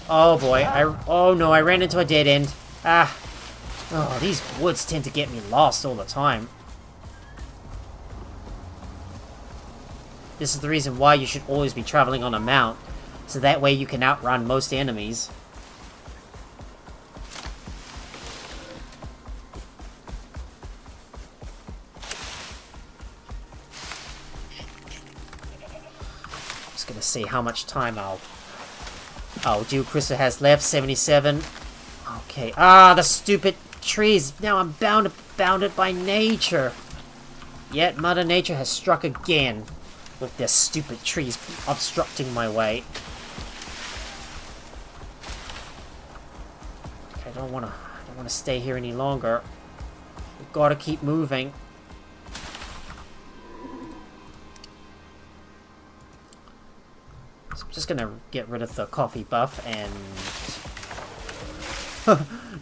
Oh boy! Oh no! I ran into a dead end. Ah! Oh, these woods tend to get me lost all the time. This is the reason why you should always be traveling on a mount. So that way you can outrun most enemies. Just gonna see how much time Duke Krista has left. 77. Okay. Ah, the stupid trees. Now I'm bounded by nature. Yet Mother Nature has struck again with their stupid trees obstructing my way. I don't want to stay here any longer. We've got to keep moving. So I'm just gonna get rid of the coffee buff and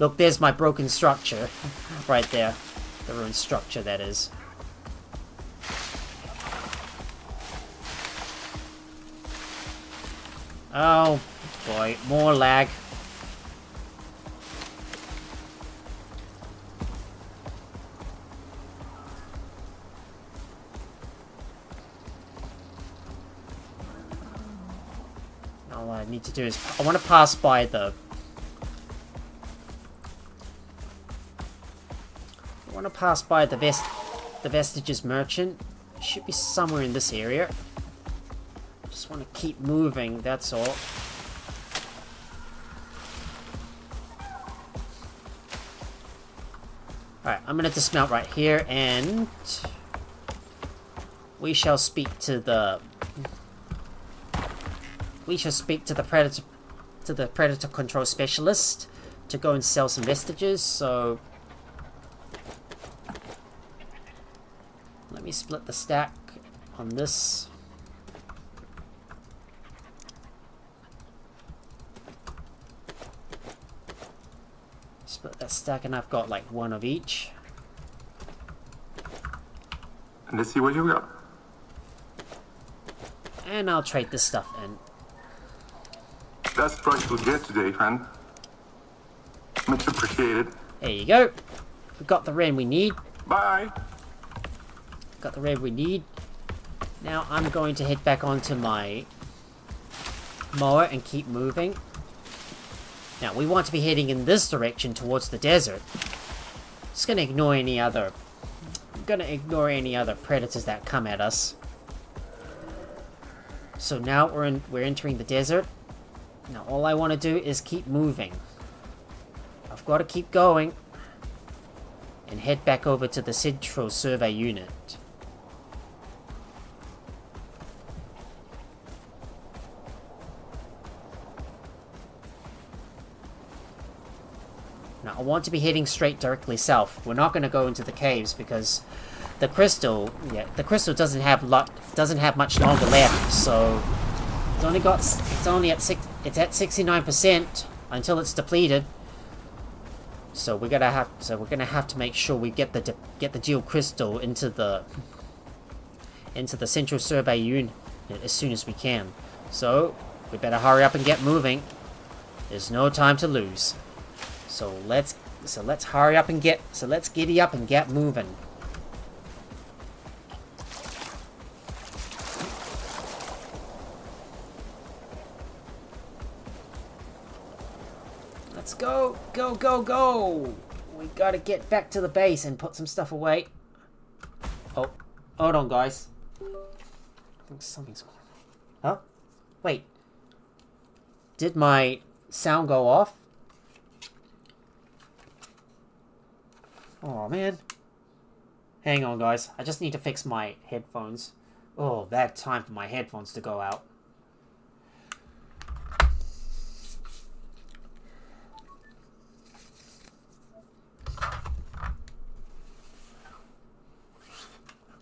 look, there's my broken structure right there. The ruined structure, that is. Oh boy, more lag. All I need to do is I want to pass by the Vestiges merchant. Should be somewhere in this area. Just want to keep moving, that's all. Alright, I'm gonna dismount right here and we shall speak to the predator control specialist to go and sell some vestiges. So let me split the stack on this. Split that stack and I've got like one of each. And let's see what you got. And I'll trade this stuff in. That's the price you'll get today, friend. Much appreciated. There you go. We've got the red we need. Bye. Got the red we need. Now I'm going to head back onto my mower and keep moving. Now we want to be heading in this direction towards the desert. Just gonna ignore any other. I'm gonna ignore any other predators that come at us. So now we're entering the desert. Now all I want to do is keep moving. I've got to keep going and head back over to the Central Survey Unit. Now, I want to be heading straight directly south. We're not going to go into the caves because the crystal, doesn't have much longer left. So it's only at 69% until it's depleted. So we're gonna have to make sure we get the dual crystal into the central survey unit as soon as we can. So we better hurry up and get moving. There's no time to lose. So let's hurry up and let's giddy up and get moving. Let's go, go, go, go! We gotta get back to the base and put some stuff away. Oh, hold on, guys. I think something's going on. Huh? Wait. Did my sound go off? Oh, man. Hang on, guys. I just need to fix my headphones. Oh, bad time for my headphones to go out.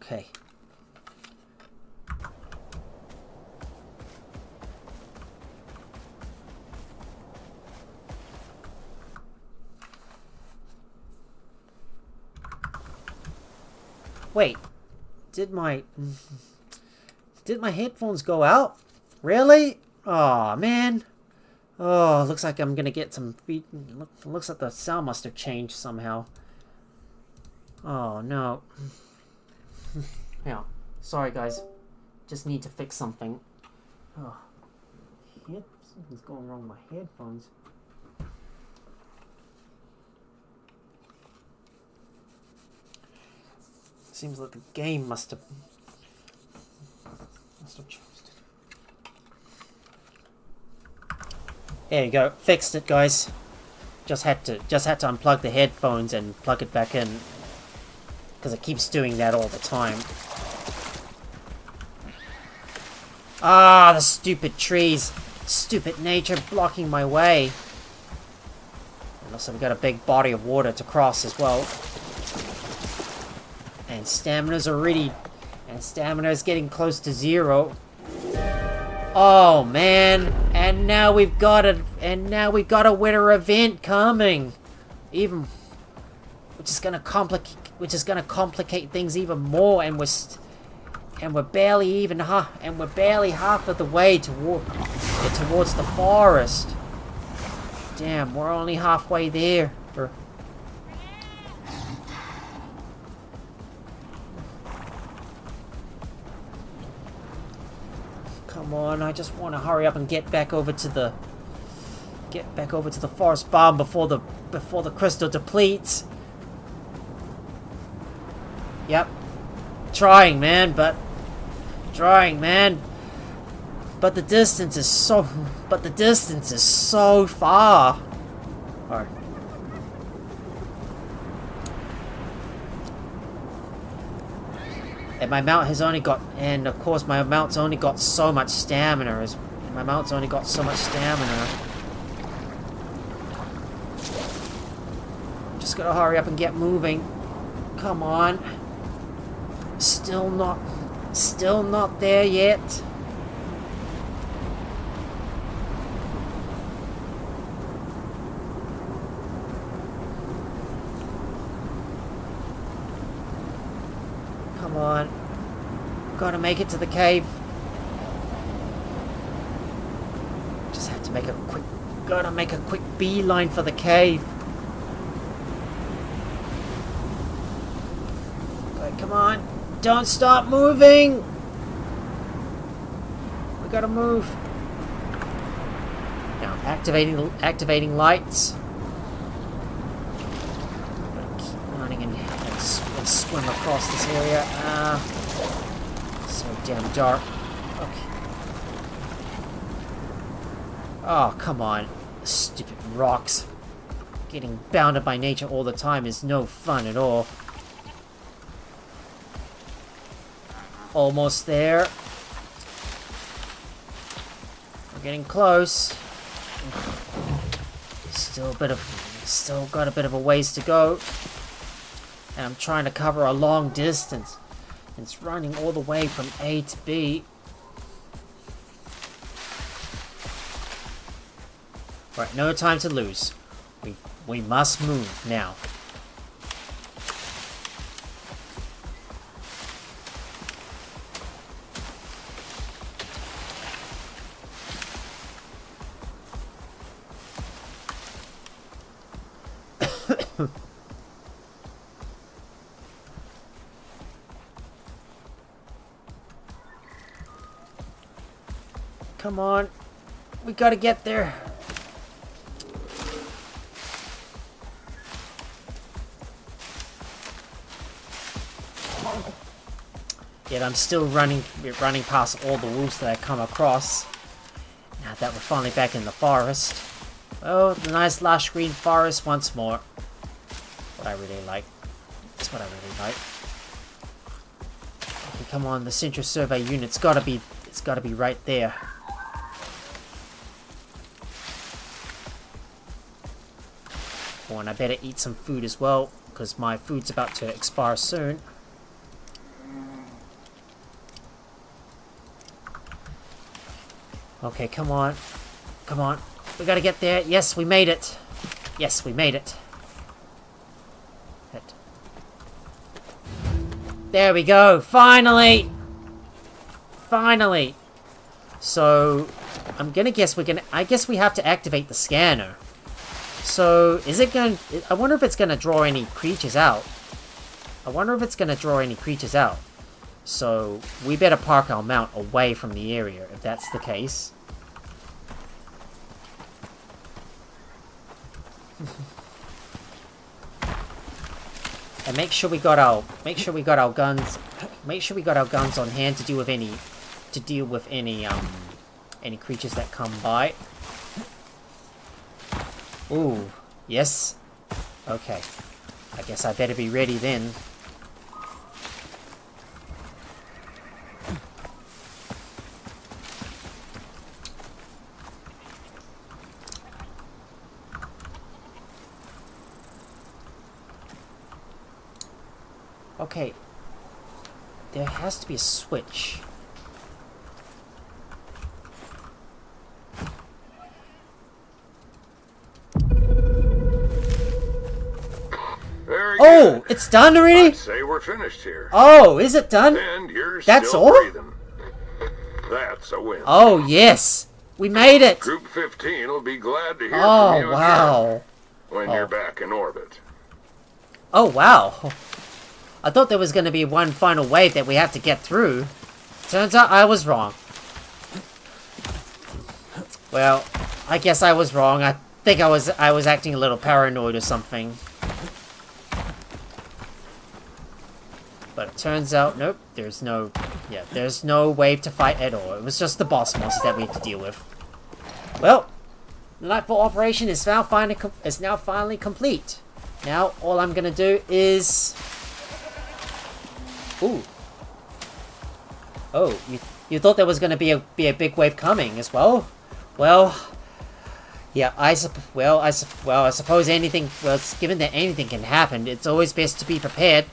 Okay. Wait, did my headphones go out? Really? Oh man. Oh, looks like I'm gonna get some feed. Looks like the sound must have changed somehow. Oh no. Yeah, sorry guys. Just need to fix something. Oh, something's going wrong with my headphones. Seems like the game must have changed it. There you go, fixed it, guys. Just had to unplug the headphones and plug it back in because it keeps doing that all the time. Ah, the stupid trees, stupid nature blocking my way. And also, we've got a big body of water to cross as well. And stamina's getting close to 0. Oh man! And now we've got a winter event coming, which is gonna complicate things even more. And we're barely half of the way towards the forest. Damn, we're only halfway there. Come on, I just want to hurry up and get back over to the forest bomb before the crystal depletes. Yep. Trying, man. But the distance is so far. Alright. And my mount has only got, and of course my mount's only got so much stamina. Just gotta hurry up and get moving. Come on. Still not there yet. Come on. Gotta make it to the cave. Just have to make a quick beeline for the cave. Okay, come on. Don't stop moving. We gotta move. Now activating lights. Keep running and swim across this area. So damn dark. Okay. Oh, come on. Stupid rocks. Getting bounded by nature all the time is no fun at all. Almost there. We're getting close. Still a bit of Still got a bit of a ways to go. And I'm trying to cover a long distance. It's running all the way from A to B. Right, no time to lose. We must move now. Come on. We gotta get there. Yet I'm still running past all the wolves that I come across. Now that we're finally back in the forest. Oh, the nice lush green forest once more. What I really like. That's what I really like. Okay, come on, the Central Survey unit's gotta be right there. Oh, and I better eat some food as well, because my food's about to expire soon. Okay, come on. Come on. We gotta get there. Yes, we made it. Yes, we made it. There we go. Finally! Finally! So, I'm gonna guess I guess we have to activate the scanner. So, is it going to... I wonder if it's gonna draw any creatures out. So, we better park our mount away from the area, if that's the case. And make sure we got our guns on hand to deal with any creatures that come by. Ooh, yes. Okay. I guess I better be ready then. Okay. There has to be a switch. Very Oh, good. it's done already? I'd say we're finished here. Oh, is it done? And you're That's still all? breathing. That's a win. Oh, yes. We made it. Group 15 will be glad to hear from Oh, you wow. again when you're back in orbit. Oh, wow. I thought there was going to be one final wave that we have to get through. Turns out I was wrong. Well, I guess I was wrong. I think I was acting a little paranoid or something. But it turns out, nope, there's no wave to fight at all. It was just the boss monsters that we had to deal with. Well, the Nightfall operation is now finally complete. Now, all I'm gonna do is... Ooh. Oh, you thought there was gonna be a big wave coming as well? Well, yeah, I suppose anything... Well, given that anything can happen, it's always best to be prepared.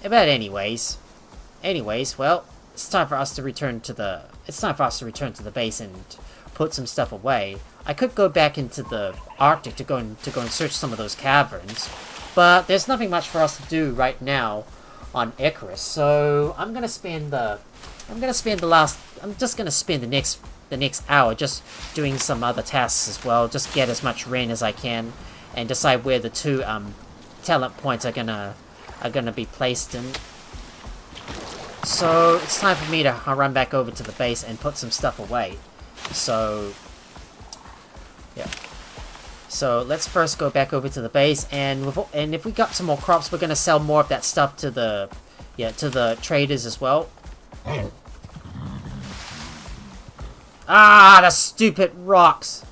But anyways, well, it's time for us to return to the base and put some stuff away. I could go back into the Arctic to go and search some of those caverns, but there's nothing much for us to do right now on Icarus. So I'm just gonna spend the next hour just doing some other tasks as well. Just get as much rain as I can, and decide where the two talent points are gonna be placed in. So it's time for me to run back over to the base and put some stuff away. So yeah. So let's first go back over to the base, and if we got some more crops, we're gonna sell more of that stuff to the traders as well. Ah, the stupid rocks!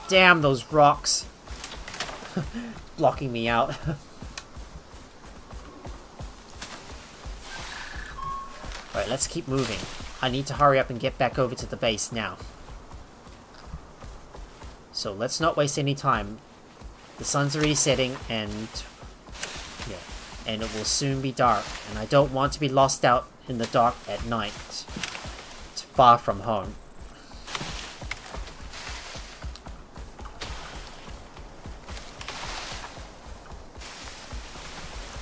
Damn those rocks! Blocking me out. Alright, let's keep moving. I need to hurry up and get back over to the base now. So let's not waste any time. The sun's already setting, and yeah, and it will soon be dark, and I don't want to be lost out in the dark at night, far from home.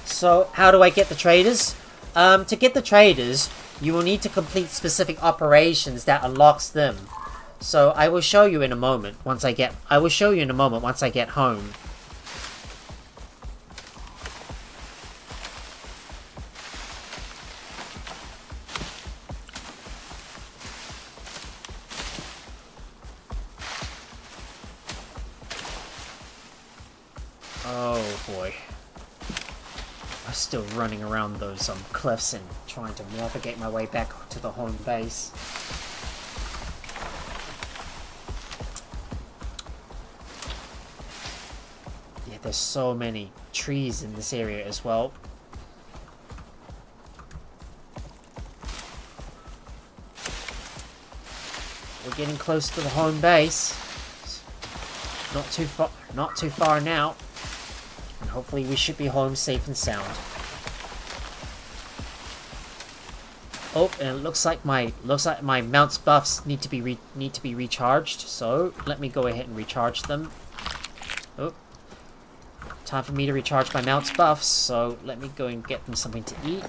So how do I get the traders? To get the traders, you will need to complete specific operations that unlocks them. So I will show you in a moment once I get home. Oh boy. I'm still running around those cliffs and trying to navigate my way back to the home base. Yeah, there's so many trees in this area as well. We're getting close to the home base. Not too far now. And hopefully we should be home safe and sound. Oh, and it looks like my mount's buffs need to be recharged. So let me go ahead and recharge them. Oh, time for me to recharge my mount's buffs. So let me go and get them something to eat.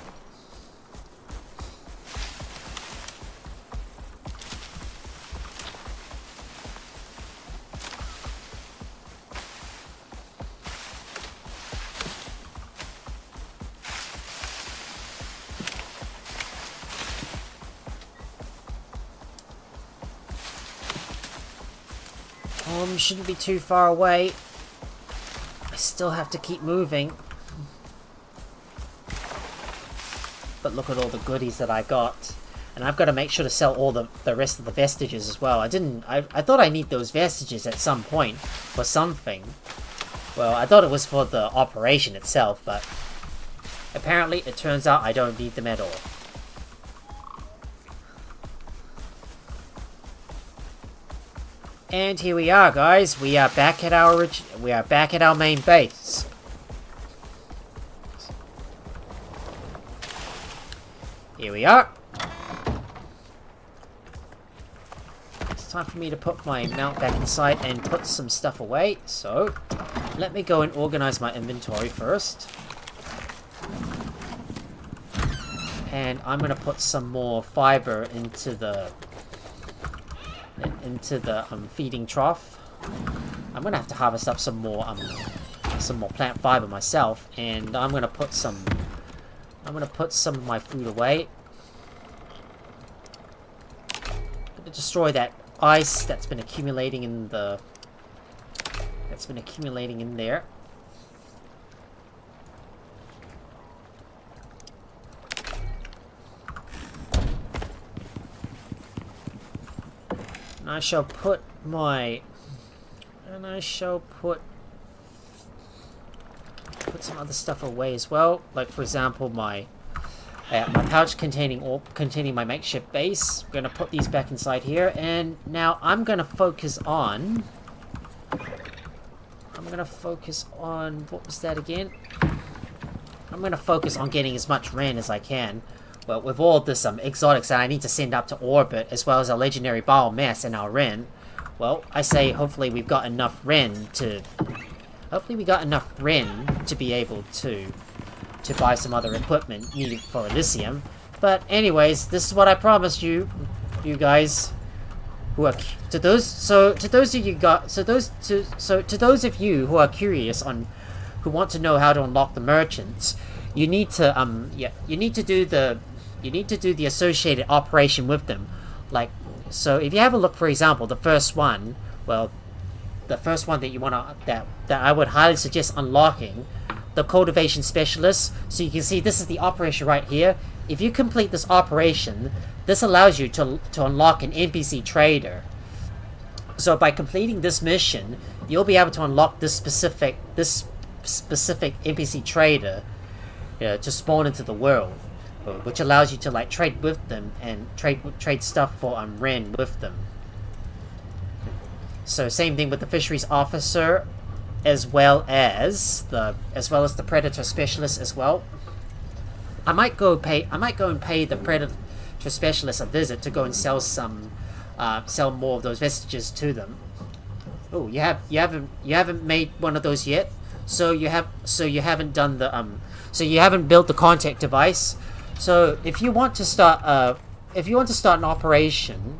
Shouldn't be too far away. I still have to keep moving. But look at all the goodies that I got. And I've got to make sure to sell all the rest of the vestiges as well. I thought I need those vestiges at some point for something. Well, I thought it was for the operation itself, but apparently it turns out I don't need them at all. And here we are, guys. We are back at our main base. Here we are. It's time for me to put my mount back inside and put some stuff away. So, let me go and organize my inventory first. And I'm gonna put some more fiber into the feeding trough. I'm gonna have to harvest up some more plant fiber myself, and I'm gonna put some of my food away. Gonna destroy that ice that's been accumulating in there. And I shall put some other stuff away as well. Like, for example, my pouch containing my makeshift base. I'm gonna put these back inside here, and now I'm gonna focus on. What was that again? I'm gonna focus on getting as much Ren as I can. Well, with all this exotics that I need to send up to orbit, as well as our legendary biomass and our Ren, well, I say hopefully we've got enough Ren to be able to buy some other equipment needed for Elysium. But anyways, this is what I promised you guys, who are to those of you who are curious on, who want to know how to unlock the merchants. You need to do the associated operation with them. Like, so if you have a look, for example, the first one that I would highly suggest unlocking, the cultivation specialist. So you can see this is the operation right here. If you complete this operation, this allows you to unlock an NPC trader. So by completing this mission, you'll be able to unlock this specific NPC trader to spawn into the world, which allows you to like trade with them and trade stuff for Ren with them. So same thing with the fisheries officer, as well as the predator specialist as well. I might go and pay the predator specialist a visit to go and sell more of those vestiges to them. Oh, you haven't made one of those yet. So you haven't done the so you haven't built the contact device. So if you want to start an operation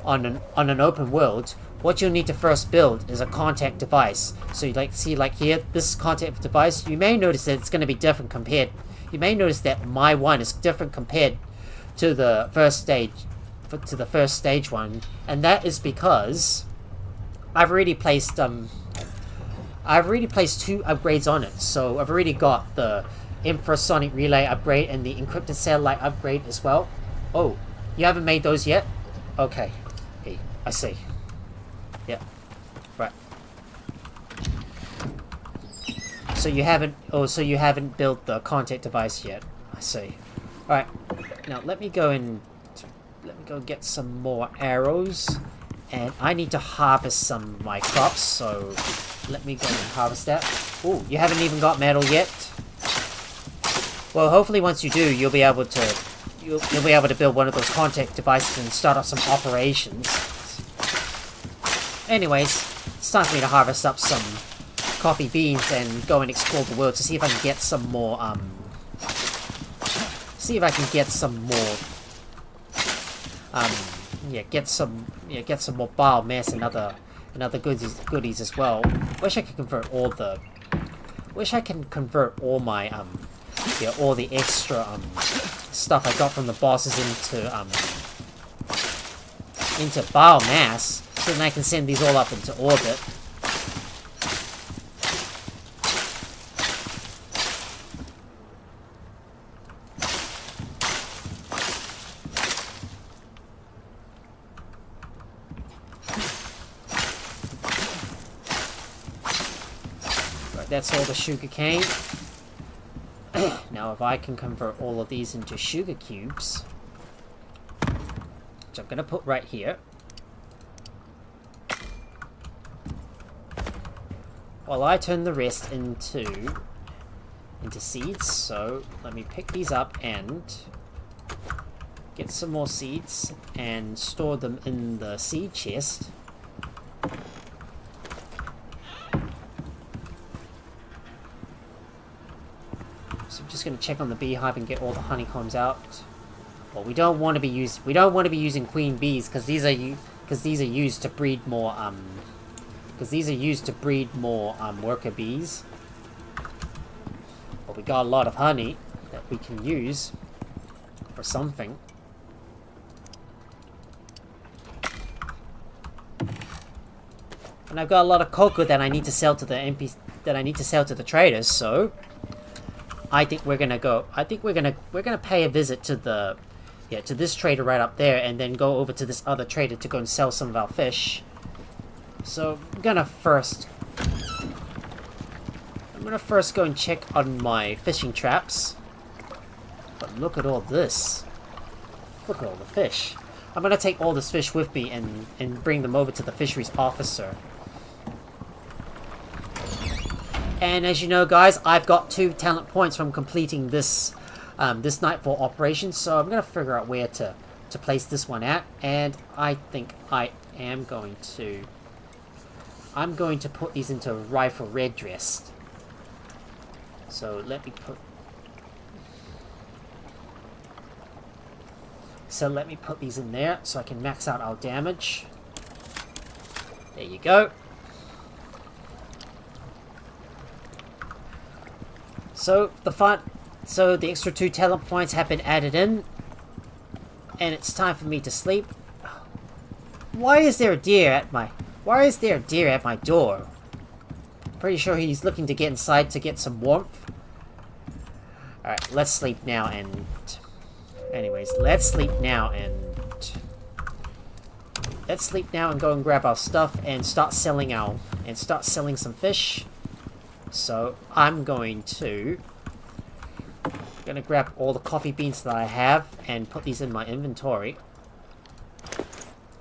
on an open world, what you'll need to first build is a contact device. So you see here, this contact device, you may notice that it's going to be different compared. You may notice that my one is different compared to the first stage one, and that is because I've already placed 2 upgrades on it. So I've already got the infrasonic relay upgrade and the encrypted satellite upgrade as well. Oh, you haven't made those yet? Okay. Hey, I see. Yeah. Right. So you haven't built the contact device yet. I see. Alright. Now let me go get some more arrows. And I need to harvest some of my crops, so let me go and harvest that. Oh, you haven't even got metal yet? Well, hopefully once you do, you'll be able to build one of those contact devices and start off some operations. Anyways, it's time for me to harvest up some coffee beans and go and explore the world to see if I can get some more get some more biomass and other goodies as well. Wish I can convert all my all the extra stuff I got from the bosses into biomass, so then I can send these all up into orbit. That's all the sugar cane. Now if I can convert all of these into sugar cubes, which I'm going to put right here, while I turn the rest into seeds. So let me pick these up and get some more seeds and store them in the seed chest. So I'm just going to check on the beehive and get all the honeycombs out. Well, we don't want to be using queen bees because these are used to breed more worker bees. But we got a lot of honey that we can use for something. And I've got a lot of cocoa that I need to sell to the traders, so I think we're gonna pay a visit to to this trader right up there, and then go over to this other trader to go and sell some of our fish. So I'm gonna first go and check on my fishing traps. But look at all this. Look at all the fish. I'm gonna take all this fish with me and bring them over to the fisheries officer. And as you know, guys, I've got 2 talent points from completing this this Nightfall operation, so I'm gonna figure out where to place this one at, and I think I'm going to put these into rifle red dress. So let me put these in there so I can max out our damage. There you go. So the extra 2 talent points have been added in, and it's time for me to sleep. Why is there a deer at my door? Pretty sure he's looking to get inside to get some warmth. Alright, let's sleep now and... Anyways, let's sleep now and go and grab our stuff and start selling some fish. So I'm gonna grab all the coffee beans that I have and put these in my inventory.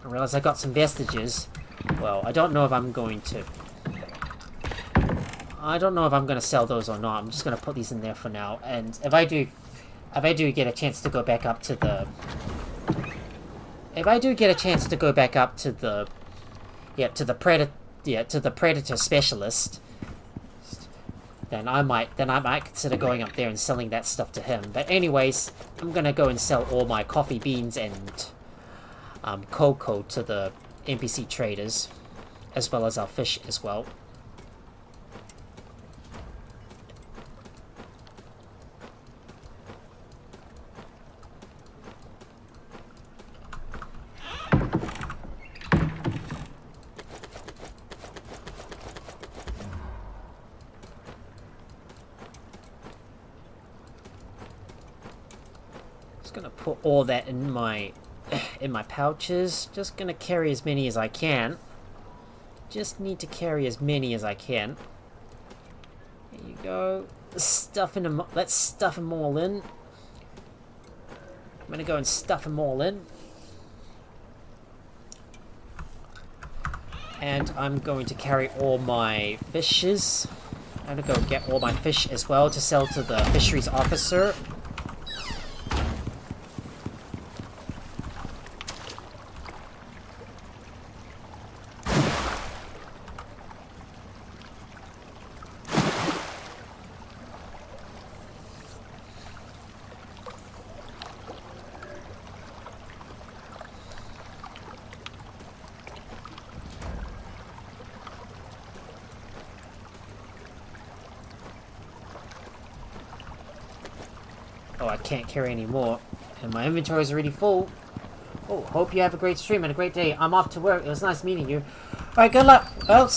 I realize I got some vestiges. Well, I don't know if I'm going to... I don't know if I'm going to sell those or not. I'm just going to put these in there for now. And if I do get a chance to go back up to the... If I do get a chance to go back up to the... Yeah, to the Predator Specialist, then I might consider going up there and selling that stuff to him. But anyways, I'm going to go and sell all my coffee beans and cocoa to the NPC traders, as well as our fish as well. Just gonna put all that in my pouches. Just gonna carry as many as I can. Just need to carry as many as I can. There you go. Let's stuff them all in. I'm gonna go and stuff them all in. And I'm going to carry all my fishes. I'm gonna go get all my fish as well to sell to the fisheries officer. Oh, I can't carry any more. And my inventory is already full. Oh, hope you have a great stream and a great day. I'm off to work. It was nice meeting you. Alright, good luck. Well,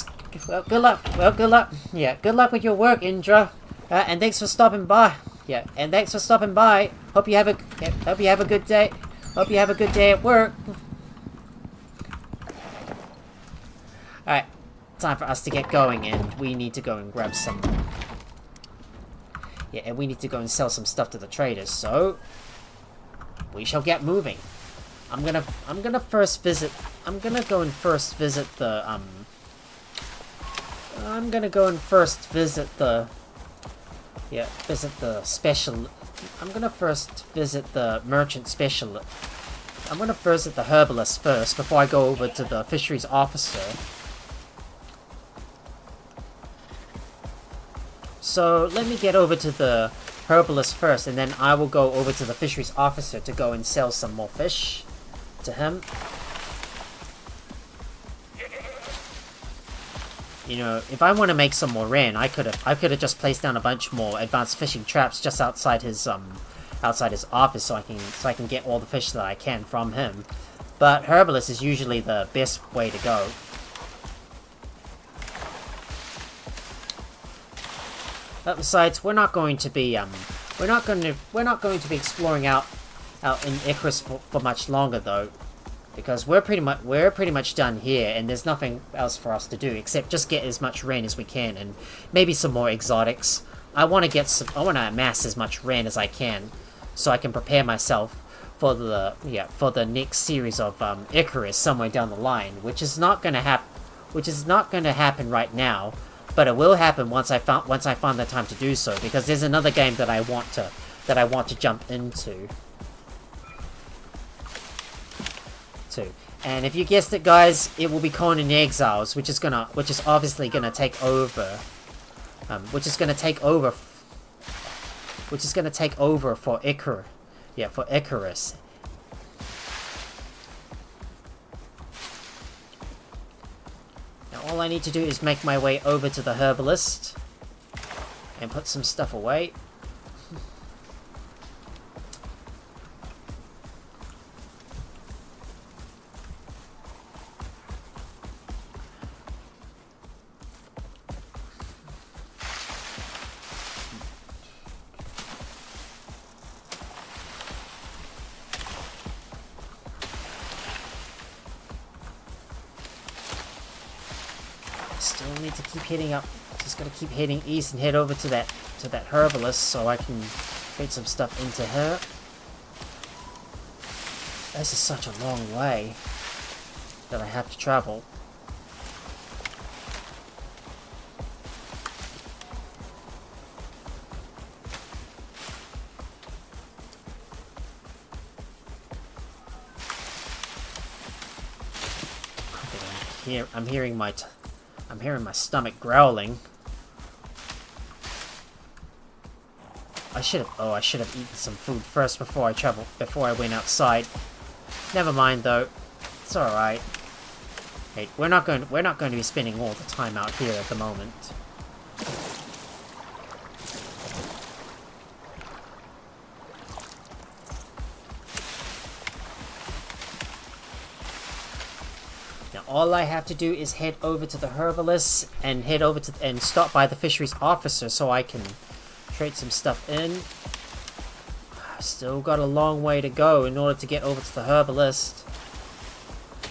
good luck. Well, good luck. Yeah, good luck with your work, Indra. And thanks for stopping by. Yeah, and thanks for stopping by. Hope you have a good day. Hope you have a good day at work. Alright, time for us to get going, and we need to go and grab some... Yeah, and we need to go and sell some stuff to the traders, so... We shall get moving. I'm gonna first visit... I'm gonna go and first visit the, I'm gonna go and first visit the... Yeah, visit the special... I'm gonna first visit the merchant specialist. I'm gonna visit the herbalist first, before I go over to the fisheries officer. So, let me get over to the herbalist first, and then I will go over to the fisheries officer to go and sell some more fish to him. You know, if I want to make some more rain, I could have just placed down a bunch more advanced fishing traps just outside his office, so I can get all the fish that I can from him. But herbalist is usually the best way to go. But besides, we're not going to be exploring out in Icarus for much longer though, because we're pretty much done here, and there's nothing else for us to do except just get as much rain as we can, and maybe some more exotics. I want to amass as much rain as I can, so I can prepare myself for the next series of Icarus somewhere down the line, which is not going to happen right now. But it will happen once I find the time to do so, because there's another game that I want to jump into. And if you guessed it, guys, it will be Conan Exiles, which is obviously gonna take over. Which is gonna take over for Icarus. Yeah, for Icarus. All I need to do is make my way over to the herbalist and put some stuff away. Still need to keep heading up. Just gotta keep heading east and head over to that herbalist so I can get some stuff into her. This is such a long way that I have to travel. I'm hearing my stomach growling. I should have eaten some food first before I went outside. Never mind though. It's all right. Hey, we're not going to be spending all the time out here at the moment. Now all I have to do is head over to the herbalist and stop by the fisheries officer so I can trade some stuff in. Still got a long way to go in order to get over to the herbalist.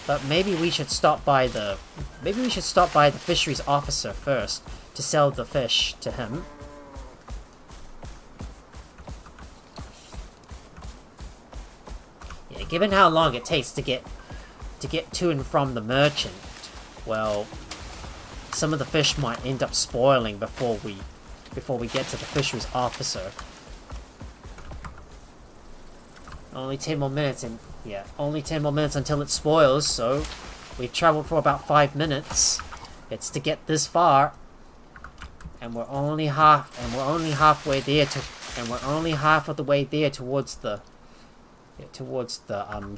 But maybe we should stop by the fisheries officer first to sell the fish to him. Yeah, given how long it takes to get to and from the merchant, well, some of the fish might end up spoiling before we get to the fisheries officer. Only 10 more minutes until it spoils, so we've traveled for about 5 minutes. It's to get this far, and we're only half of the way there towards the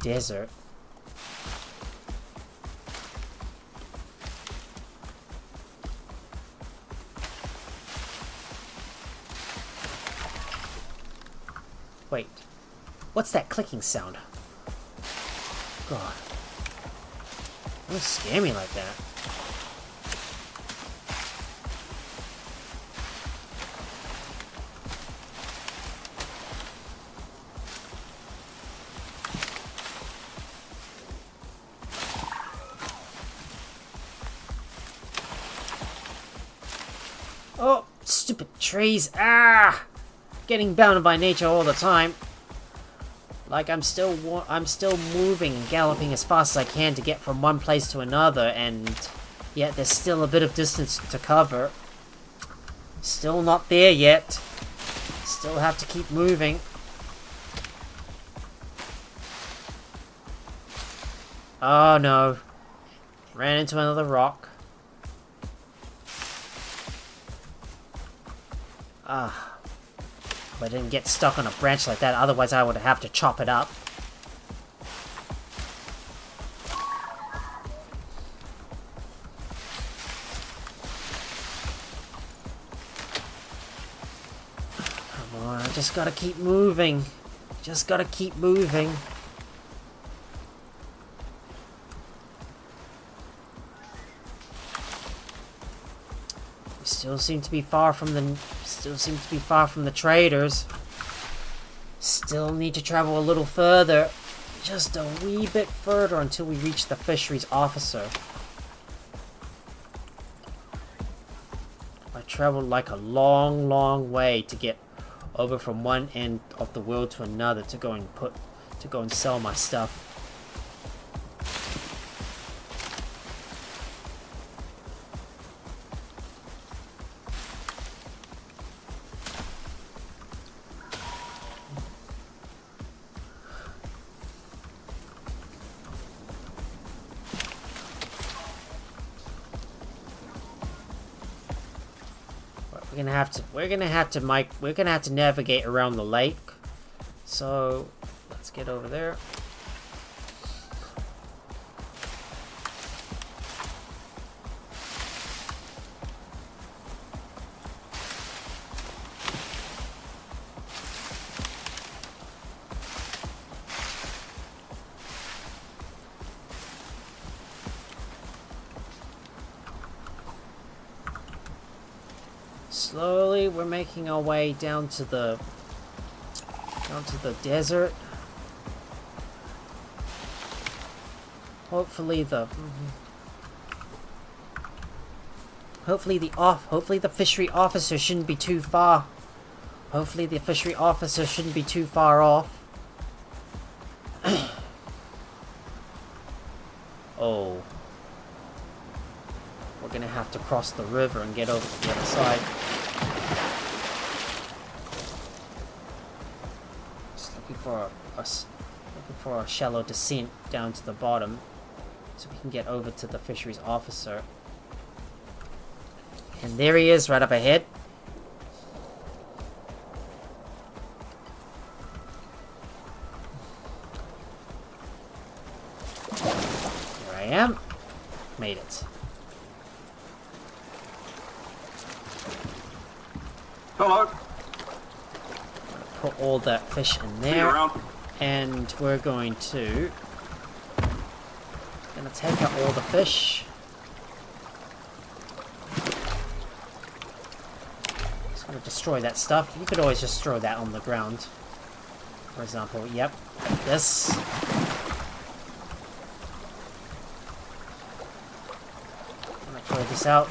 desert. Wait. What's that clicking sound? God. Don't scare me like that. Oh, stupid trees. Ah! Getting bounded by nature all the time. Like I'm still moving and galloping as fast as I can to get from one place to another, and yet there's still a bit of distance to cover. Still not there yet. Still have to keep moving. Oh no. Ran into another rock. Ah. I didn't get stuck on a branch like that, otherwise I would have to chop it up. Come on, I just gotta keep moving. Just gotta keep moving. We still seem to be far from the traders. Still need to travel a little further. Just a wee bit further until we reach the fisheries officer. I traveled like a long, long way to get over from one end of the world to another to go and sell my stuff. We're gonna have to navigate around the lake. So let's get over there. Slowly, we're making our way down to the desert. Hopefully the fishery officer shouldn't be too far. Hopefully the fishery officer shouldn't be too far off. Oh. We're gonna have to cross the river and get over to the other side. Just looking for a shallow descent down to the bottom. so we can get over to the fisheries officer. And there he is, right up ahead. Here I am. Made it. Hello. Put all that fish in See you there. around. And we're going to take out all the fish. Just gonna destroy that stuff. You could always just throw that on the ground. For example, yep, like this. Gonna throw this out.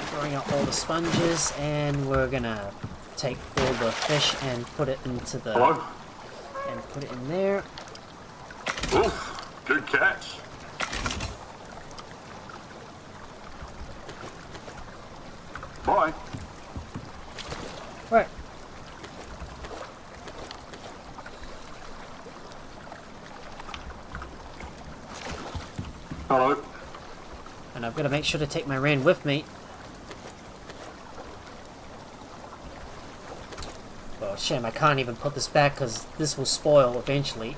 Throwing out all the sponges, and we're gonna take all the fish and put it into the... Hello. And put it in there. Oof, good catch. Bye. Right. Hello. And I've got to make sure to take my ram with me. Well, shame I can't even put this back because this will spoil eventually.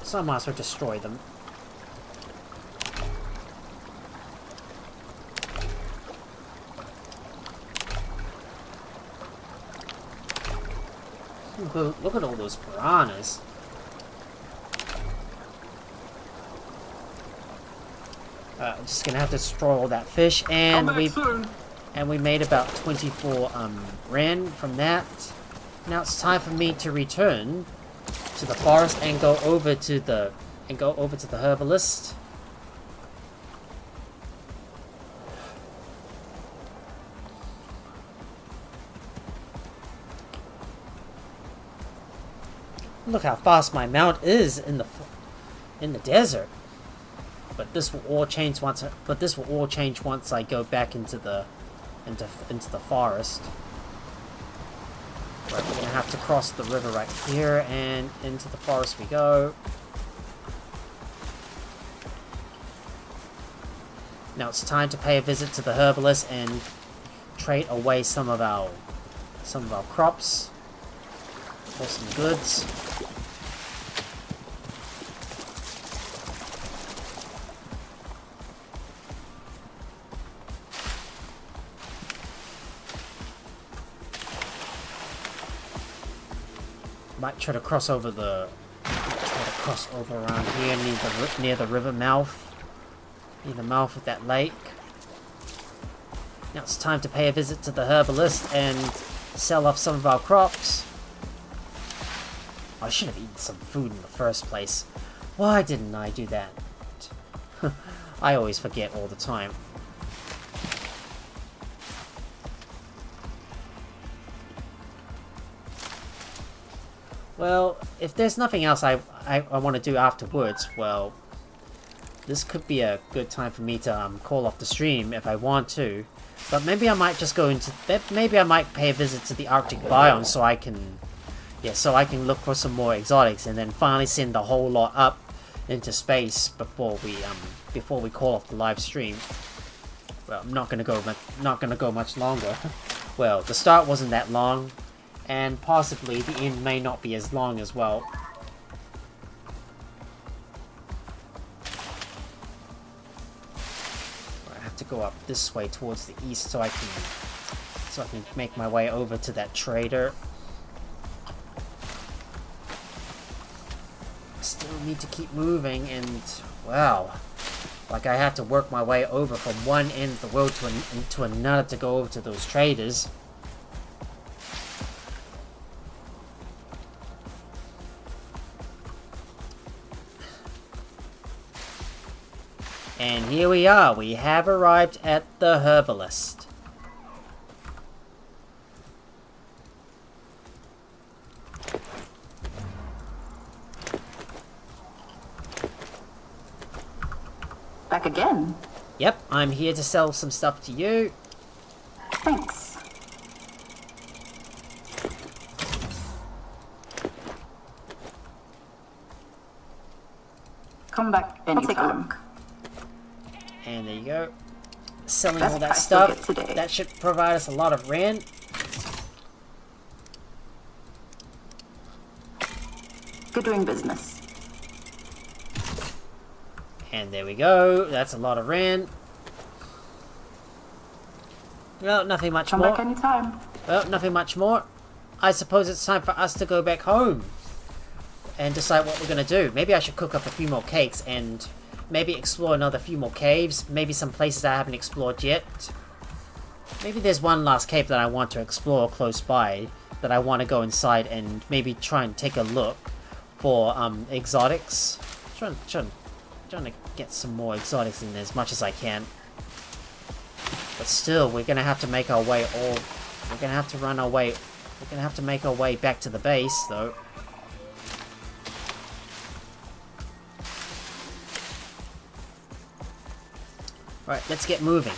So I might as well destroy them. Look at all those piranhas. I'm just gonna have to destroy all that fish, and Come back soon. we made about 24 Ren from that. Now it's time for me to return to the forest and go over to the herbalist. Look how fast my mount is in the desert. But this will all change once. I go back into the forest. Right, we're gonna have to cross the river right here, and into the forest we go. Now it's time to pay a visit to the herbalist and trade away some of our crops for some goods. Might try to cross over around here near the river mouth, near the mouth of that lake. Now it's time to pay a visit to the herbalist and sell off some of our crops. I should have eaten some food in the first place. Why didn't I do that? I always forget all the time. Well, if there's nothing else I want to do afterwards, well, this could be a good time for me to call off the stream if I want to. But maybe I might just go into... Maybe I might pay a visit to the Arctic biome so I can... Yeah, so I can look for some more exotics and then finally send the whole lot up into space before we call off the live stream. Well, I'm not gonna go much longer. Well, the start wasn't that long. And possibly the end may not be as long as well. I have to go up this way towards the east so I can make my way over to that trader. I still need to keep moving, and wow, like I have to work my way over from one end of the world to another to go over to those traders. And here we are, we have arrived at the herbalist. Back again? Yep, I'm here to sell some stuff to you. Thanks. Come back anytime. I'll take a look. And there you go. Selling Best all that price you'll get stuff. today. That should provide us a lot of rent. Good doing business. And there we go. That's a lot of rent. Well, nothing much Come more. back anytime. Well, nothing much more. I suppose it's time for us to go back home and decide what we're going to do. Maybe I should cook up a few more cakes and maybe explore another few more caves. Maybe some places I haven't explored yet. Maybe there's one last cave that I want to explore close by that I want to go inside and maybe try and take a look for exotics. Trying to get some more exotics in there as much as I can. But still, we're going to have to make our way we're going to have to run our way. We're going to have to make our way back to the base, though. Right, let's get moving.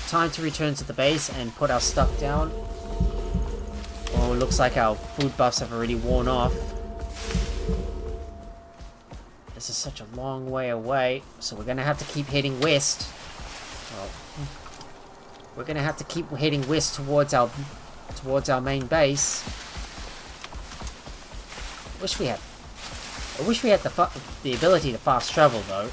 Time to return to the base and put our stuff down. Oh, it looks like our food buffs have already worn off. This is such a long way away, so we're going to have to keep heading west. Well, we're going to have to keep heading west towards our main base. I wish we had the ability to fast travel, though.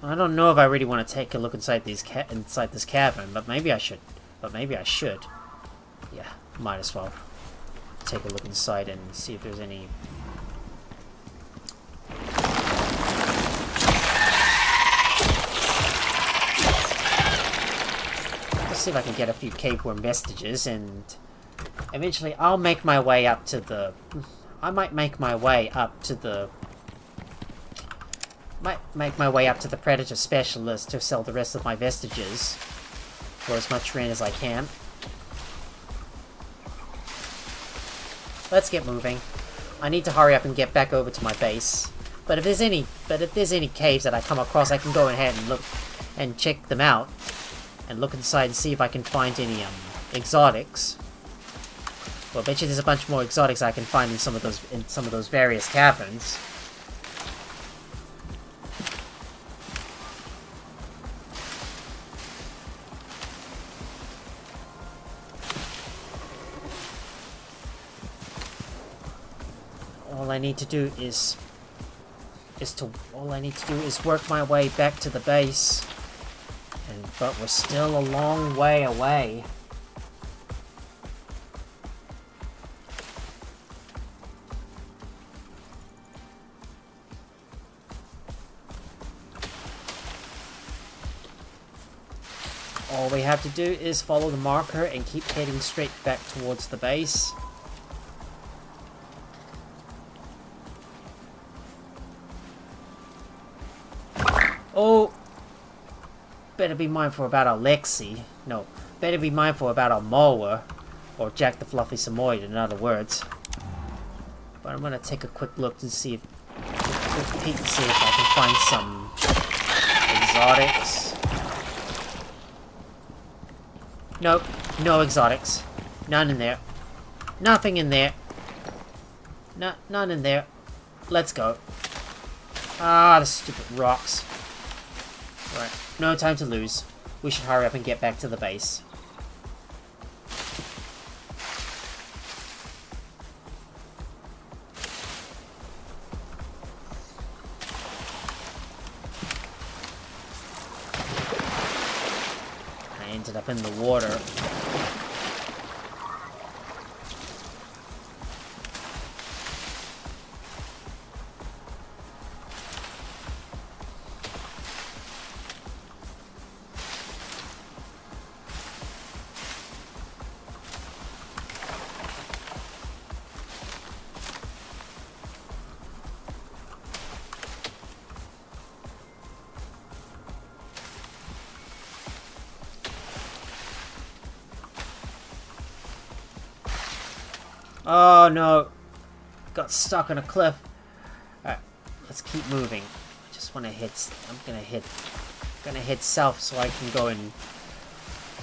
I don't know if I really want to take a look inside this cavern, but maybe I should. Yeah, might as well take a look inside and see if there's any. Let's see if I can get a few caveworm vestiges, and eventually I'll make my way up to the. I might make my way up to the. Might make my way up to the Predator Specialist to sell the rest of my vestiges for as much rent as I can. Let's get moving. I need to hurry up and get back over to my base. But if there's any caves that I come across, I can go ahead and look and check them out and look inside and see if I can find any exotics. Well, I bet you there's a bunch more exotics I can find in some of those various caverns. All I need to do is work my way back to the base, but we're still a long way away. All we have to do is follow the marker and keep heading straight back towards the base. Oh, better be mindful about our Lexi. No, better be mindful about our mower, or Jack the Fluffy Samoyed, in other words. But I'm gonna take a quick look to see if, quick peek to see if I can find some exotics. Nope, no exotics. None in there. Nothing in there. None in there. Let's go. Ah, the stupid rocks. Right, no time to lose. We should hurry up and get back to the base. I ended up in the water. Oh no! Got stuck on a cliff. Alright, let's keep moving. I just want to hit... I'm gonna hit south so I can go and...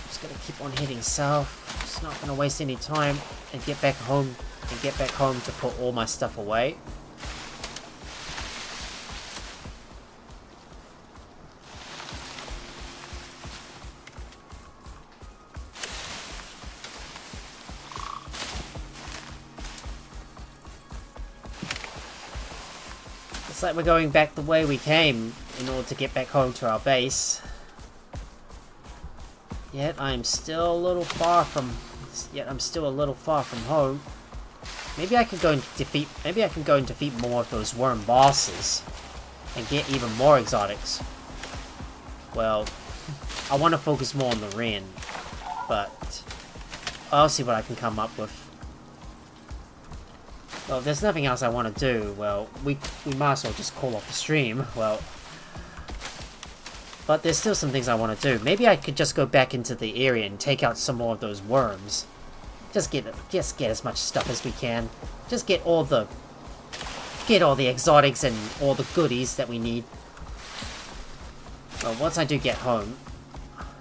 Just gonna keep on hitting south. Just not gonna waste any time and get back home to put all my stuff away. It's like we're going back the way we came in order to get back home to our base. Yet I'm still a little far from home. Maybe I can go and defeat more of those worm bosses and get even more exotics. Well, I want to focus more on the Ren, but I'll see what I can come up with. Well, if there's nothing else I want to do, well, we might as well just call off the stream. Well, but there's still some things I want to do. Maybe I could just go back into the area and take out some more of those worms. Just get as much stuff as we can. Just get all the exotics and all the goodies that we need. Well, once I do get home,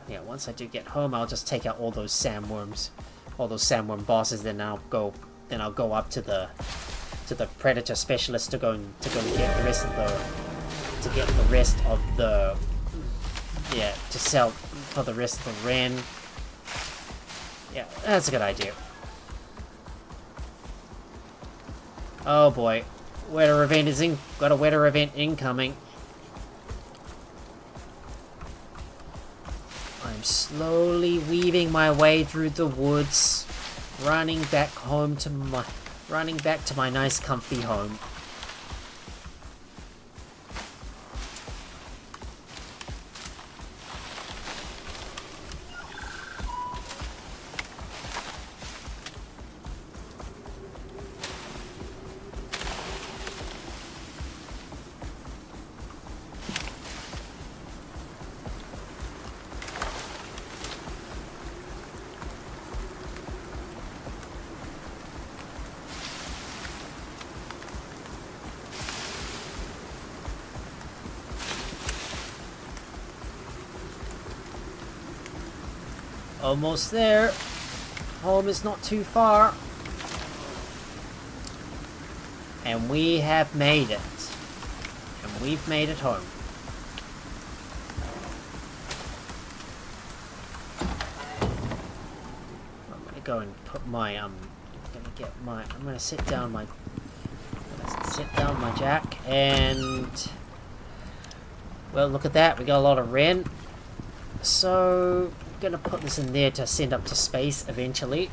I'll just take out all those sandworms, all those sandworm bosses. Then I'll go up to the predator specialist to go and get the rest of the to sell for the rest of the Ren. Yeah, that's a good idea. Oh boy, weather event got a weather event incoming. I'm slowly weaving my way through the woods, running back to my nice comfy home. Almost there. Home is not too far. And we have made it. And we've made it home. I'm gonna go and put my I'm gonna sit down my jack, and well, look at that, we got a lot of Ren. So I'm gonna put this in there to send up to space eventually.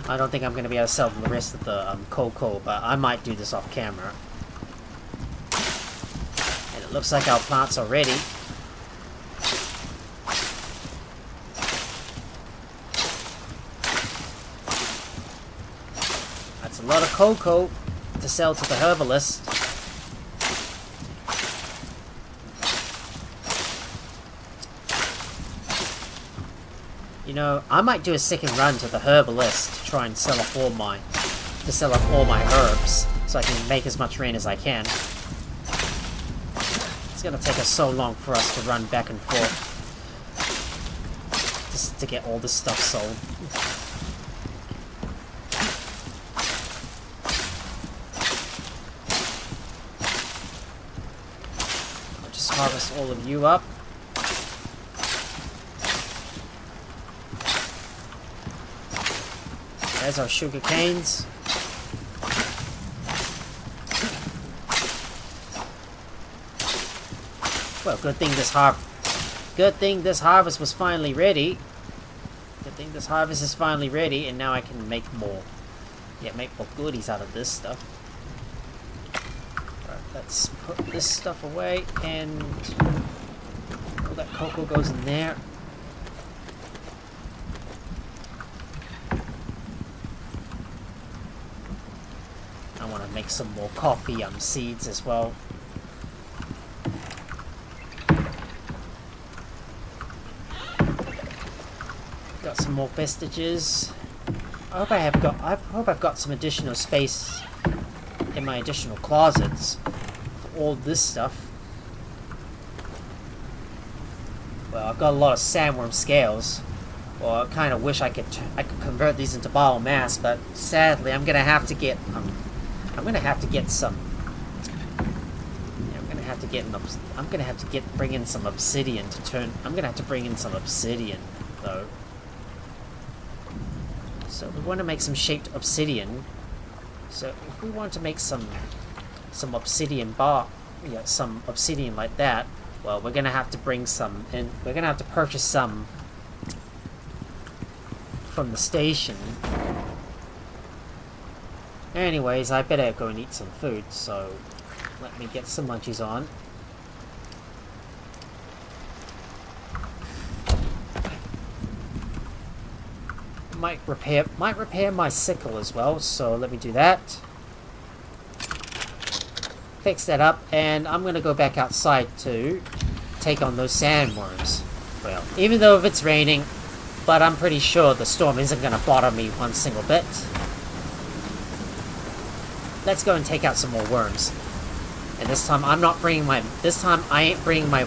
I don't think I'm gonna be able to sell the rest of the cocoa, but I might do this off camera. And it looks like our plants are ready. That's a lot of cocoa to sell to the herbalist. You know, I might do a second run to the herbalist to try and sell off all my herbs, so I can make as much Ren as I can. It's gonna take us so long for us to run back and forth just to get all this stuff sold. I'll just harvest all of you up. There's our sugar canes. Well, good thing this harvest was finally ready. Good thing this harvest is finally ready, and now I can make more. Yeah, make more goodies out of this stuff. Alright, let's put this stuff away, and all that cocoa goes in there. I want to make some more coffee seeds as well. Got some some more vestiges. I hope I've got some additional space in my additional closets for all this stuff. Well, I've got a lot of sandworm scales. Well, I kind of wish I could convert these into biomass, but sadly, I'm gonna have to get some. I'm gonna have to bring in some obsidian to turn. I'm gonna have to bring in some obsidian though. So we want to make some shaped obsidian. So if we want to make some obsidian some obsidian like that, well, we're gonna have to bring some in. We're gonna have to purchase some from the station. Anyways, I better go and eat some food, so let me get some munchies on. Might repair my sickle as well, so let me do that. Fix that up, and I'm gonna go back outside to take on those sandworms. Well, even though if it's raining, but I'm pretty sure the storm isn't gonna bother me one single bit. Let's go and take out some more worms. And this time I'm not bringing my. This time I ain't bringing my.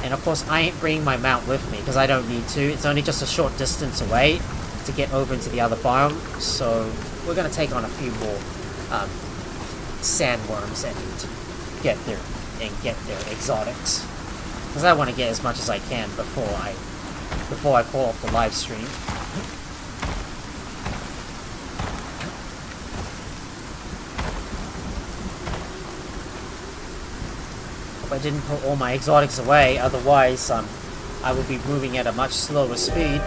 And of course I ain't bringing my mount with me because I don't need to. It's only just a short distance away to get over into the other biome, so we're gonna take on a few more sandworms and get their exotics, because I want to get as much as I can before I call off the live stream. Hope I didn't put all my exotics away, otherwise I would be moving at a much slower speed.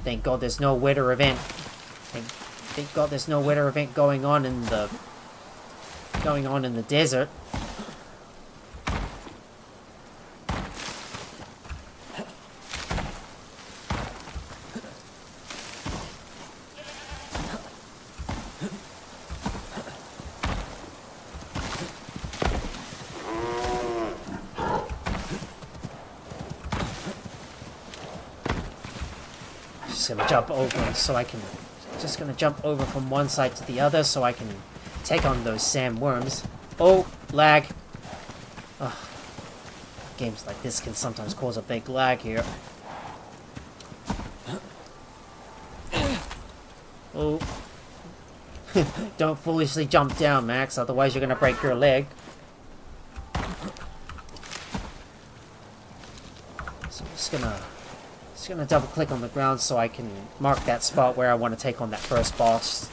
Thank God there's no weather event. Thank God there's no weather event going on in the desert. Gonna jump over so I can just gonna jump over from one side to the other so I can take on those sandworms. Oh, lag. Ugh. Games like this can sometimes cause a big lag here. Oh. Don't foolishly jump down, Max, otherwise you're gonna break your leg. So I'm just gonna double click on the ground so I can mark that spot where I want to take on that first boss.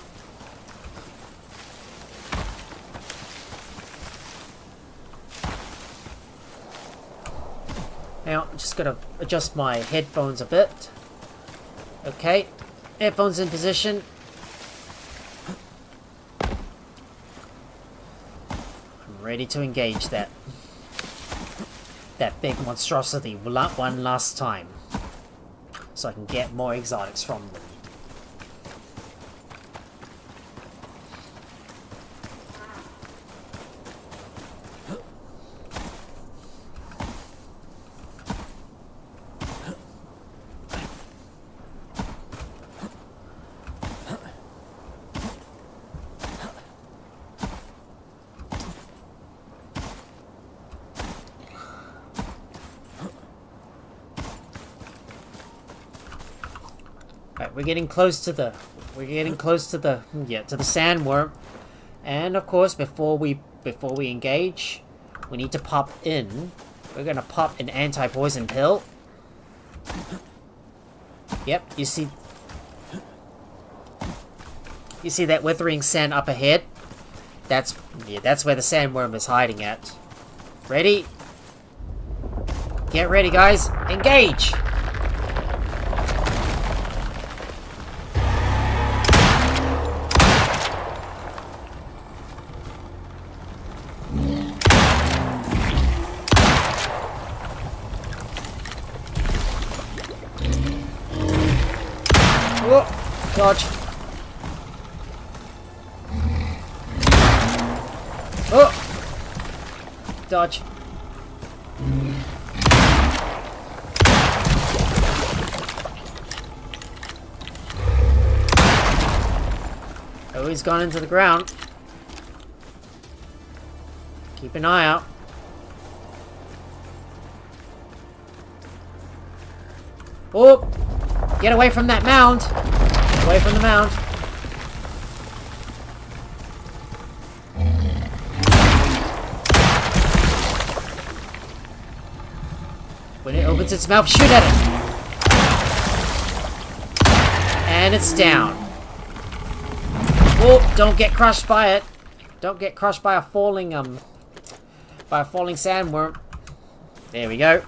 Now I'm just gonna adjust my headphones a bit. Okay, headphones in position. I'm ready to engage that big monstrosity one last time, so I can get more exotics from them. We're getting close to the sandworm, and of course before we engage, we need to pop in. We're gonna pop an anti-poison pill. Yep, you see that withering sand up ahead? That's where the sandworm is hiding at. Ready? Get ready, guys. Engage. Dodge. Oh! Dodge. Oh, he's gone into the ground. Keep an eye out. Oh! Get away from that mound! Get away from the mound. When it opens its mouth, shoot at it! And it's down. Oh, don't get crushed by it. Don't get crushed by a falling sandworm. There we go.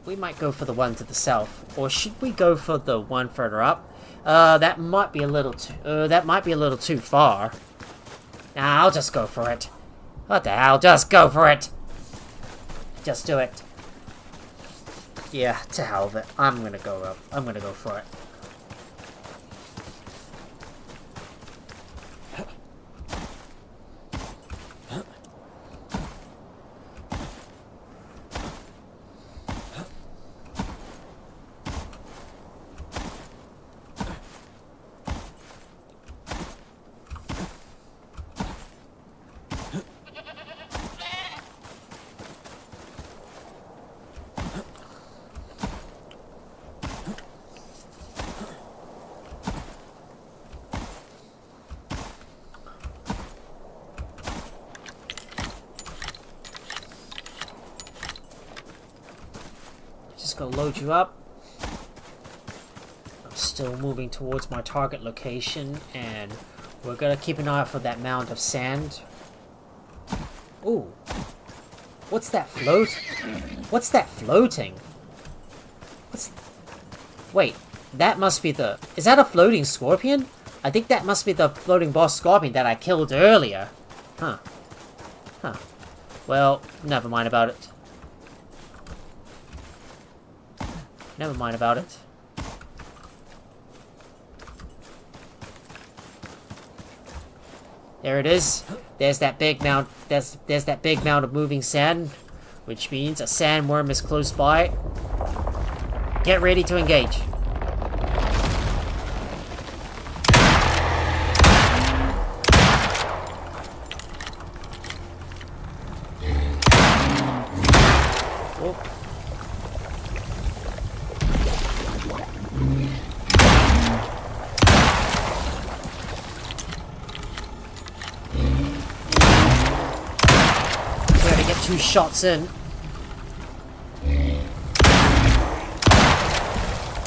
We might go for the one to the south, or should we go for the one further up? That might be a little too far. Nah, I'll just go for it. What the hell? Just go for it. Just do it. Yeah, to hell with it. I'm gonna go up. I'm gonna go for it. Just gonna load you up. I'm still moving towards my target location, and we're gonna keep an eye out for that mound of sand. Ooh. What's that float? What's that floating? Wait, that must be the... Is that a floating scorpion? I think that must be the floating boss scorpion that I killed earlier. Huh. Huh. Well, never mind about it. Never mind about it. There it is. There's that big mound. There's that big mound of moving sand, which means a sandworm is close by. Get ready to engage. Oh. Two shots in.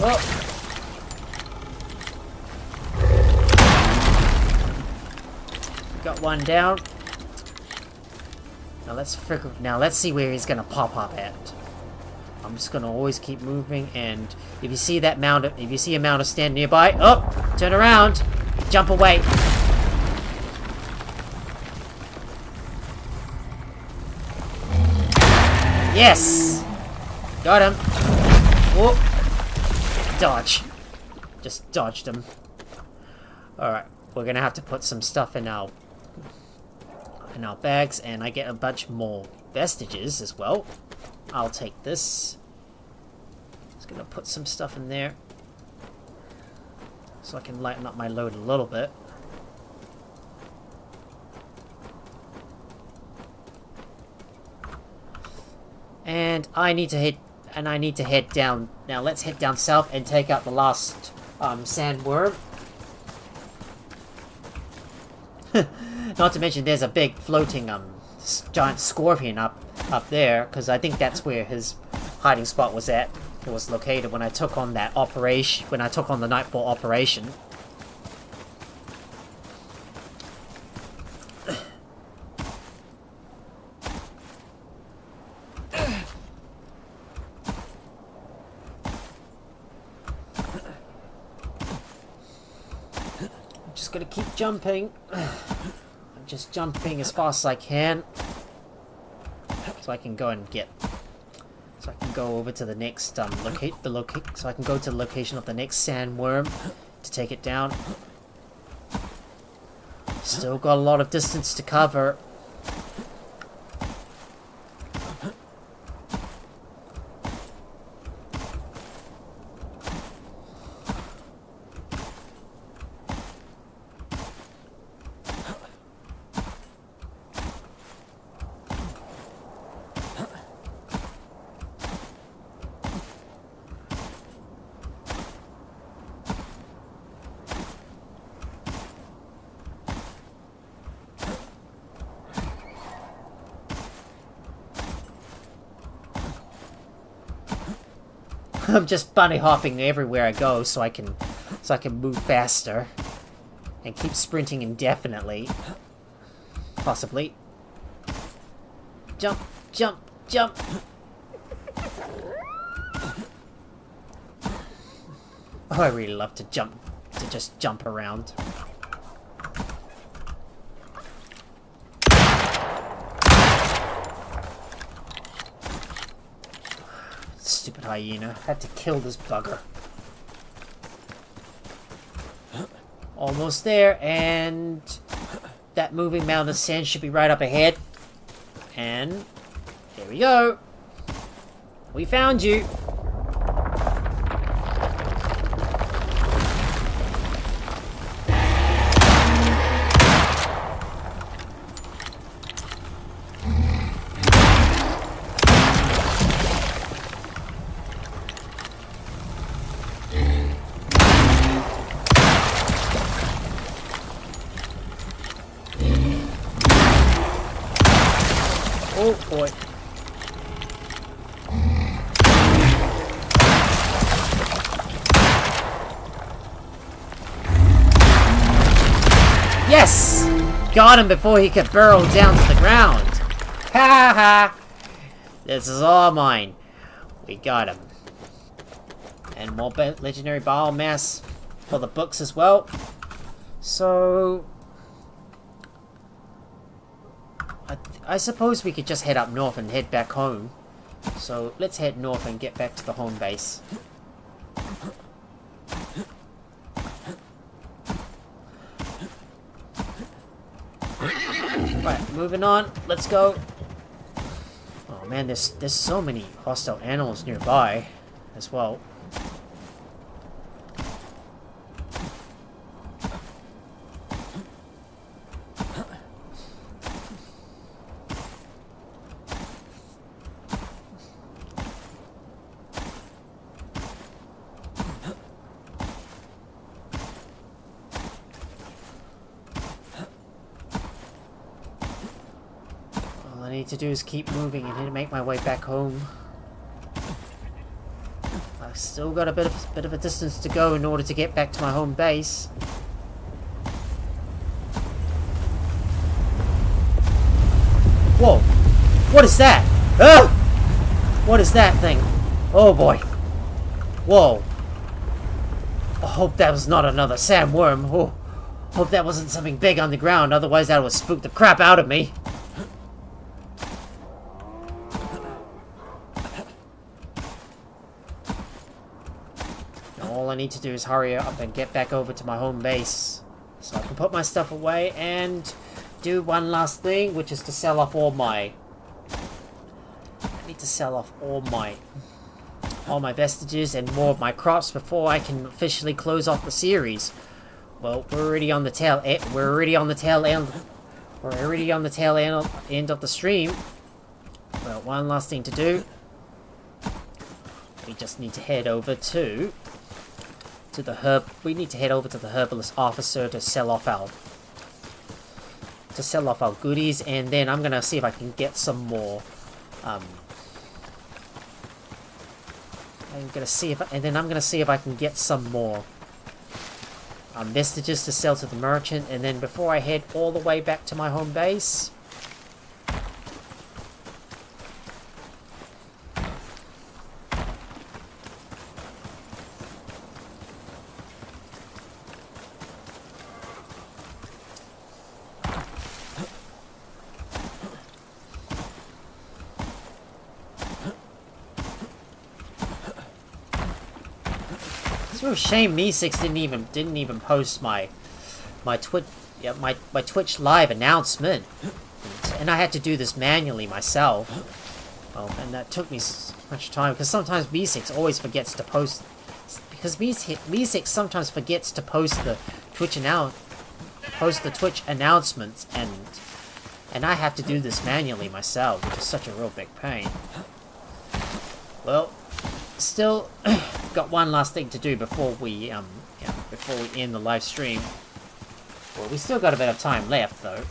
Oh. Got one down. Now let's see where he's gonna pop up at. I'm just gonna always keep moving, and if you see a mound of stand nearby, oh, turn around, jump away. Yes! Got him. Whoop. Dodge. Just dodged him. Alright, we're gonna have to put some stuff in our bags, and I get a bunch more vestiges as well. I'll take this. Just gonna put some stuff in there so I can lighten up my load a little bit. And I need to head down. Now let's head down south and take out the last sandworm. Not to mention there's a big floating giant scorpion up there, because I think that's where his hiding spot was at. It was located when I took on that operation, when I took on the Nightfall operation. Just gonna keep jumping. I'm just jumping as fast as I can, so I can go and get. So I can go over to the next So I can go to the location of the next sandworm to take it down. Still got a lot of distance to cover. I'm just bunny hopping everywhere I go so I can move faster and keep sprinting indefinitely. Possibly. Jump, jump, jump. Oh, I really love to just jump around. Stupid hyena. Had to kill this bugger. Almost there, and that moving mountain of sand should be right up ahead. And there we go. We found you. Oh boy. Yes! Got him before he could burrow down to the ground. Ha ha! This is all mine. We got him. And more legendary biomass for the books as well. So I suppose we could just head up north and head back home. So let's head north and get back to the home base. Right, moving on. Let's go. Oh man, there's so many hostile animals nearby as well. All I need to do is keep moving and make my way back home. I've still got a bit of a distance to go in order to get back to my home base. Whoa! What is that? Ah! What is that thing? Oh boy! Whoa! I hope that was not another sandworm. Oh, hope that wasn't something big on the ground. Otherwise, that would spook the crap out of me. All I need to do is hurry up and get back over to my home base so I can put my stuff away and do one last thing, which is to sell off all my... I need to sell off all my vestiges and more of my crops before I can officially close off the series. Well, we're already on the tail end. We're already on the tail end of the stream. Well, one last thing to do. We just need to head over to the we need to head over to the herbalist officer to sell off our goodies, and then I'm gonna see if I can get some more I'm gonna see if I can get some more vestiges to sell to the merchant, and then before I head all the way back to my home base, it's a real shame Me6 didn't even post my Twitch live announcement, and I had to do this manually myself. Oh, and that took me so much time because sometimes Me6 always forgets to post, because Me6 sometimes forgets to post the Twitch announcements, and I have to do this manually myself, which is such a real big pain. Well, still got one last thing to do before we end the live stream. Well, we still got a bit of time left though.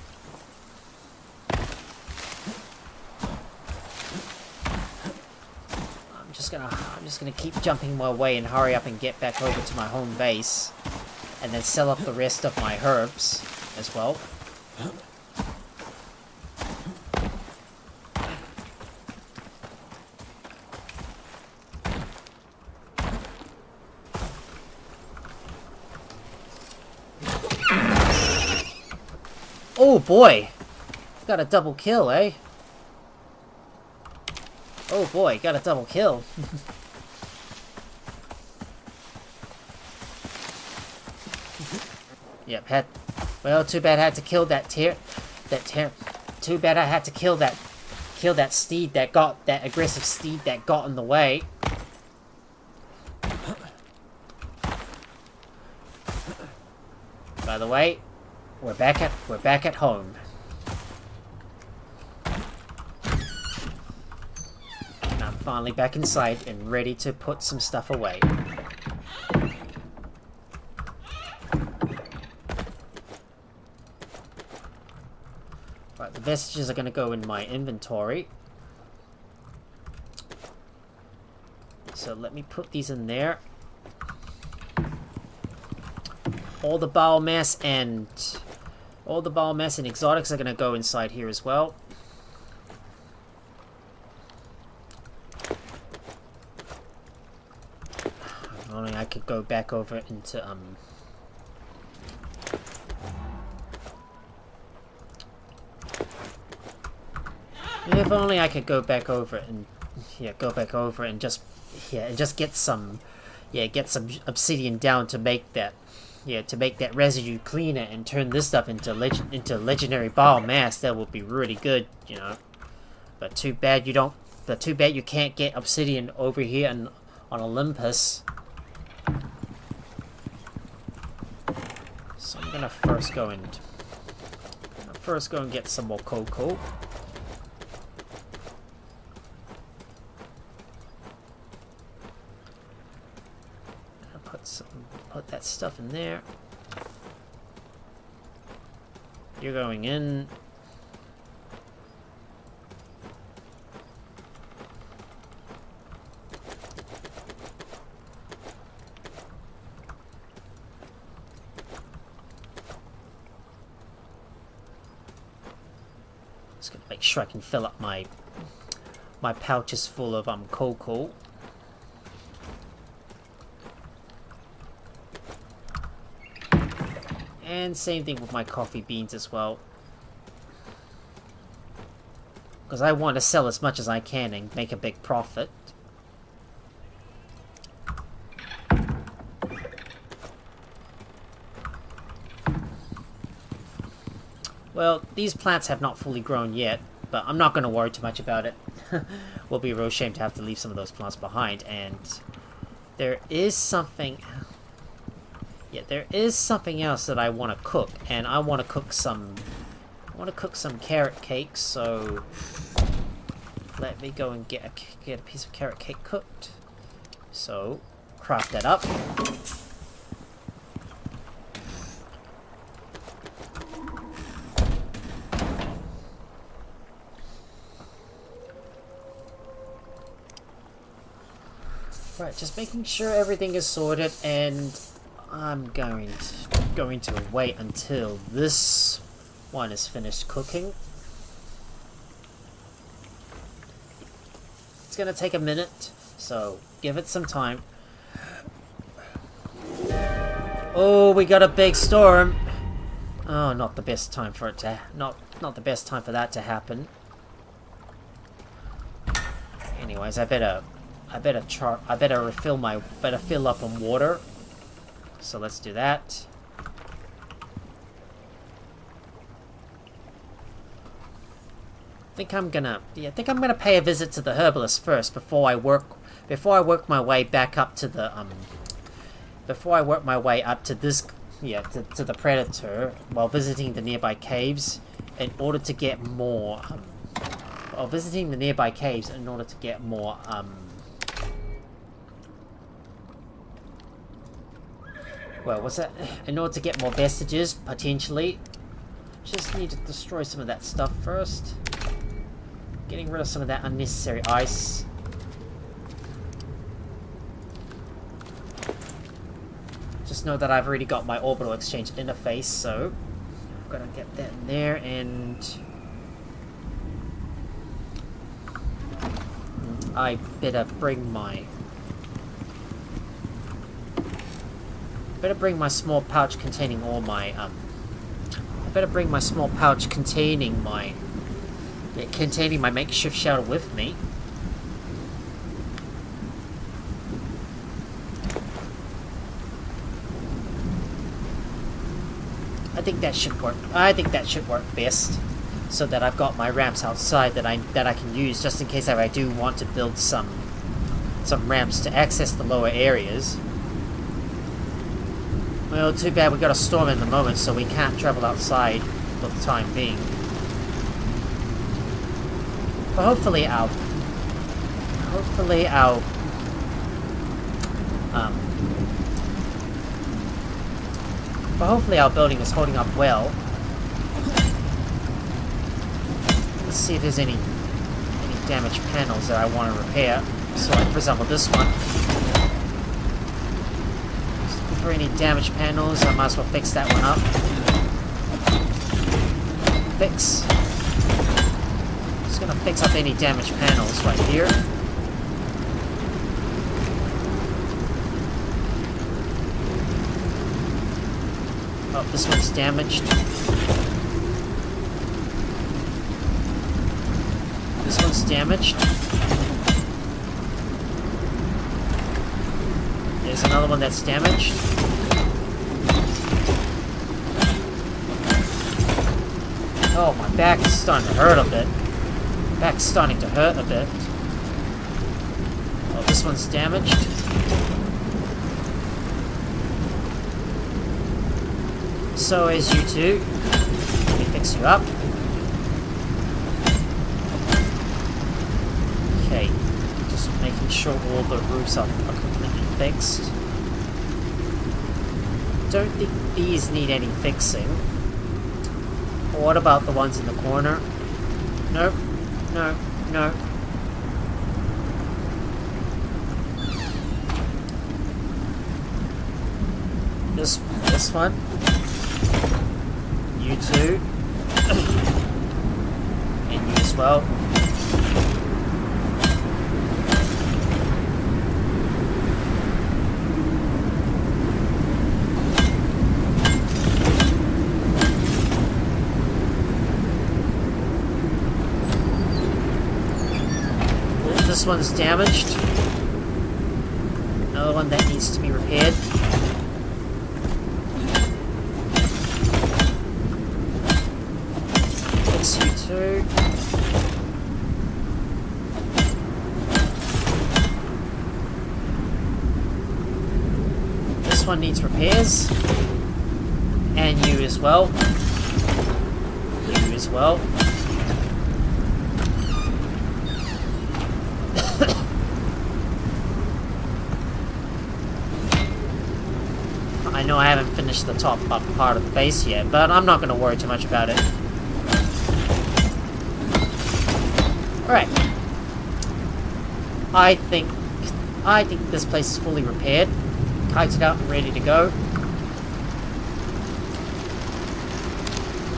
I'm just just gonna keep jumping my way and hurry up and get back over to my home base, and then sell up the rest of my herbs as well. Oh boy! Got a double kill, eh? Oh boy, got a double kill. Yep, well, too bad I had to kill too bad I had to kill that steed that aggressive steed that got in the way. By the way, we're back at home. And I'm finally back inside and ready to put some stuff away. Right, the vestiges are going to go in my inventory. So let me put these in there. All the biomass and exotics are going to go inside here as well. If only I could go back over into if only I could go back over and just get some obsidian down to make that residue cleaner and turn this stuff into legendary biomass. That would be really good, you know. But too bad you can't get obsidian over here on Olympus. So I'm gonna first go and get some more cocoa. Put that stuff in there. You're going in. Just gonna make sure I can fill up my pouches full of cocoa. And same thing with my coffee beans as well. Because I want to sell as much as I can and make a big profit. Well, these plants have not fully grown yet, but I'm not going to worry too much about it. Will be a real shame to have to leave some of those plants behind. And there is something... yeah, there is something else that I want to cook, and I want to cook some carrot cakes. So let me go and get a piece of carrot cake cooked. So craft that up. Right, just making sure everything is sorted, and I'm going to wait until this one is finished cooking. It's gonna take a minute, so give it some time. Oh, we got a big storm. Oh, not the best time for it to not the best time for that to happen. Anyways, I better fill up on water. So let's do that. I think I'm gonna pay a visit to the herbalist first before I work my way back up to the to the predator while visiting the nearby caves in order to get more well, what's that? In order to get more vestiges, potentially. Just need to destroy some of that stuff first. Getting rid of some of that unnecessary ice. Just know that I've already got my orbital exchange interface, so I'm gonna get that in there, and I better bring my small pouch containing all my I better bring my small pouch containing my makeshift shuttle with me. I think that should work. I think that should work best, so that I've got my ramps outside that I can use just in case I do want to build some ramps to access the lower areas. Well, too bad we got a storm in the moment, so we can't travel outside for the time being. But hopefully our building is holding up well. Let's see if there's any damaged panels that I want to repair. So, like, for example, this one. If there are any damaged panels, I might as well fix that one up. Fix. Just gonna fix up any damaged panels right here. Oh, this one's damaged. This one's damaged. There's another one that's damaged. Oh, my back is starting to hurt a bit. Back's starting to hurt a bit. Oh, this one's damaged. So is you two. Let me fix you up. Okay, just making sure all the roofs are completely fixed. Don't think these need any fixing. What about the ones in the corner? Nope. No, no. This one. You two. And you as well. This one's damaged. Another one that needs to be repaired. Fix you too. This one needs repairs. And you as well. You as well. I know I haven't finished the top up part of the base yet, but I'm not going to worry too much about it. Alright. I think this place is fully repaired. Kited out and ready to go.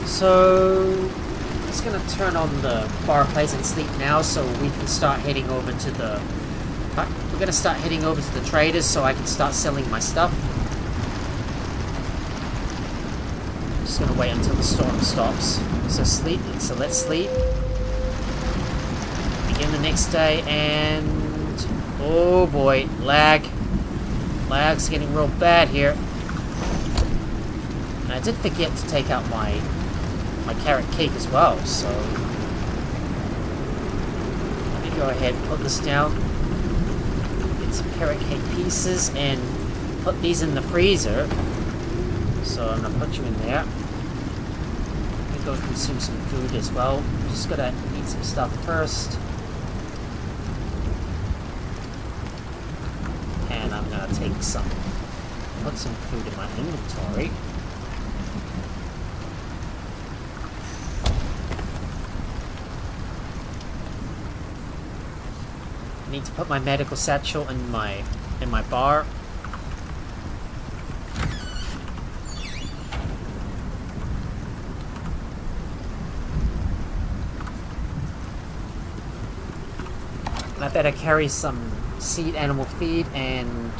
So, I'm just going to turn on the fireplace and sleep now so we can start heading over to the... We're going to start heading over to the traders so I can start selling my stuff. Just going to wait until the storm stops. So let's sleep. Begin the next day, and oh boy, lag's getting real bad here. And I did forget to take out my carrot cake as well, so let me go ahead and put this down, get some carrot cake pieces and put these in the freezer. So I'm gonna put you in there. Let me go consume some food as well. Just gotta eat some stuff first. And I'm gonna put some food in my inventory. I need to put my medical satchel in my bar. I better carry some seed animal feed and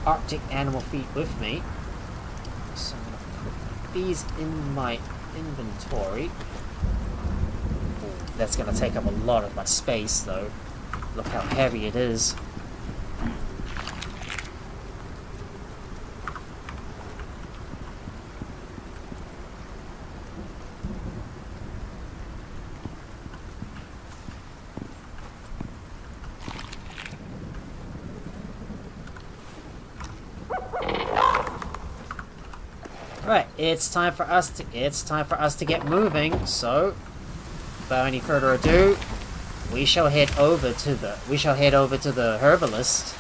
Arctic animal feed with me. So I'm gonna put these in my inventory. Ooh, that's gonna take up a lot of my space though. Look how heavy it is. Right, it's time for us to get moving. So, without any further ado, we shall head over to the herbalist.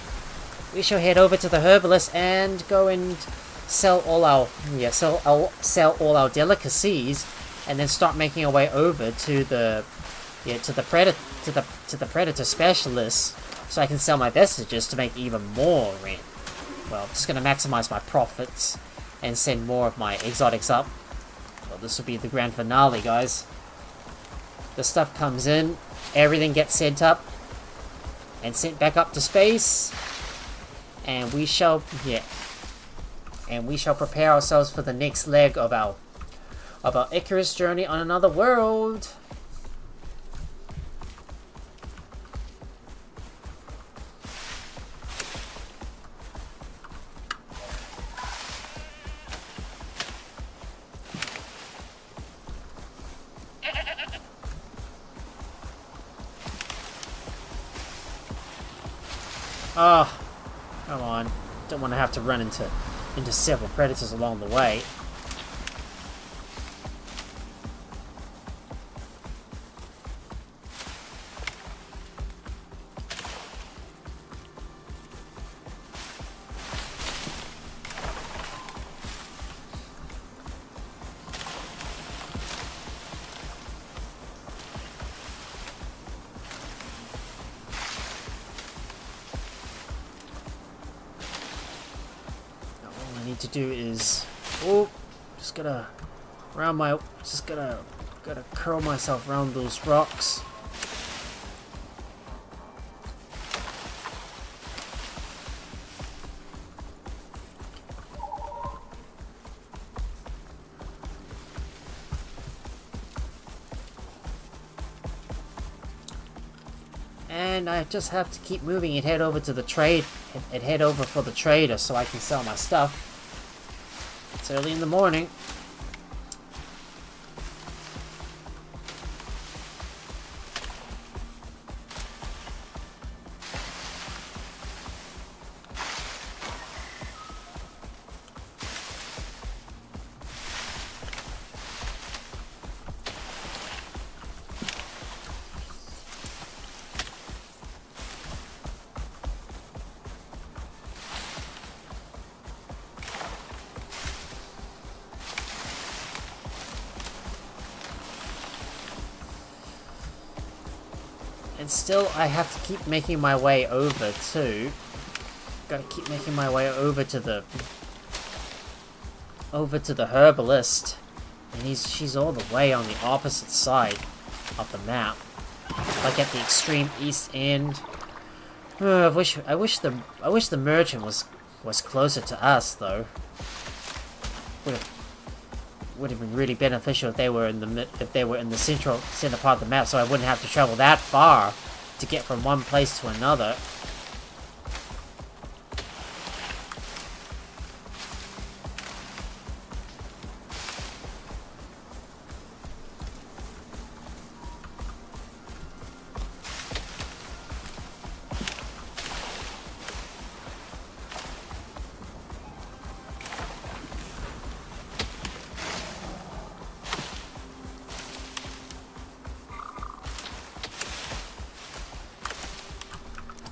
We shall head over to the herbalist and go and sell all our delicacies, and then start making our way over to the predator specialist, so I can sell my vestiges to make even more rent. Well, I'm just gonna maximize my profits and send more of my exotics up. Well, this will be the grand finale, guys. The stuff comes in, everything gets sent up and sent back up to space, and we shall prepare ourselves for the next leg of our Icarus journey on another world. Oh, come on. Don't want to have to run into several predators along the way. To do is gotta curl myself around those rocks. And I just have to keep moving and head over to the trade and head over for the trader so I can sell my stuff. It's early in the morning. And still, I have to keep making my way over to... Gotta keep making my way over to the herbalist. And she's all the way on the opposite side of the map. Like at the extreme east end. I wish the merchant was closer to us though. Would have been really beneficial if they were in the center part of the map, so I wouldn't have to travel that far to get from one place to another.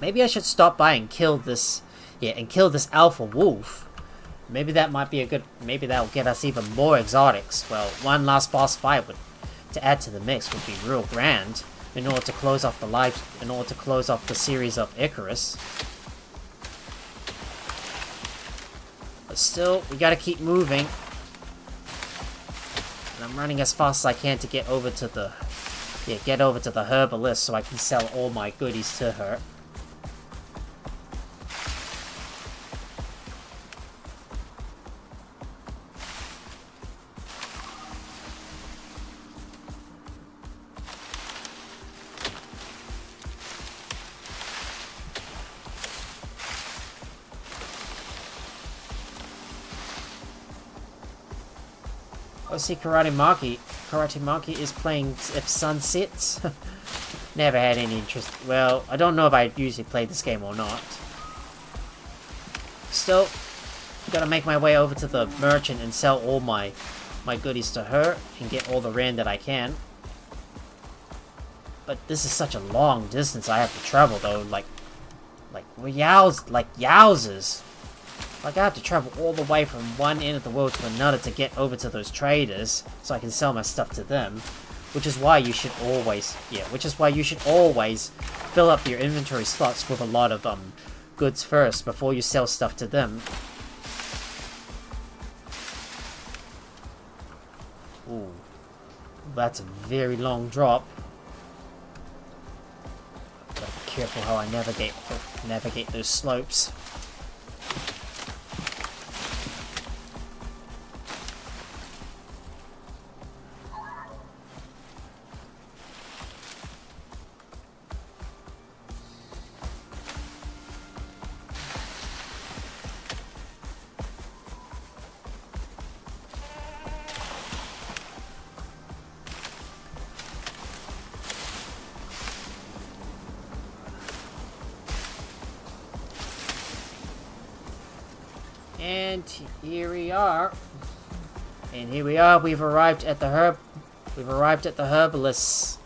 Maybe I should stop by and kill this alpha wolf. Maybe that might be maybe that'll get us even more exotics. Well, one last boss fight to add to the mix would be real grand in order to close off the series of Icarus. But still, we gotta keep moving. And I'm running as fast as I can to get over to the Yeah, get over to the herbalist so I can sell all my goodies to her. Oh, see, Karate Maki is playing If Sun Sets. Never had any interest. Well, I don't know if I usually play this game or not. Still, gotta make my way over to the merchant and sell all my goodies to her and get all the rand that I can. But this is such a long distance I have to travel, though. Like yowzers. Like, I have to travel all the way from one end of the world to another to get over to those traders so I can sell my stuff to them. Which is why you should always, fill up your inventory slots with a lot of goods first before you sell stuff to them. Ooh, that's a very long drop. Gotta be careful how I navigate those slopes. And here we are. And here we are. We've arrived at the herbalist.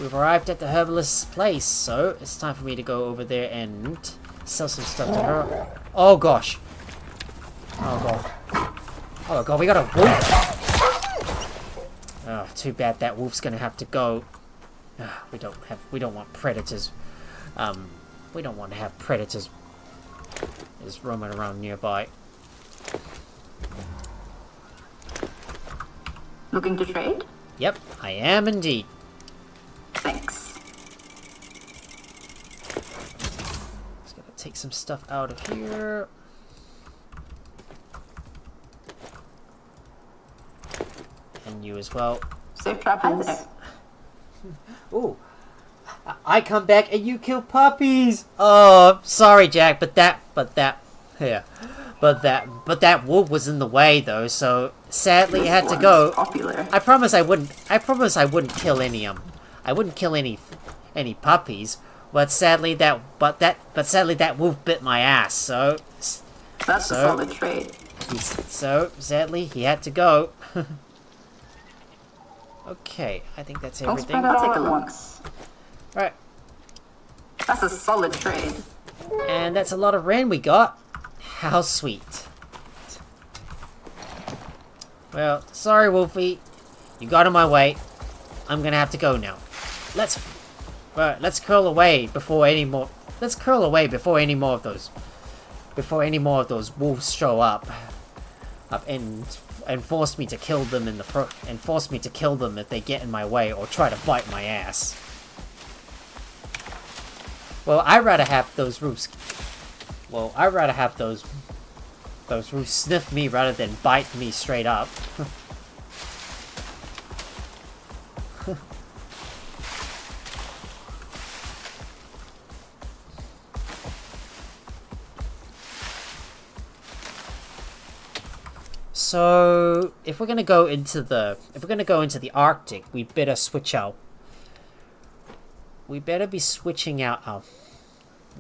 We've arrived at the herbalist's place. So it's time for me to go over there and sell some stuff to her. Oh gosh. Oh god. Oh god, we got a wolf. Oh, too bad that wolf's gonna have to go. We don't want predators. We don't want to have predators is roaming around nearby. Looking to trade? Yep, I am indeed. Thanks. Just gotta take some stuff out of here. And you as well. Safe travels. Ooh. I come back and you kill puppies. Oh, sorry, Jack, but that wolf was in the way though, so sadly it had to go. Popular. I promise I wouldn't kill any I wouldn't kill any puppies, but sadly that wolf bit my ass, so That's a solid trade. So sadly he had to go. Okay, I think that's everything. I'll take a look. Right. That's a solid trade. And that's a lot of rand we got. How sweet. Well, sorry, Wolfie. You got in my way. I'm gonna have to go now. Let's curl away before any more. Let's curl away before any more of those. Before any more of those wolves show up. And force me to kill them and force me to kill them if they get in my way or try to bite my ass. Well, I'd rather have those roofs. Well, I'd rather have those roofs sniff me rather than bite me straight up. So, if we're gonna go into the Arctic, we better switch out. We better be switching out our.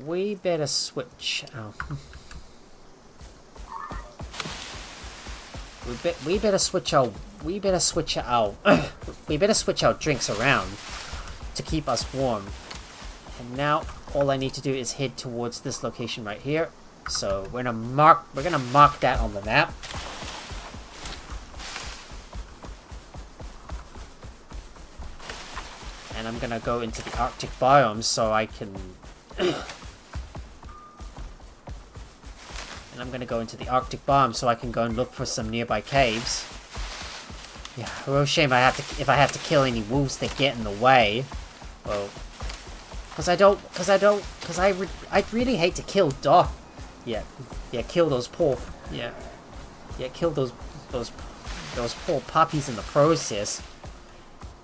We better switch our. We better switch our. We better switch our drinks around to keep us warm. And now all I need to do is head towards this location right here. So we're gonna mark that on the map. And I'm gonna go into the Arctic biome so I can. And I'm gonna go into the Arctic biome so I can go and look for some nearby caves. Yeah, a real shame if I have to kill any wolves that get in the way. Well, because I really hate to kill yeah, kill those poor, kill those poor puppies in the process.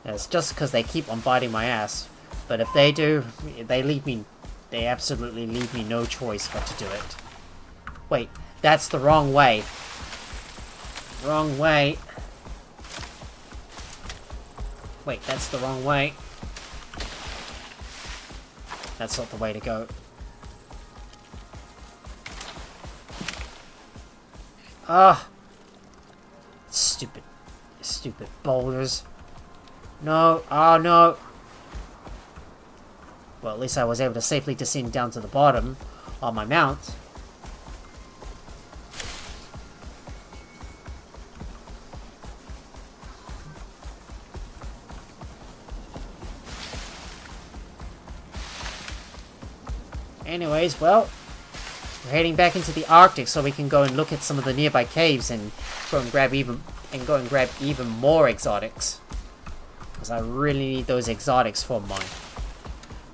It's just because they keep on biting my ass. But if they do, they absolutely leave me no choice but to do it. Wait, that's the wrong way. Wrong way. Wait, that's the wrong way. That's not the way to go. Ah! Stupid boulders. No, oh no! Well, at least I was able to safely descend down to the bottom on my mount. Anyways, well, we're heading back into the Arctic so we can go and look at some of the nearby caves and go and grab even more exotics. Because I really need those exotics for mine.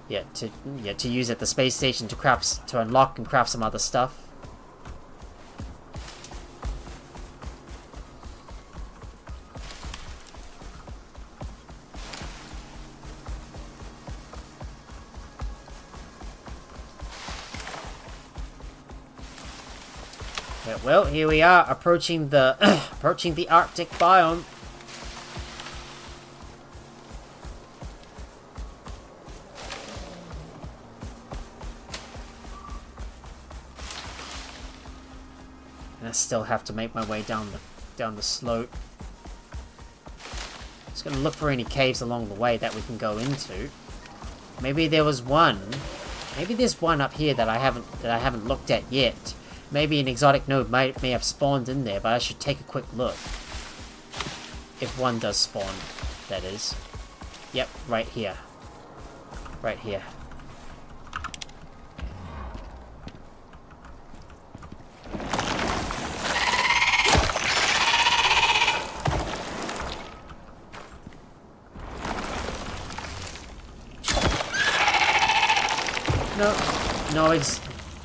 To use at the space station to unlock and craft some other stuff. Well, here we are, approaching the approaching the Arctic biome. And I still have to make my way down the slope. Just gonna look for any caves along the way that we can go into. Maybe there was one. Maybe there's one up here that I haven't looked at yet. Maybe an exotic node may have spawned in there, but I should take a quick look. If one does spawn, that is. Yep, right here. Right here.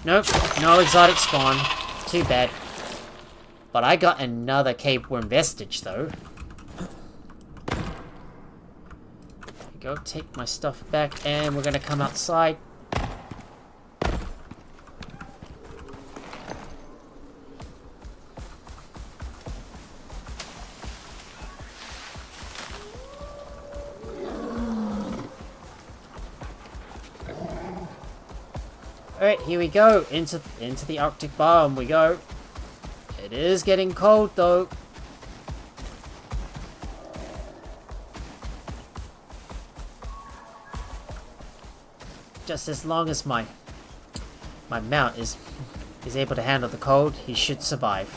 Nope, no exotic spawn. Too bad. But I got another cave worm vestige, though. There we go, take my stuff back, and we're gonna come outside. Alright, here we go. Into the Arctic biome we go. It is getting cold though. Just as long as my mount is able to handle the cold, he should survive.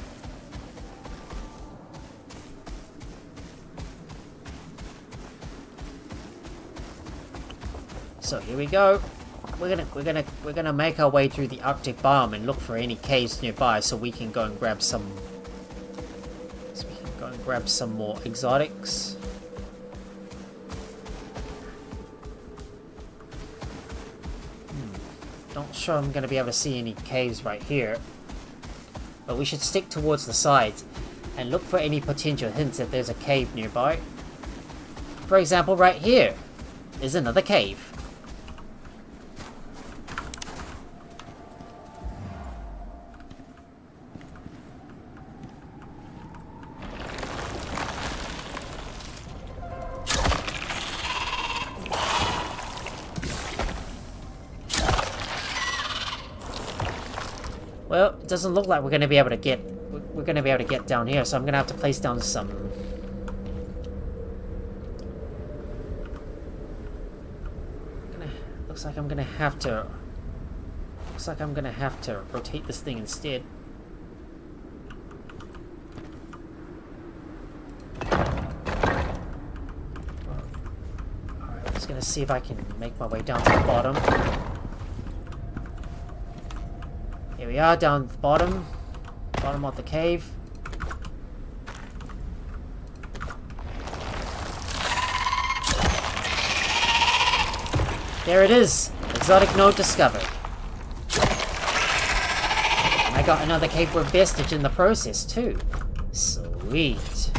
So here we go. We're gonna make our way through the Arctic biome and look for any caves nearby so we can go and grab some more exotics. Not sure I'm gonna be able to see any caves right here. But we should stick towards the sides and look for any potential hints that there's a cave nearby. For example, right here is another cave. Well, it doesn't look like we're going to be able to get down here, so I'm going to have to place down some looks like I'm going to have to rotate this thing instead. Alright, I'm just going to see if I can make my way down to the bottom. Here we are, down at the bottom of the cave. There it is! Exotic node discovered. And I got another cave word vestige in the process too. Sweet.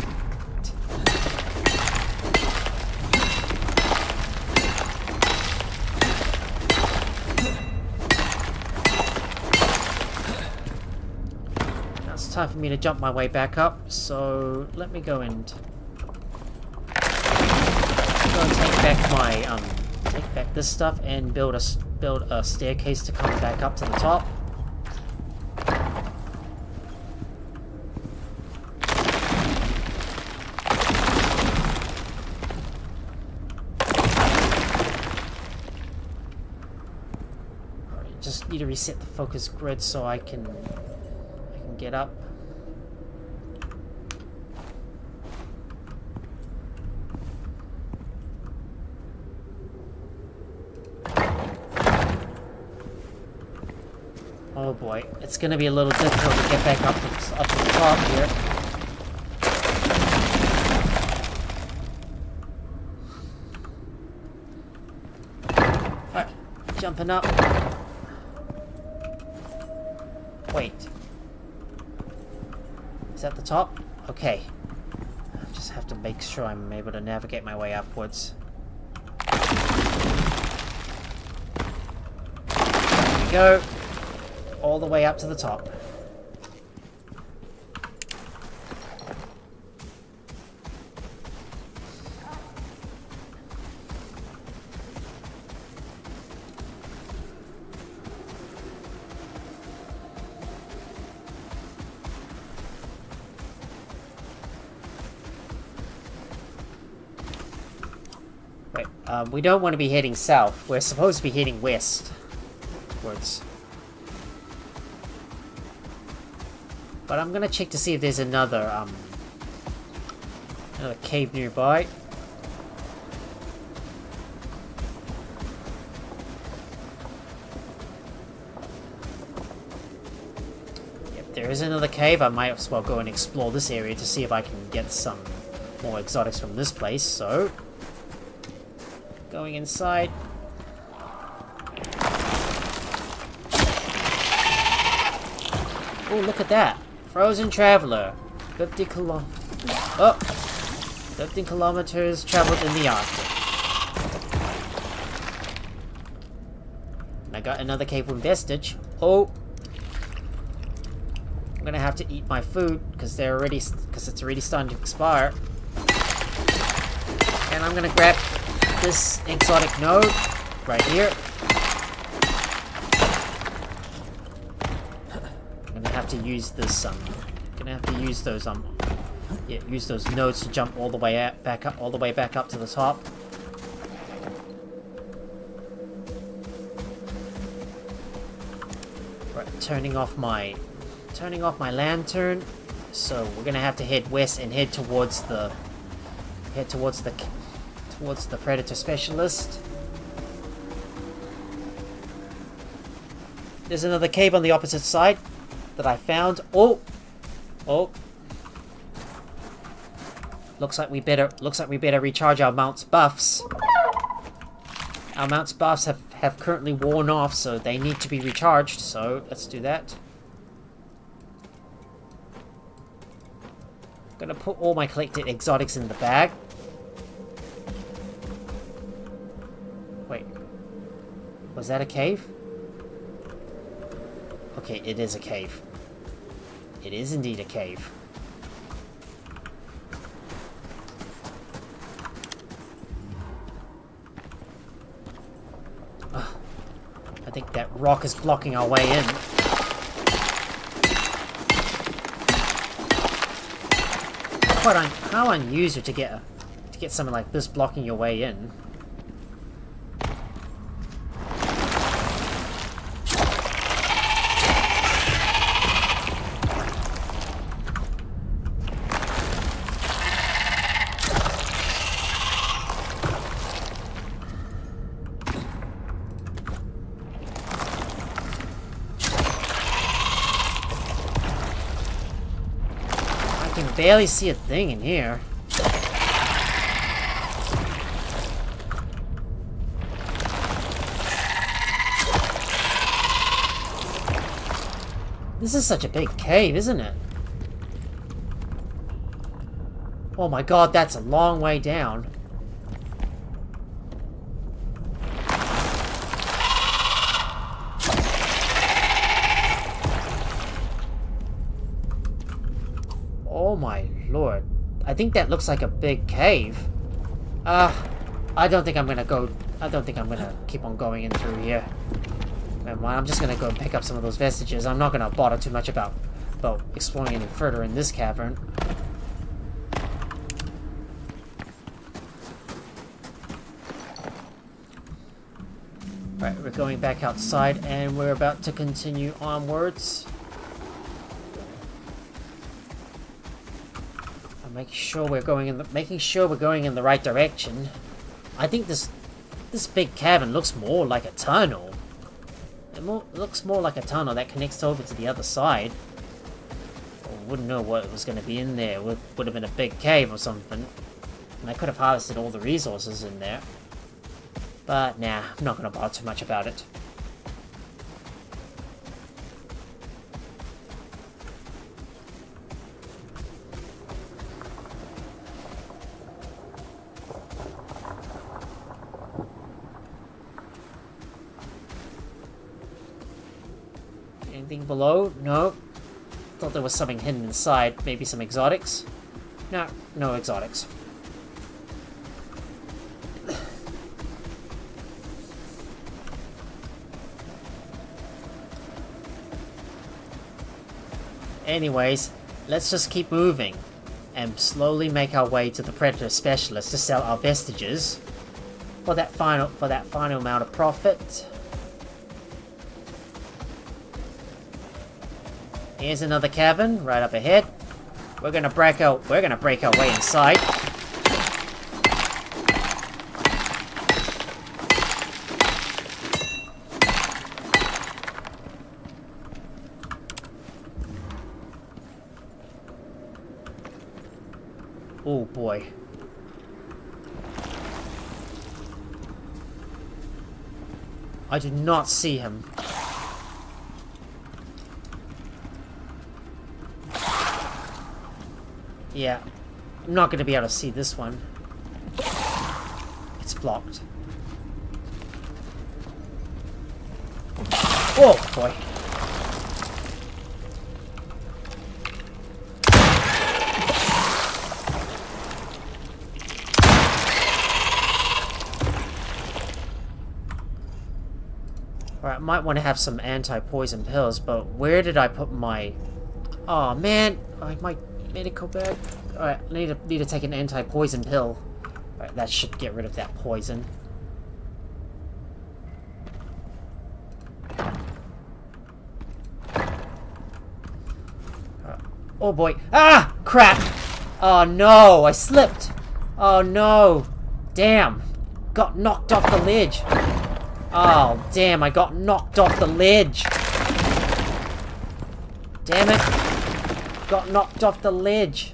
Now it's time for me to jump my way back up, so let me go and take back my take back this stuff and build a staircase to come back up to the top. Alright, just need to reset the focus grid so I can get up. Oh boy, it's gonna be a little difficult to get back up to the top here. Alright, jumping up. Wait. Is that the top? Okay. I just have to make sure I'm able to navigate my way upwards. There we go. All the way up to the top. Wait, we don't want to be heading south. We're supposed to be heading westwards. But I'm gonna check to see if there's another cave nearby. Yep, there is another cave. I might as well go and explore this area to see if I can get some more exotics from this place. So, going inside. Oh, look at that. Frozen Traveler. 50 kilometers traveled in the Arctic. And I got another cave with vestige. Oh. I'm gonna have to eat my food because it's already starting to expire. And I'm gonna grab this exotic node right here. To use this gonna have to use those use those nodes to jump all the way back up to the top. Right, turning off my lantern, so we're gonna have to head west and head towards the predator specialist. There's another cave on the opposite side that I found. Oh. Looks like we better recharge our mount's buffs. Our mount's buffs have currently worn off, so they need to be recharged, so let's do that. I'm gonna put all my collected exotics in the bag. Wait. Was that a cave? Okay, it is a cave. It is indeed a cave. I think that rock is blocking our way in. How unusual to get something like this blocking your way in. Barely see a thing in here. This is such a big cave, isn't it? Oh my god, that's a long way down. Oh my lord. I think that looks like a big cave. I don't think I'm gonna keep on going in through here. Never mind, I'm just gonna go and pick up some of those vestiges. I'm not gonna bother too much about exploring any further in this cavern. Right, we're going back outside and we're about to continue onwards. I'm making sure we're going in the right direction. I think this big cavern looks more like a tunnel. It looks more like a tunnel that connects over to the other side. I wouldn't know what was going to be in there. It would have been a big cave or something. And I could have harvested all the resources in there. But nah, I'm not going to bother too much about it. Anything below? No. Thought there was something hidden inside. Maybe some exotics? No, no exotics. Anyways, let's just keep moving and slowly make our way to the Predator Specialist to sell our vestiges for that final amount of profit. Here's another cavern right up ahead. We're gonna break our way inside. Oh boy. I do not see him. Yeah, I'm not going to be able to see this one. It's blocked. Oh boy. Alright, I might want to have some anti-poison pills, but where did I put my... Oh man, my medical bag. Alright, I need to take an anti-poison pill. Alright, that should get rid of that poison. Oh boy. Ah! Crap! Oh no, I slipped! Oh no! Damn! Got knocked off the ledge! Oh, damn, I got knocked off the ledge! Damn it! Got knocked off the ledge!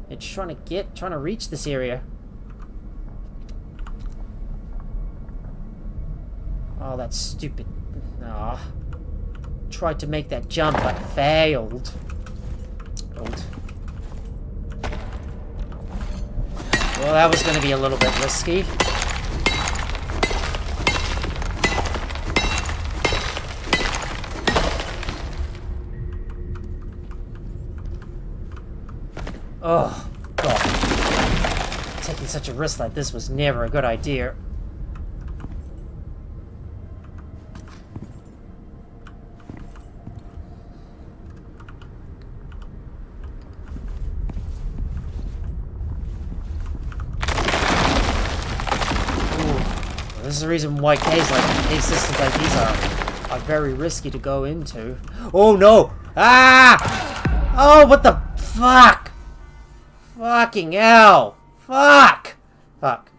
It's trying to reach this area. Oh, that's stupid. Ah. Tried to make that jump, but failed. Well, that was going to be a little bit risky. Oh, God. Taking such a risk like this was never a good idea. This is the reason why cave systems like these are very risky to go into. Oh no! Ah! Oh, what the fuck? Fucking hell! Fuck! Fuck.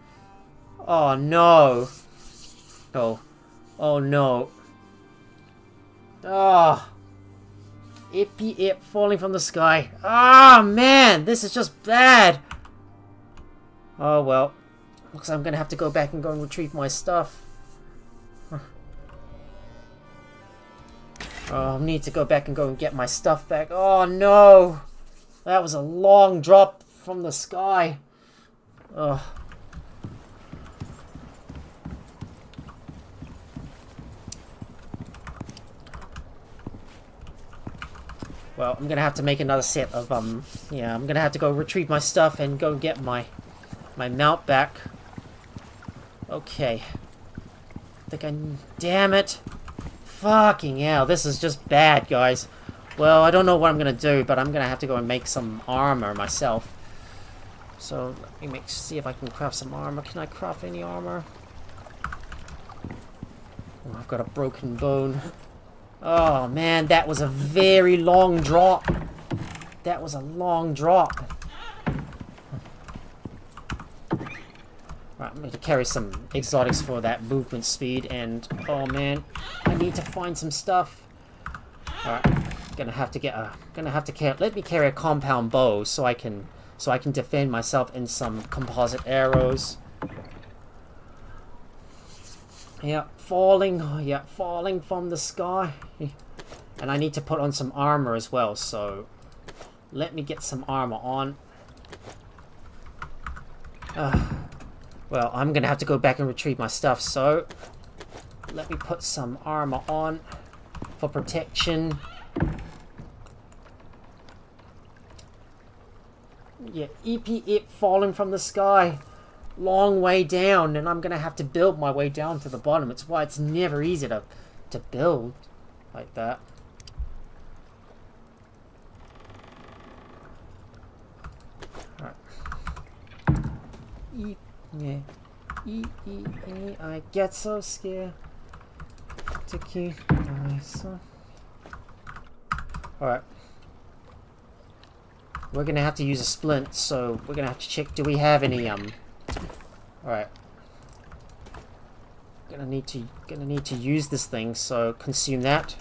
Oh no. Oh. Oh no. Oh. It falling from the sky. Oh man, this is just bad. Oh well. Looks like I'm gonna have to go back and go and retrieve my stuff. Oh, I need to go back and go and get my stuff back. Oh no! That was a long drop from the sky. Ugh. Well, I'm gonna have to make another set of, yeah, I'm gonna have to go retrieve my stuff and go get my mount back. Okay. Damn it! Fucking hell, this is just bad, guys. Well, I don't know what I'm gonna do, but I'm gonna have to go and make some armor myself. So, let me see if I can craft some armor. Can I craft any armor? Oh, I've got a broken bone. Oh man, that was a very long drop. That was a long drop. Right, I'm going to carry some exotics for that movement speed, and oh man, I need to find some stuff. Alright, let me carry a compound bow so I can defend myself in some composite arrows. Yeah, falling from the sky. And I need to put on some armor as well, so let me get some armor on. Well, I'm gonna have to go back and retrieve my stuff, so let me put some armor on for protection. Yeah, EP8 falling from the sky. Long way down, and I'm gonna have to build my way down to the bottom. It's why it's never easy to build like that. Alright. I get so scared to keep myself. Alright. We're gonna have to use a splint, so we're gonna have to check, do we have any Alright. Gonna need to use this thing, so consume that.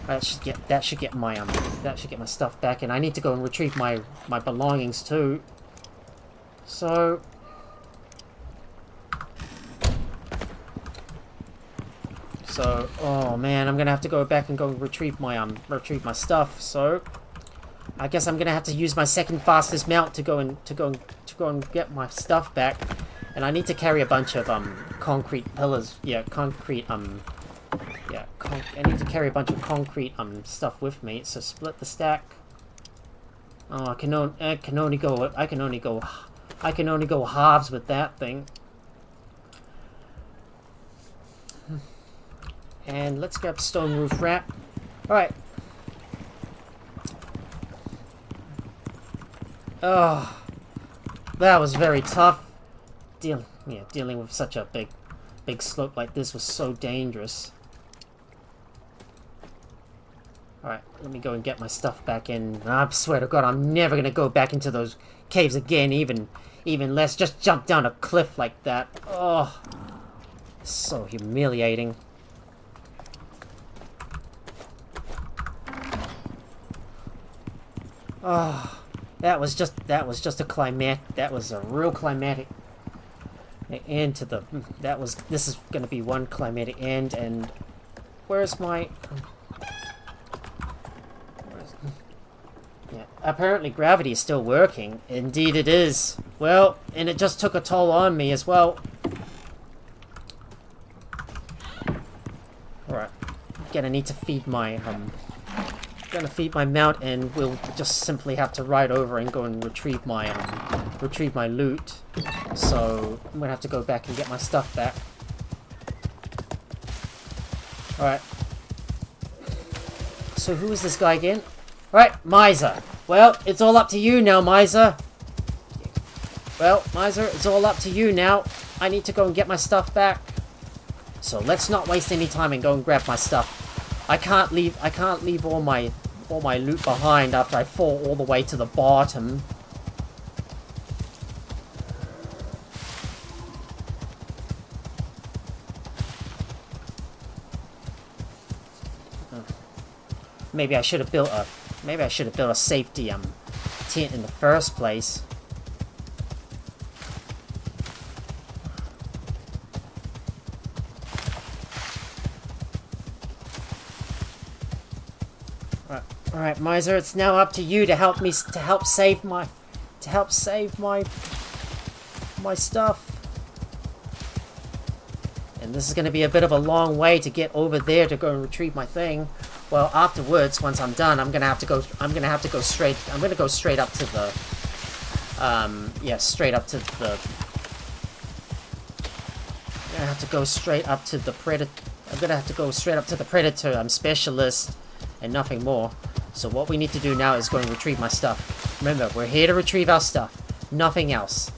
That should get my stuff back, and I need to go and retrieve my belongings too. So oh man, I'm gonna have to go back and go retrieve my stuff. So I guess I'm gonna have to use my second fastest mount to go and get my stuff back, and I need to carry a bunch of concrete pillars. Yeah, I need to carry a bunch of concrete stuff with me. So split the stack. Oh, I can only go halves with that thing. And let's grab stone roof wrap. All right. Oh, that was very tough. Dealing with such a big slope like this was so dangerous. Alright, let me go and get my stuff back in. I swear to God, I'm never gonna go back into those caves again, even less. Just jump down a cliff like that. Oh, so humiliating. Oh, that was just a climatic. That was a real climatic end to the. This is gonna be one climatic end. And where's my? Yeah, apparently gravity is still working. Indeed, it is. Well, and it just took a toll on me as well. All right, gonna need to feed my mount, and we'll just simply have to ride over and go and retrieve my loot. So I'm gonna have to go back and get my stuff back. All right. So who is this guy again? All right, Miser. Well, it's all up to you now, Miser. Well, Miser, it's all up to you now. I need to go and get my stuff back. So let's not waste any time and go and grab my stuff. I can't leave all my loot behind after I fall all the way to the bottom. Maybe I should have built a safety tent in the first place. Alright, Miser, it's now up to you to help me, to help save my stuff. And this is going to be a bit of a long way to get over there to go and retrieve my thing. Well, afterwards, once I'm done, I'm going to go straight up to the, yeah, straight up to the, I'm going to have to go straight up to the Predator. I'm going to have to go straight up to the Predator. I'm specialist and nothing more. So what we need to do now is go and retrieve my stuff. Remember, we're here to retrieve our stuff. Nothing else.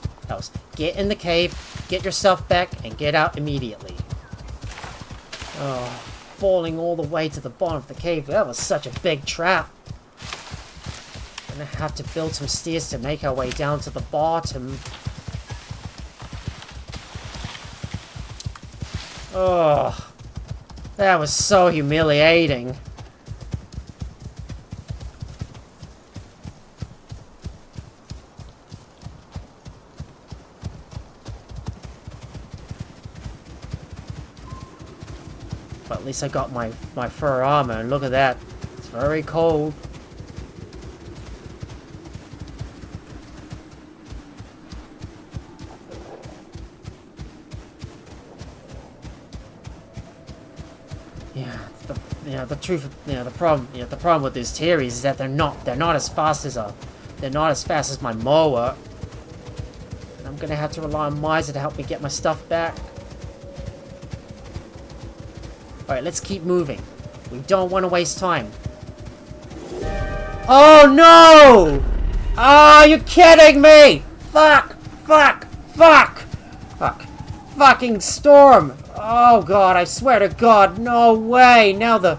Get in the cave, get your stuff back, and get out immediately. Oh, falling all the way to the bottom of the cave. That was such a big trap. I'm gonna have to build some stairs to make our way down to the bottom. Oh, that was so humiliating. But at least I got my fur armor, and look at that. It's very cold. The truth, the problem with these Terries is that they're not as fast as my mower. And I'm gonna have to rely on Miser to help me get my stuff back. Alright, let's keep moving. We don't want to waste time. Oh no! Oh, you're kidding me! Fuck! Fucking storm! Oh god, I swear to god, no way! Now the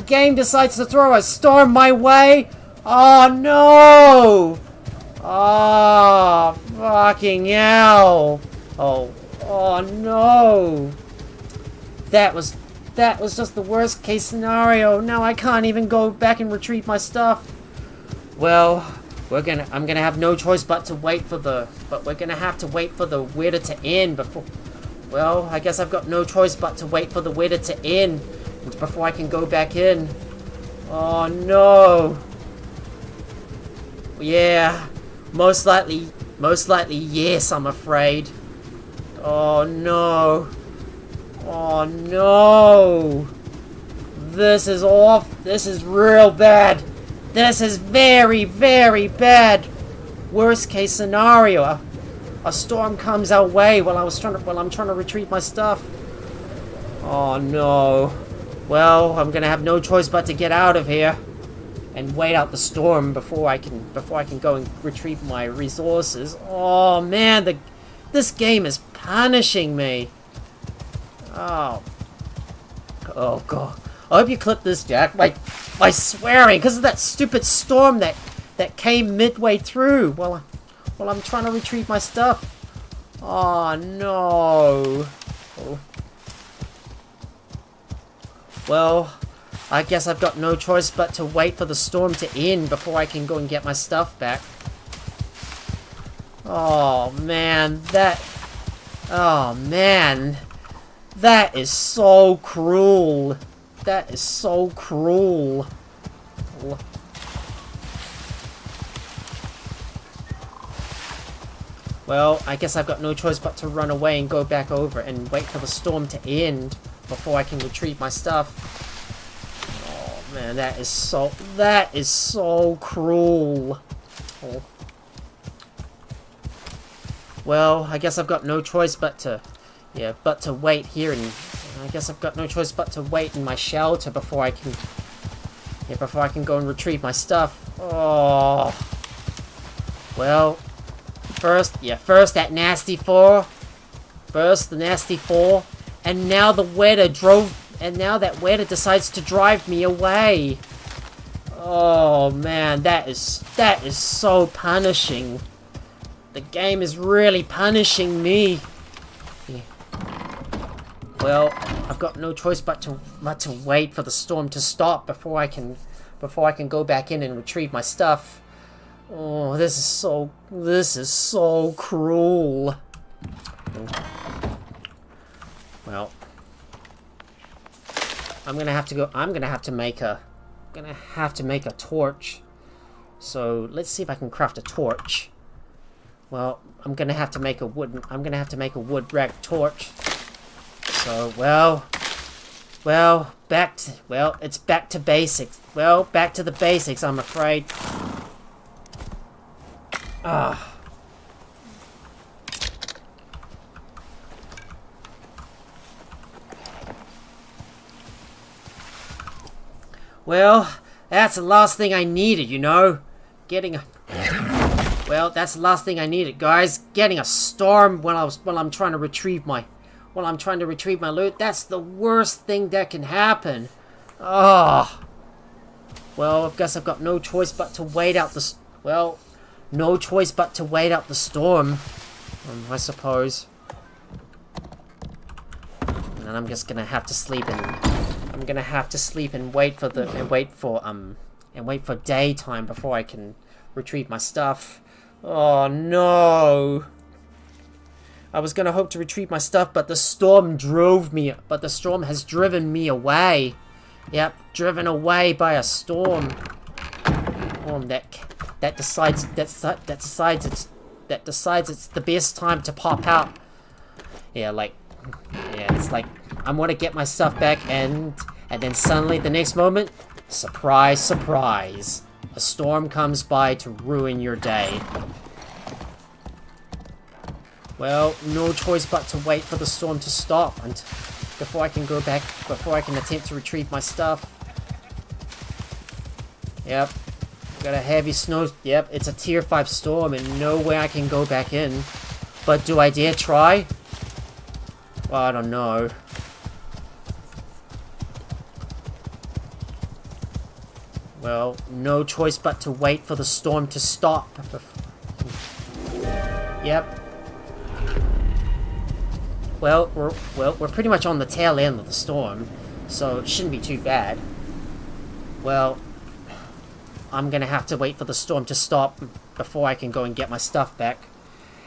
game decides to throw a storm my way? Oh no! Oh, fucking hell! Oh no! That was just the worst case scenario. Now I can't even go back and retrieve my stuff. Well, I'm gonna have no choice but to wait for the weather to end before. Well, I guess I've got no choice but to wait for the weather to end before I can go back in. Oh no. Yeah, most likely yes, I'm afraid. Oh no. Oh no! This is this is real bad. This is very, very bad. Worst case scenario. A storm comes our way while I'm trying to retrieve my stuff. Oh no. Well, I'm gonna have no choice but to get out of here and wait out the storm before I can go and retrieve my resources. Oh man, this game is punishing me. Oh god. I hope you clip this, Jack, by swearing, because of that stupid storm that came midway through while I'm trying to retrieve my stuff. Oh no. Oh. Well, I guess I've got no choice but to wait for the storm to end before I can go and get my stuff back. Oh man, that is so cruel. That is so cruel. Well, I guess I've got no choice but to run away and go back over and wait for the storm to end before I can retrieve my stuff. Oh man, that is so cruel. Oh. Well, I guess I've got no choice but to wait here, and I guess I've got no choice but to wait in my shelter before I can go and retrieve my stuff. Oh. Well, first that nasty fall. First the nasty fall, and now that weather decides to drive me away. Oh man, that is so punishing. The game is really punishing me. Well, I've got no choice but to wait for the storm to stop before I can go back in and retrieve my stuff. Oh, this is so cruel. Well, I'm gonna have to go. I'm gonna have to make a torch. So let's see if I can craft a torch. Well, I'm gonna have to make a wood rack torch. So it's back to basics. Well, back to the basics, I'm afraid. Ah. Well, that's the last thing I needed, you know? Well, that's the last thing I needed, guys. Getting a storm while I'm trying to retrieve my loot. That's the worst thing that can happen. Oh. Well, I guess I've got no choice but to wait out the storm, I suppose. And I'm just gonna have to sleep and wait for daytime before I can retrieve my stuff. Oh no! I was gonna hope to retrieve my stuff, but the storm has driven me away. Yep, driven away by a storm. That decides it's the best time to pop out. It's like I want to get my stuff back, and then suddenly the next moment, surprise, surprise, a storm comes by to ruin your day. Well, no choice but to wait for the storm to stop before I can attempt to retrieve my stuff. Yep. Got a heavy snow. Yep, it's a tier 5 storm and no way I can go back in. But do I dare try? Well, I don't know. Well, no choice but to wait for the storm to stop. Yep. Well, we're pretty much on the tail end of the storm, so it shouldn't be too bad. Well, I'm gonna have to wait for the storm to stop before I can go and get my stuff back.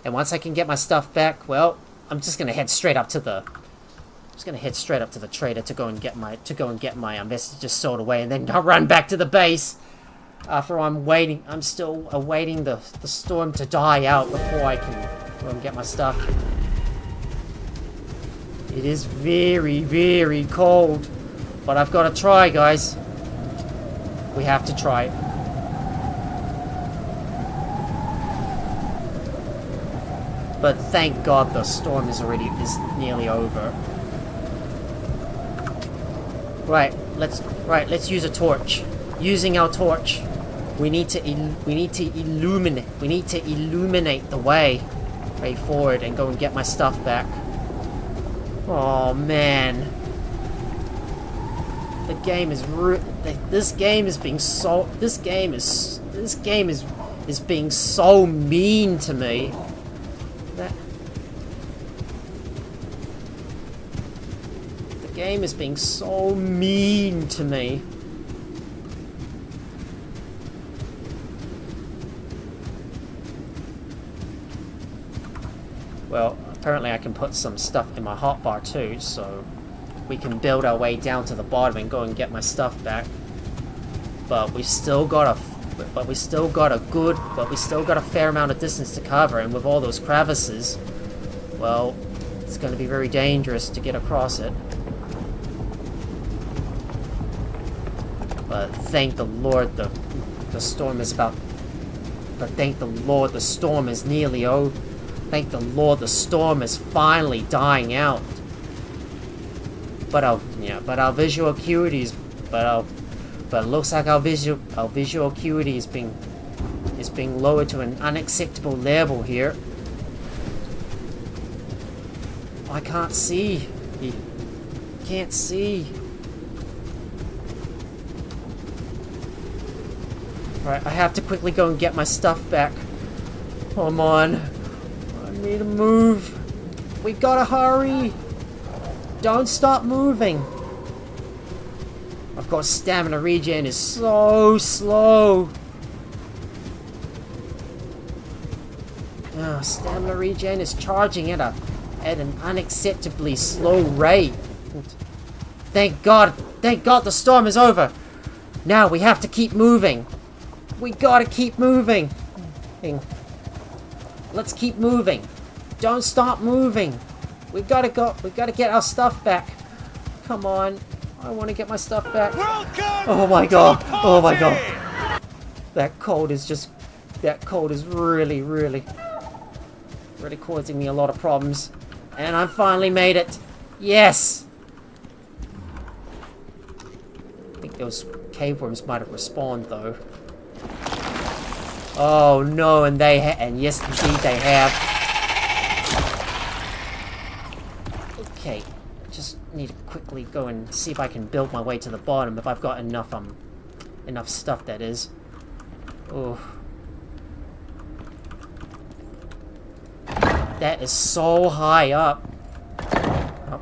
And once I can get my stuff back, well, I'm just gonna head straight up to the trader to go and get my messages sold away, and then I'll run back to the base. After I'm still awaiting the storm to die out before I can go and get my stuff. It is very, very cold, but I've got to try, guys. We have to try. But thank God the storm is nearly over. Right, let's use a torch. Using our torch, we need to illuminate the way forward and go and get my stuff back. Oh man, this game is being so mean to me. The game is being so mean to me. Well, apparently I can put some stuff in my hotbar too, so we can build our way down to the bottom and go and get my stuff back. But we've still got a fair amount of distance to cover, and with all those crevices, well, it's going to be very dangerous to get across it. But thank the Lord the storm is about. But thank the Lord the storm is nearly over. Thank the Lord the storm is finally dying out. But it looks like our visual acuity is being lowered to an unacceptable level here. I can't see. Can't see. Right, I have to quickly go and get my stuff back. Come on. I need to move. We gotta hurry. Don't stop moving. Of course, stamina regen is so slow. Oh, stamina regen is charging at an unacceptably slow rate. Thank God the storm is over. Now we have to keep moving. We gotta keep moving. Let's keep moving. Don't stop moving. We gotta go. We gotta get our stuff back. Come on. I want to get my stuff back. Oh my God. Oh my God. That cold is really, really causing me a lot of problems. And I finally made it. Yes. I think those cave worms might have respawned though. Oh no, and yes indeed they have. Okay, just need to quickly go and see if I can build my way to the bottom, if I've got enough stuff, that is. Oh. That is so high up. Oh.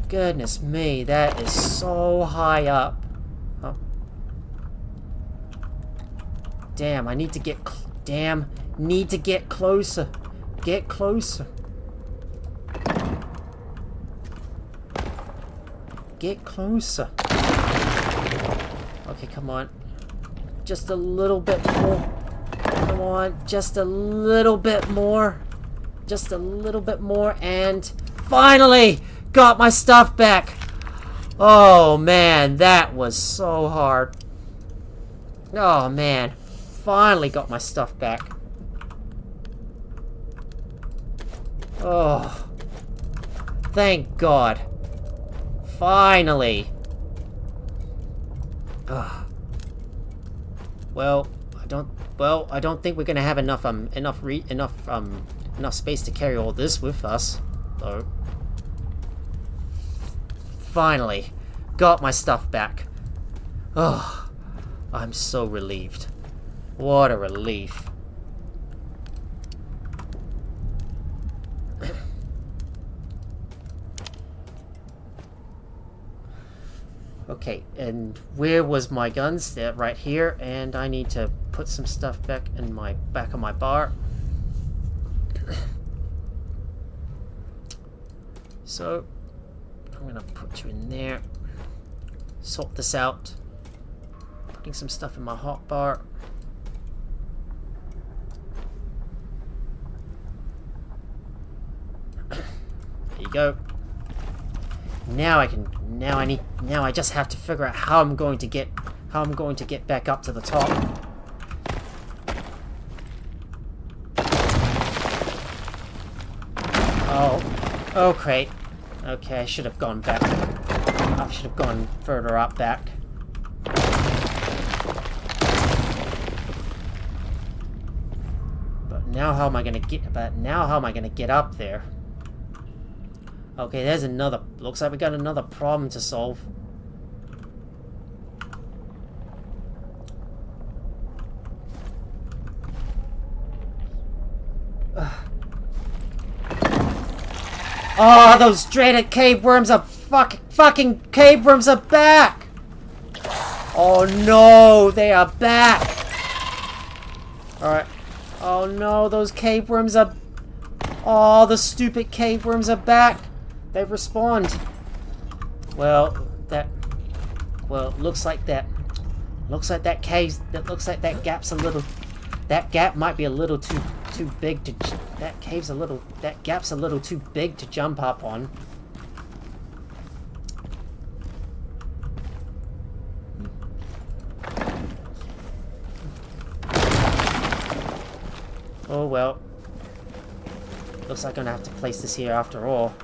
Goodness me, that is so high up. Oh. Damn, I need to get closer. Get closer. Get closer. Okay, come on. Just a little bit more. Come on, just a little bit more. Just a little bit more, and finally got my stuff back. Oh man, that was so hard. Oh man, finally got my stuff back. Oh, thank God. Finally. Well, I don't think we're gonna have enough space to carry all this with us, though. Finally, got my stuff back. Oh, I'm so relieved. What a relief. Okay, and where was my guns? They're right here, and I need to put some stuff back in my back of my bar. So I'm gonna put you in there. Sort this out. Putting some stuff in my hot bar. There you go. Now I just have to figure out how I'm going to get back up to the top. Oh great. Okay, I should have gone back. I should have gone further up back. But now how am I gonna get up there? Okay, there's another. Looks like we got another problem to solve. Oh, those dreaded cave worms are fucking cave worms are back! Oh no, they are back! Alright. Oh no, those cave worms are... Oh, the stupid cave worms are back! They respawned. Well, looks like that gap's a little... That gap might be a little too big to... That gap's a little too big to jump up on. Oh well. Looks like I'm gonna have to place this here after all.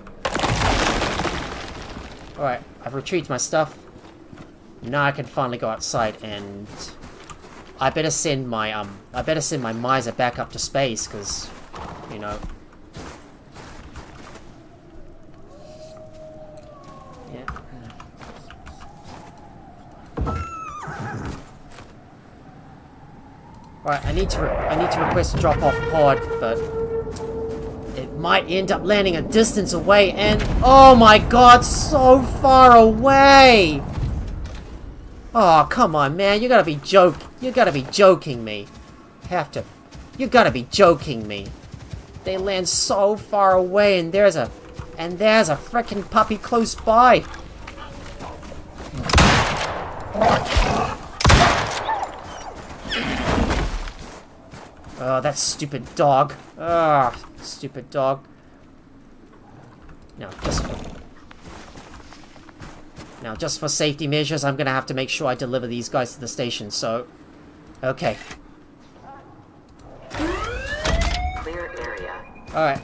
Alright, I've retrieved my stuff. Now I can finally go outside, and I better send my miser back up to space, because, you know. Yeah. Alright, I need to request a drop-off pod, but it might end up landing a distance away, and oh my god, so far away! Oh, come on, man. You gotta be joking me. You gotta be joking me. They land so far away, and there's a frickin' puppy close by. Oh, that stupid dog. Ah, stupid dog. Now, just for safety measures, I'm gonna have to make sure I deliver these guys to the station, so... Okay. Clear area. Alright.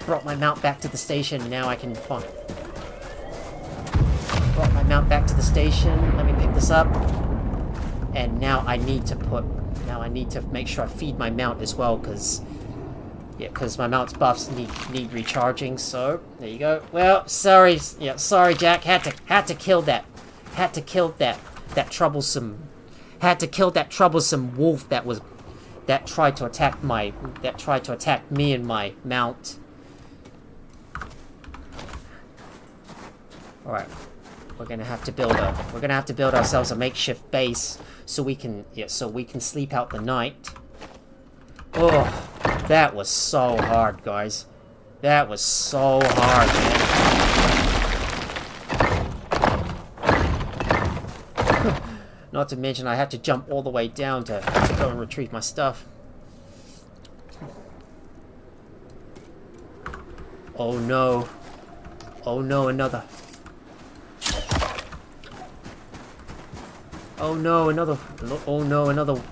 Brought my mount back to the station, now I can find... Brought my mount back to the station, let me pick this up. And now I need to make sure I feed my mount as well, because... Yeah, because my mount's buffs need recharging, so there you go. Well, sorry, Jack. Had to kill that troublesome wolf that tried to attack me and my mount. All right, we're gonna have to build ourselves a makeshift base so we can sleep out the night. Oh. That was so hard, guys. That was so hard, man. Not to mention I had to jump all the way down to go and retrieve my stuff. Oh no. Oh no, another. Oh no, another. Oh no, another.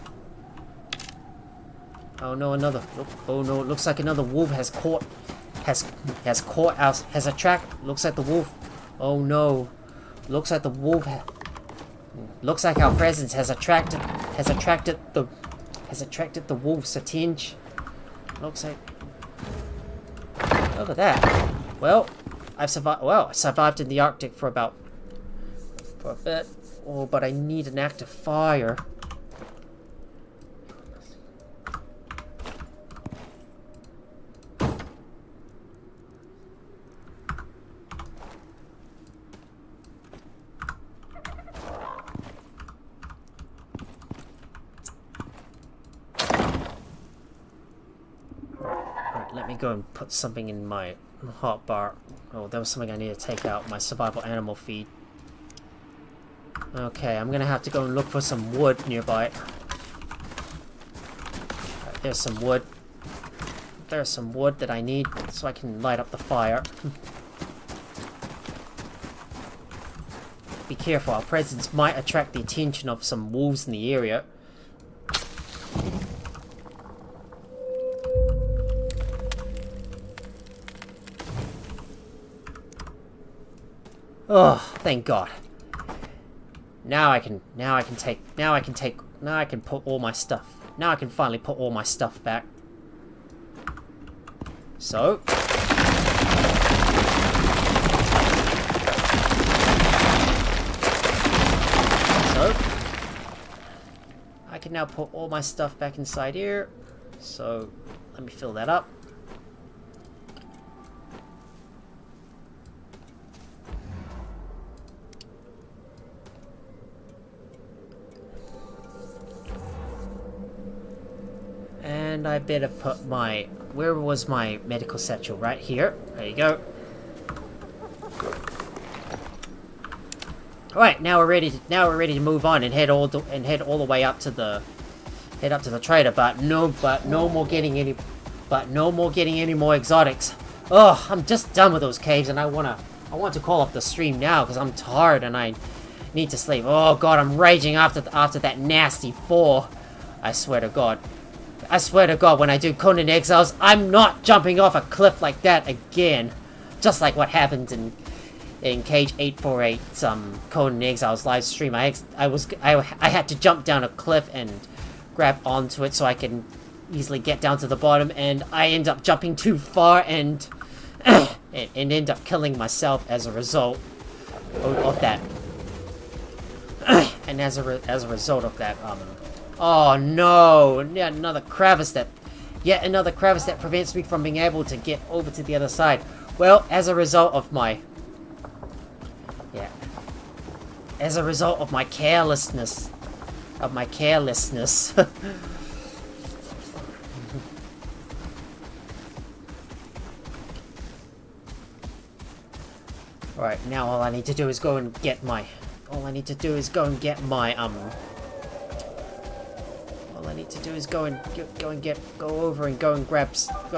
Oh no, another. Oh no, it looks like another wolf has attracted. Looks like the wolf. Oh no. Looks like the wolf. Looks like our presence has attracted the wolf's attention. Looks like. Look at that. Well, I survived in the Arctic for a bit. Oh, but I need an active fire. Let me go and put something in my hotbar. Oh, there was something I need to take out. My survival animal feed. Okay, I'm gonna have to go and look for some wood nearby. Right, there's some wood. There's some wood that I need so I can light up the fire. Be careful, our presence might attract the attention of some wolves in the area. Oh, thank God. Now I can put all my stuff. Now I can finally put all my stuff back. So. I can now put all my stuff back inside here. So, let me fill that up. And I better put my... Where was my medical satchel? Right here. There you go. Alright, now we're ready to move on and head all the way up to the trader, but no more getting any more exotics. Oh, I'm just done with those caves, and I want to call up the stream now because I'm tired and I need to sleep. Oh God, I'm raging after that nasty fall. I swear to God. I swear to God, when I do Conan Exiles, I'm not jumping off a cliff like that again. Just like what happened in Cage 848, Conan Exiles live stream. I had to jump down a cliff and grab onto it so I can easily get down to the bottom, and I end up jumping too far and end up killing myself as a result of that. And as a result of that, oh no! Yet another crevice that prevents me from being able to get over to the other side. Well, as a result of my... Yeah. as a result of my carelessness. Alright, now all I need to do is go and get my... All I need to do is go and go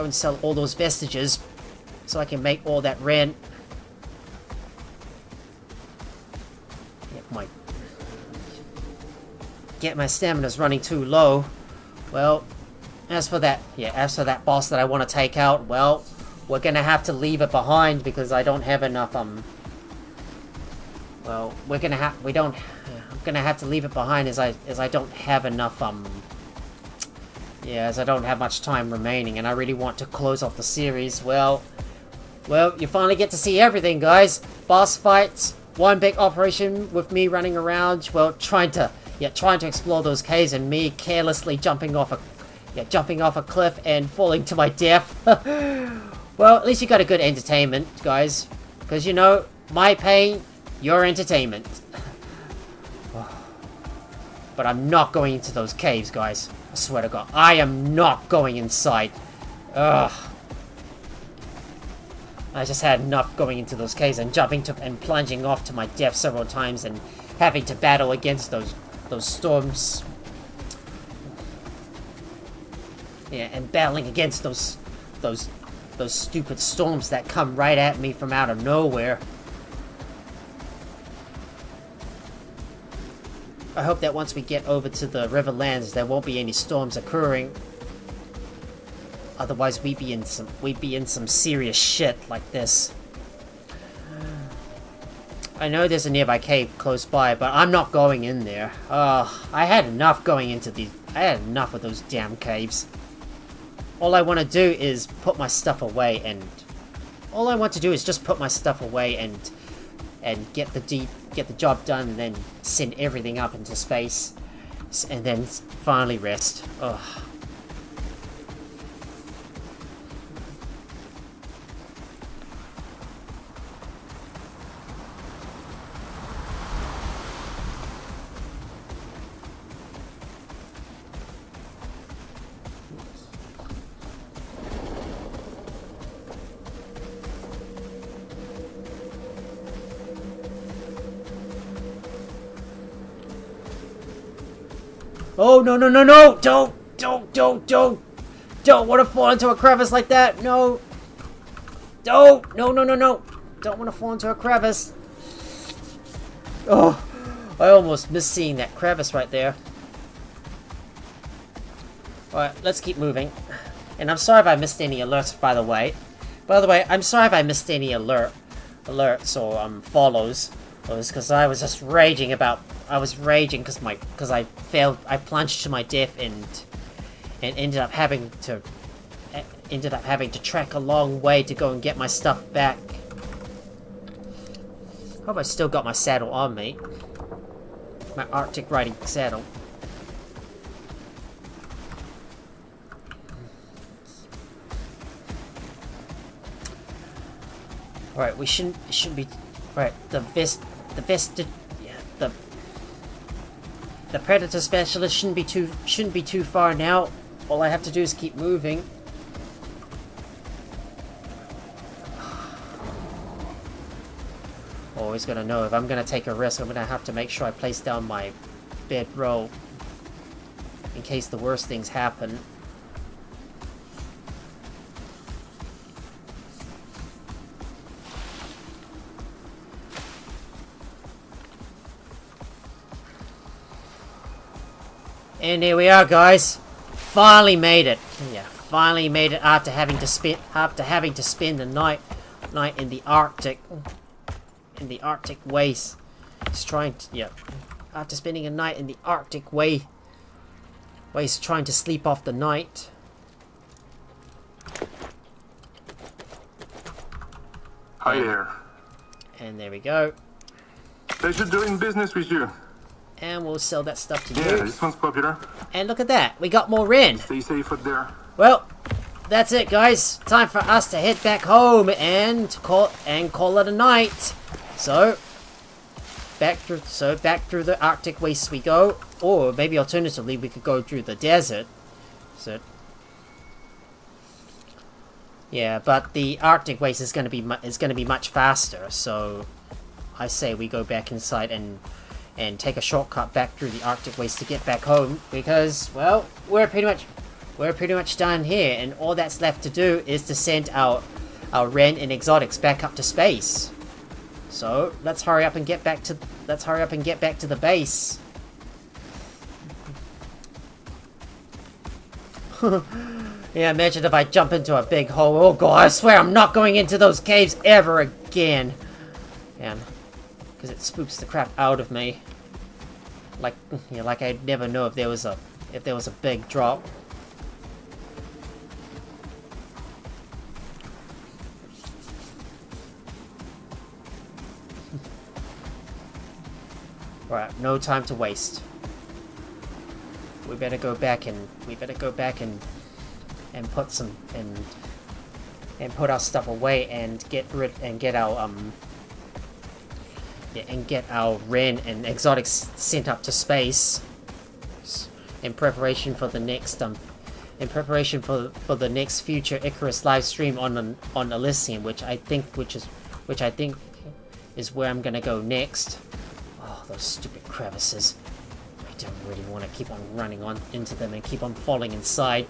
and sell all those vestiges so I can make all that rent. Get my stamina's running too low. Well, as for that boss that I want to take out, well, we're gonna have to leave it behind because I don't have enough, well, I'm gonna have to leave it behind as I don't have enough, as I don't have much time remaining and I really want to close off the series. Well, you finally get to see everything, guys. Boss fights, one big operation with me running around, well, trying to explore those caves and me carelessly jumping off a cliff and falling to my death. Well, at least you got a good entertainment, guys. Because, you know, my pain, your entertainment. But I'm not going into those caves, guys. I swear to God. I am not going inside. Ugh. I just had enough going into those caves and and plunging off to my death several times and having to battle against those storms. Yeah, and battling against those stupid storms that come right at me from out of nowhere. I hope that once we get over to the Riverlands, there won't be any storms occurring. Otherwise, we'd be in some serious shit like this. I know there's a nearby cave close by, but I'm not going in there. I had enough going into these. I had enough of those damn caves. All I want to do is put my stuff away, and all I want to do is just put my stuff away and get the job done, and then send everything up into space, and then finally rest. Ugh. Oh, no, no, no, no! Don't want to fall into a crevice like that! No! No! Don't want to fall into a crevice! Oh, I almost missed seeing that crevice right there. Alright, let's keep moving. And I'm sorry if I missed any alerts, by the way. I'm sorry if I missed any alerts or follows. It was because I was just raging about... I was raging because I failed. I plunged to my death and ended up having to trek a long way to go and get my stuff back. Hope I still got my saddle on me. My Arctic riding saddle. Alright, we shouldn't be... Right, the Predator Specialist shouldn't be too far now. All I have to do is keep moving. Always gonna know if I'm gonna take a risk, I'm gonna have to make sure I place down my bedroll in case the worst things happen. And here we are, guys. Finally made it. Yeah, finally made it after having to spend the night in the Arctic. In the Arctic waste. After spending a night in the Arctic waste trying to sleep off the night. Hi there. And there we go. Pleasure doing business with you. And we'll sell that stuff to you. Yeah, this one's popular. And look at that, we got more Ren. Stay safe out there. Well, that's it, guys. Time for us to head back home and call it a night. So, back through the Arctic wastes we go, or maybe alternatively we could go through the desert. So yeah, but the Arctic waste is going to be much faster. So I say we go back inside and take a shortcut back through the Arctic waste to get back home, because well, we're pretty much done here, and all that's left to do is to send our Ren and exotics back up to space. So let's hurry up and get back to the base. Yeah, imagine if I jump into a big hole. Oh god, I swear I'm not going into those caves ever again. And because it spooks the crap out of me. Like, you know, like I'd never know if there was a big drop. Right, no time to waste. We better go back and put some and put our stuff away and get our Ren and exotics sent up to space in preparation for the next future Icarus Livestream on Elysium, which I think is where I'm gonna go next. Oh, those stupid crevices. I don't really want to keep on running on into them and keep on falling inside.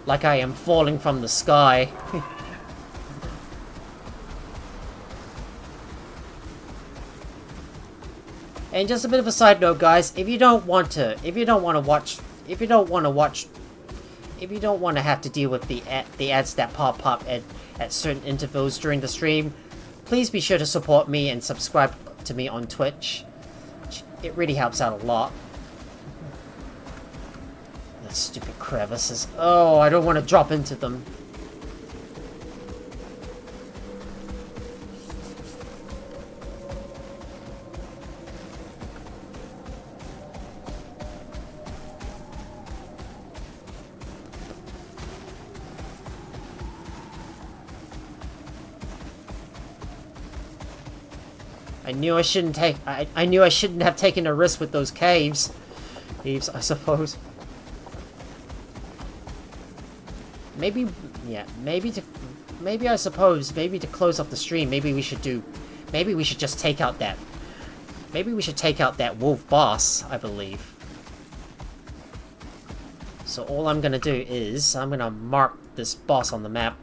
Like I am falling from the sky. And just a bit of a side note, guys, if you don't want to have to deal with the ads that pop up at certain intervals during the stream, please be sure to support me and subscribe to me on Twitch. It really helps out a lot. Those stupid crevices. Oh, I don't want to drop into them. I knew I shouldn't have taken a risk with those caves. Caves, I suppose. Maybe to close off the stream, maybe we should just take out that. Maybe we should take out that wolf boss, I believe. So all I'm gonna do is I'm gonna mark this boss on the map,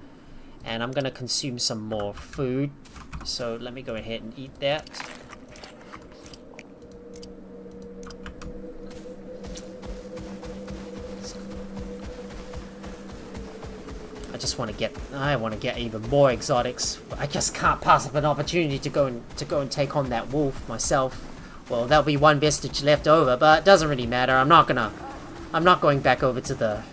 and I'm gonna consume some more food. So let me go ahead and eat that. I want to get even more exotics. I just can't pass up an opportunity to go and take on that wolf myself. Well, there'll be one vestige left over, but it doesn't really matter. I'm not going back over to the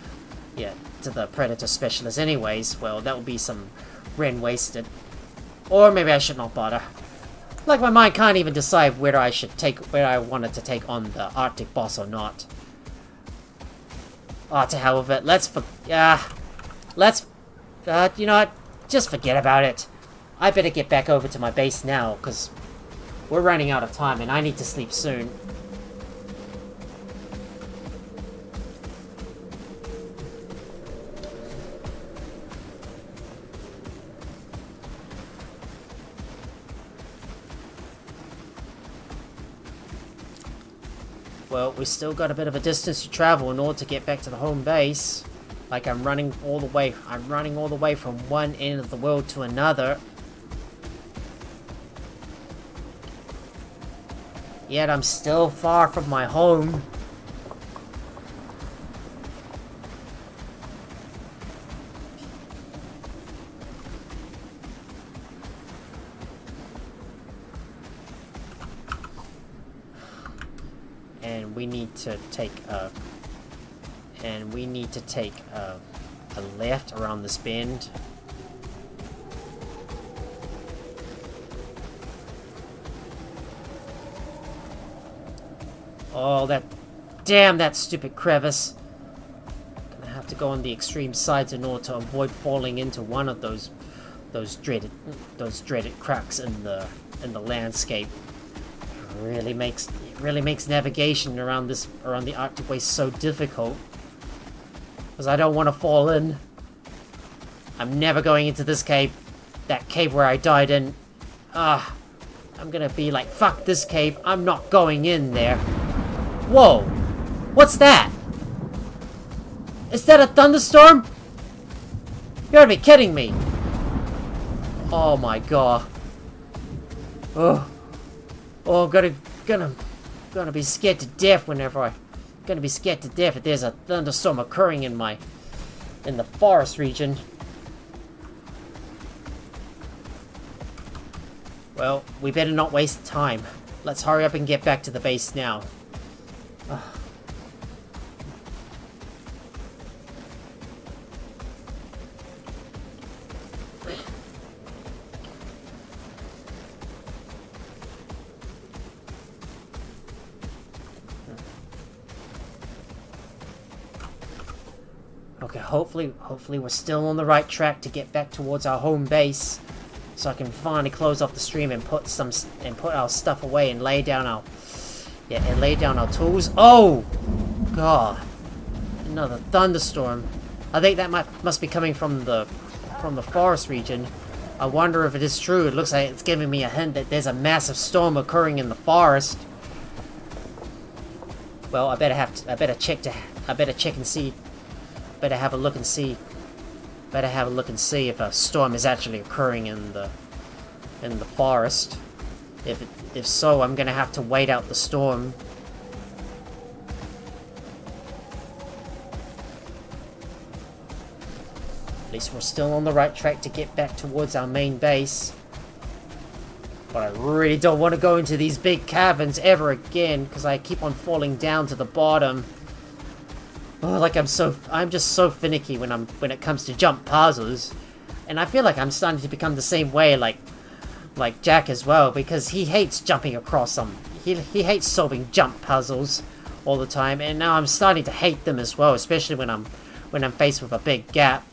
predator specialist anyways. Well, that will be some Ren wasted. Or maybe I should not bother. Like, my mind can't even decide whether I wanted to take on the Arctic boss or not. Oh, to hell with it. You know what? Just forget about it. I better get back over to my base now, because we're running out of time and I need to sleep soon. Well, we still got a bit of a distance to travel in order to get back to the home base. Like, I'm running all the way from one end of the world to another. Yet I'm still far from my home. And we need to take a left around this bend. Oh, that stupid crevice. Gonna have to go on the extreme sides in order to avoid falling into one of those dreaded cracks in the landscape. It really makes navigation around the Arctic Way so difficult. Because I don't want to fall in. I'm never going into this cave. That cave where I died in. I'm gonna be like, fuck this cave. I'm not going in there. Whoa! What's that? Is that a thunderstorm? You gotta be kidding me. Oh my god. Oh, I'm gonna be scared to death gonna be scared to death if there's a thunderstorm occurring in the forest region. Well, we better not waste time. Let's hurry up and get back to the base now. Okay, hopefully we're still on the right track to get back towards our home base, so I can finally close off the stream and put our stuff away and lay down our tools. Oh god, another thunderstorm. I think that must be coming from the forest region. I wonder if it is true. It looks like it's giving me a hint that there's a massive storm occurring in the forest. Well, I better check and see. Better have a look and see if a storm is actually occurring in the forest. If so, I'm gonna have to wait out the storm. At least we're still on the right track to get back towards our main base. But I really don't want to go into these big caverns ever again, because I keep on falling down to the bottom. Oh, like I'm just so finicky when it comes to jump puzzles, and I feel like I'm starting to become the same way like Jack as well, because he hates jumping across them. He hates solving jump puzzles all the time, and now I'm starting to hate them as well, especially when I'm faced with a big gap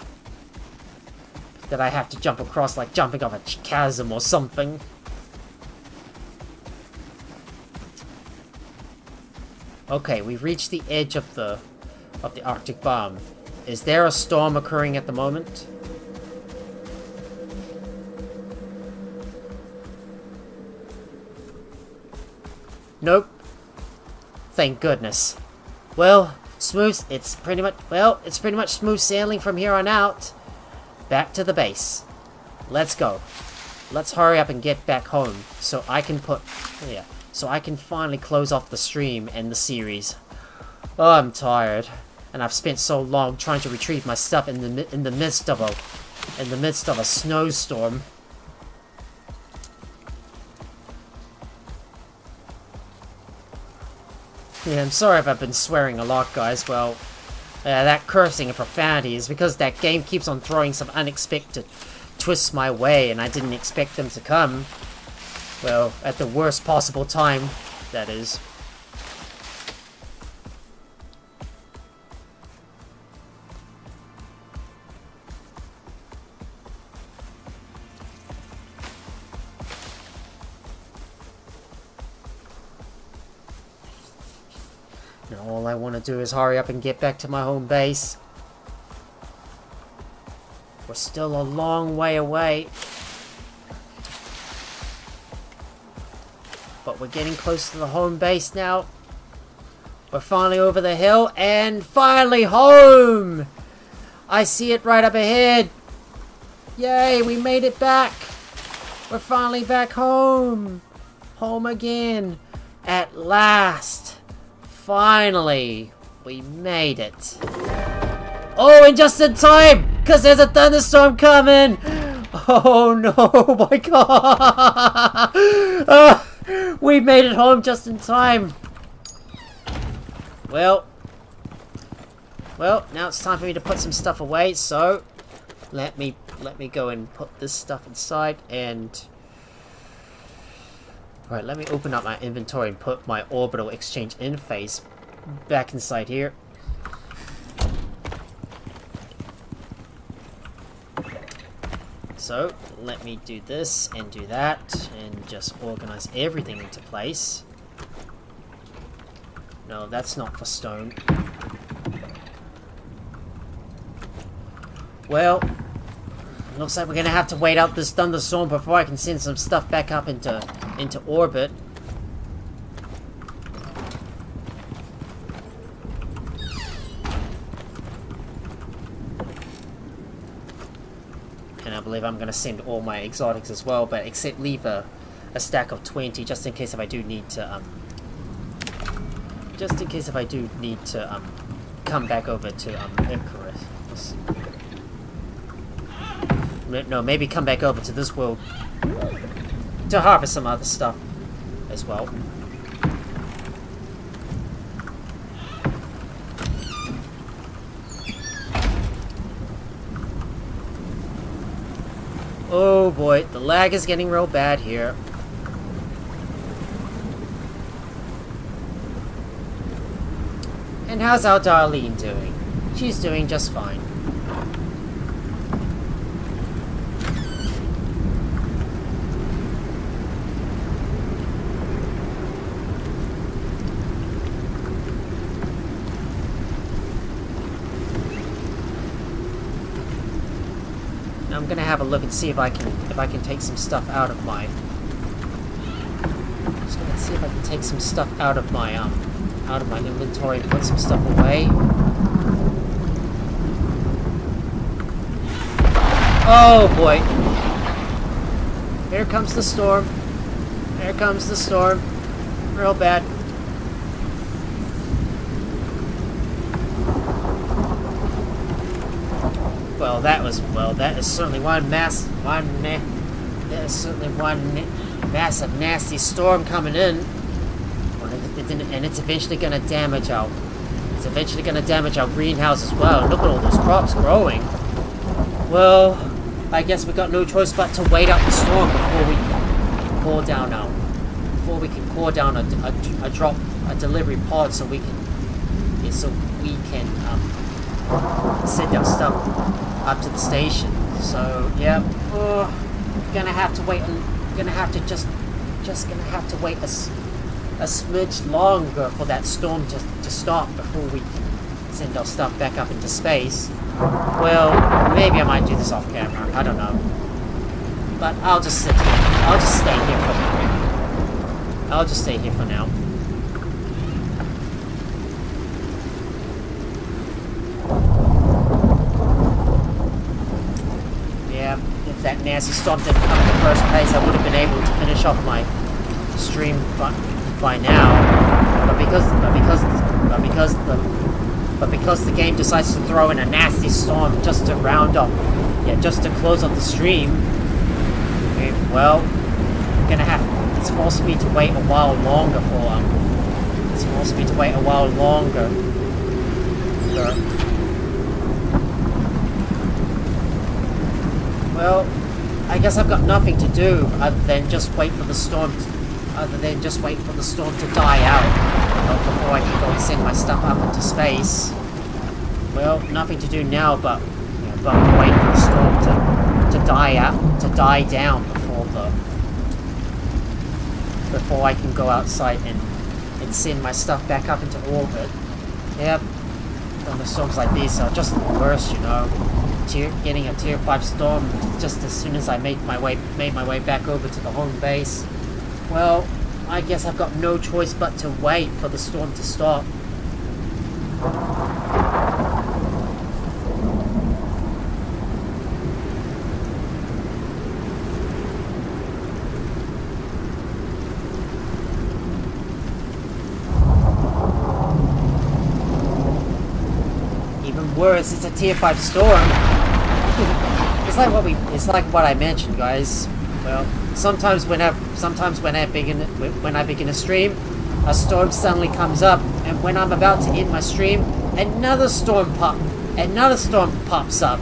that I have to jump across, like jumping off a chasm or something. Okay, we've reached the edge of the Arctic bomb. Is there a storm occurring at the moment? Nope. Thank goodness. Well, it's pretty much smooth sailing from here on out. Back to the base. Let's go. Let's hurry up and get back home so I can finally close off the stream and the series. Oh, I'm tired. And I've spent so long trying to retrieve my stuff in the midst of a snowstorm. Yeah, I'm sorry if I've been swearing a lot, guys. Well, that cursing and profanity is because that game keeps on throwing some unexpected twists my way, and I didn't expect them to come. Well, at the worst possible time, that is. And all I want to do is hurry up and get back to my home base. We're still a long way away. But we're getting close to the home base now. We're finally over the hill and finally home! I see it right up ahead. Yay, we made it back. We're finally back home. Home again. At last. Finally. We made it. Oh, and just in time! Because there's a thunderstorm coming! Oh no, my god! We made it home just in time. Well, now it's time for me to put some stuff away, so let me go and put this stuff inside, and alright, let me open up my inventory and put my orbital exchange interface back inside here. So, let me do this and do that, and just organize everything into place. No, that's not for stone. Well, looks like we're gonna have to wait out this thunderstorm before I can send some stuff back up into orbit. And I believe I'm gonna send all my exotics as well, but except leave a stack of 20 just in case if I do need to come back over to Icarus. No, maybe come back over to this world to harvest some other stuff as well. Oh boy, the lag is getting real bad here. And how's our Darlene doing? She's doing just fine. I'm gonna have a look and see if I can take some stuff out of my. Just gonna see if I can take some stuff out of my inventory and put some stuff away. Oh boy! Here comes the storm. Here comes the storm. Real bad. Well, that is certainly one massive, nasty storm coming in, and it's eventually going to damage our greenhouse as well. Look at all those crops growing. Well, I guess we've got no choice but to wait out the storm before we can call down a delivery pod so we can send our stuff up to the station. So yeah, gonna have to wait. Gonna have to wait a smidge longer for that storm to stop before we can send our stuff back up into space. Well, maybe I might do this off camera. I don't know. But I'll just sit here. I'll just stay here for now. I'll just stay here for now. If that nasty storm didn't come in the first place, I would have been able to finish off my stream by now. But because the game decides to throw in a nasty storm just to just to close off the stream, well, it's forcing me to wait a while longer Well, I guess I've got nothing to do other than just wait for the storm to die out before I can go and send my stuff up into space. Well, nothing to do now but wait for the storm to die down before I can go outside and send my stuff back up into orbit. Yep. Thunderstorms like these are just the worst, you know. Getting a tier 5 storm just as soon as I made my way back over to the home base. Well, I guess I've got no choice but to wait for the storm to stop. Even worse, it's a tier 5 storm. It's like what I mentioned, guys. Well, sometimes when I begin a stream, a storm suddenly comes up, and when I'm about to end my stream, another storm pops up.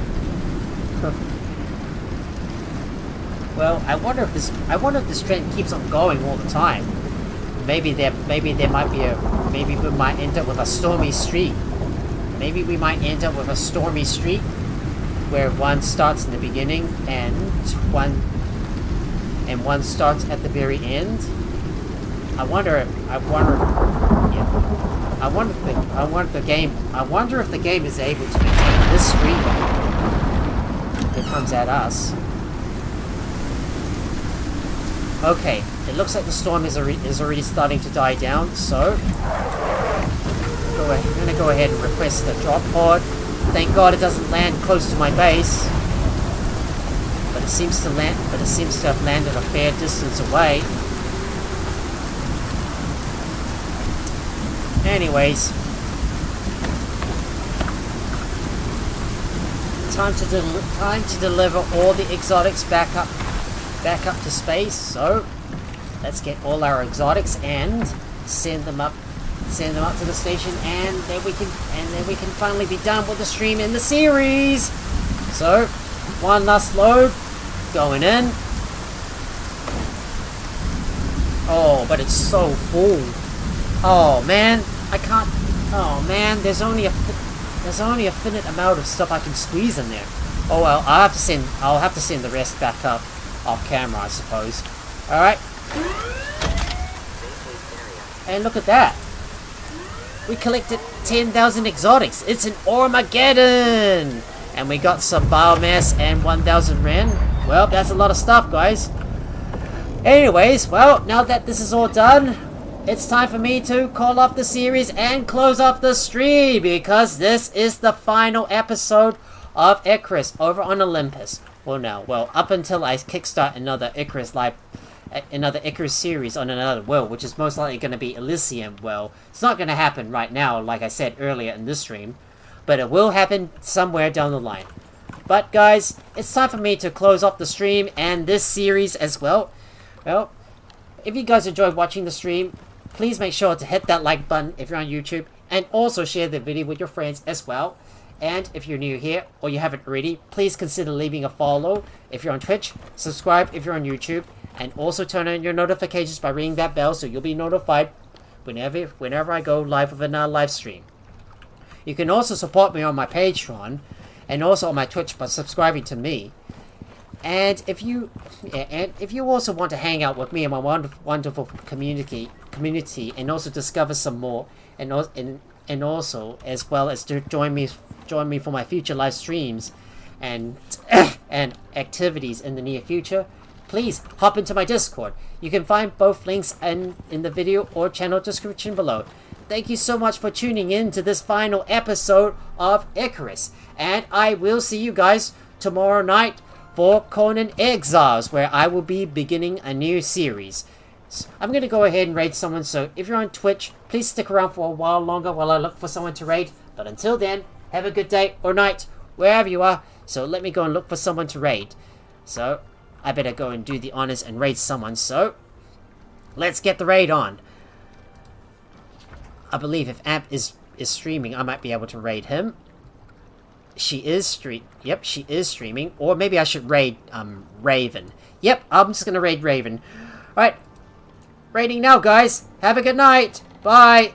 Well, I wonder if this trend keeps on going all the time. Maybe we might end up with a stormy streak. Maybe we might end up with a stormy streak where one starts in the beginning and one starts at the very end. I wonder I wonder if the game is able to maintain this screen if it comes at us. Okay, it looks like the storm is already starting to die down, so I'm gonna go ahead and request the drop pod. Thank God it doesn't land close to my base, but it seems to have landed a fair distance away. Anyways, time to deliver all the exotics back up to space. So let's get all our exotics and send them up to the station, and then we can finally be done with the stream in the series. So one last load going in. Oh, but it's so full. Oh man, I can't. Oh man, there's only a finite amount of stuff I can squeeze in there. Oh well, I'll have to send the rest back up off camera, I suppose. All right. And look at that. We collected 10,000 exotics. It's an Armageddon, and we got some biomass and 1,000 Ren. Well, that's a lot of stuff, guys. Anyways, well, now that this is all done, it's time for me to call off the series and close off the stream, because this is the final episode of Icarus over on Olympus. Well, now, up until I kickstart another Icarus series on another world, which is most likely going to be Elysium. Well, it's not going to happen right now, like I said earlier in this stream, but it will happen somewhere down the line. But guys, it's time for me to close off the stream and this series as well. Well, if you guys enjoyed watching the stream, please make sure to hit that like button if you're on YouTube, and also share the video with your friends as well. And if you're new here, or you haven't already, please consider leaving a follow if you're on Twitch, subscribe if you're on YouTube, and also turn on your notifications by ringing that bell so you'll be notified whenever I go live with another live stream. You can also support me on my Patreon, and also on my Twitch by subscribing to me. And if you also want to hang out with me and my wonderful community, and also discover some more, and also as well as to join me for my future live streams and and activities in the near future, please hop into my Discord. You can find both links in the video or channel description below. Thank you so much for tuning in to this final episode of Icarus, and I will see you guys tomorrow night for Conan Exiles, where I will be beginning a new series. I'm going to go ahead and raid someone, so if you're on Twitch, please stick around for a while longer while I look for someone to raid. But until then, have a good day or night, wherever you are. So let me go and look for someone to raid. So I better go and do the honors and raid someone. So let's get the raid on. I believe if Amp is streaming, I might be able to raid him. She is streaming. Or maybe I should raid Raven. Yep, I'm just going to raid Raven. Alright. Raiding now, guys. Have a good night. Bye.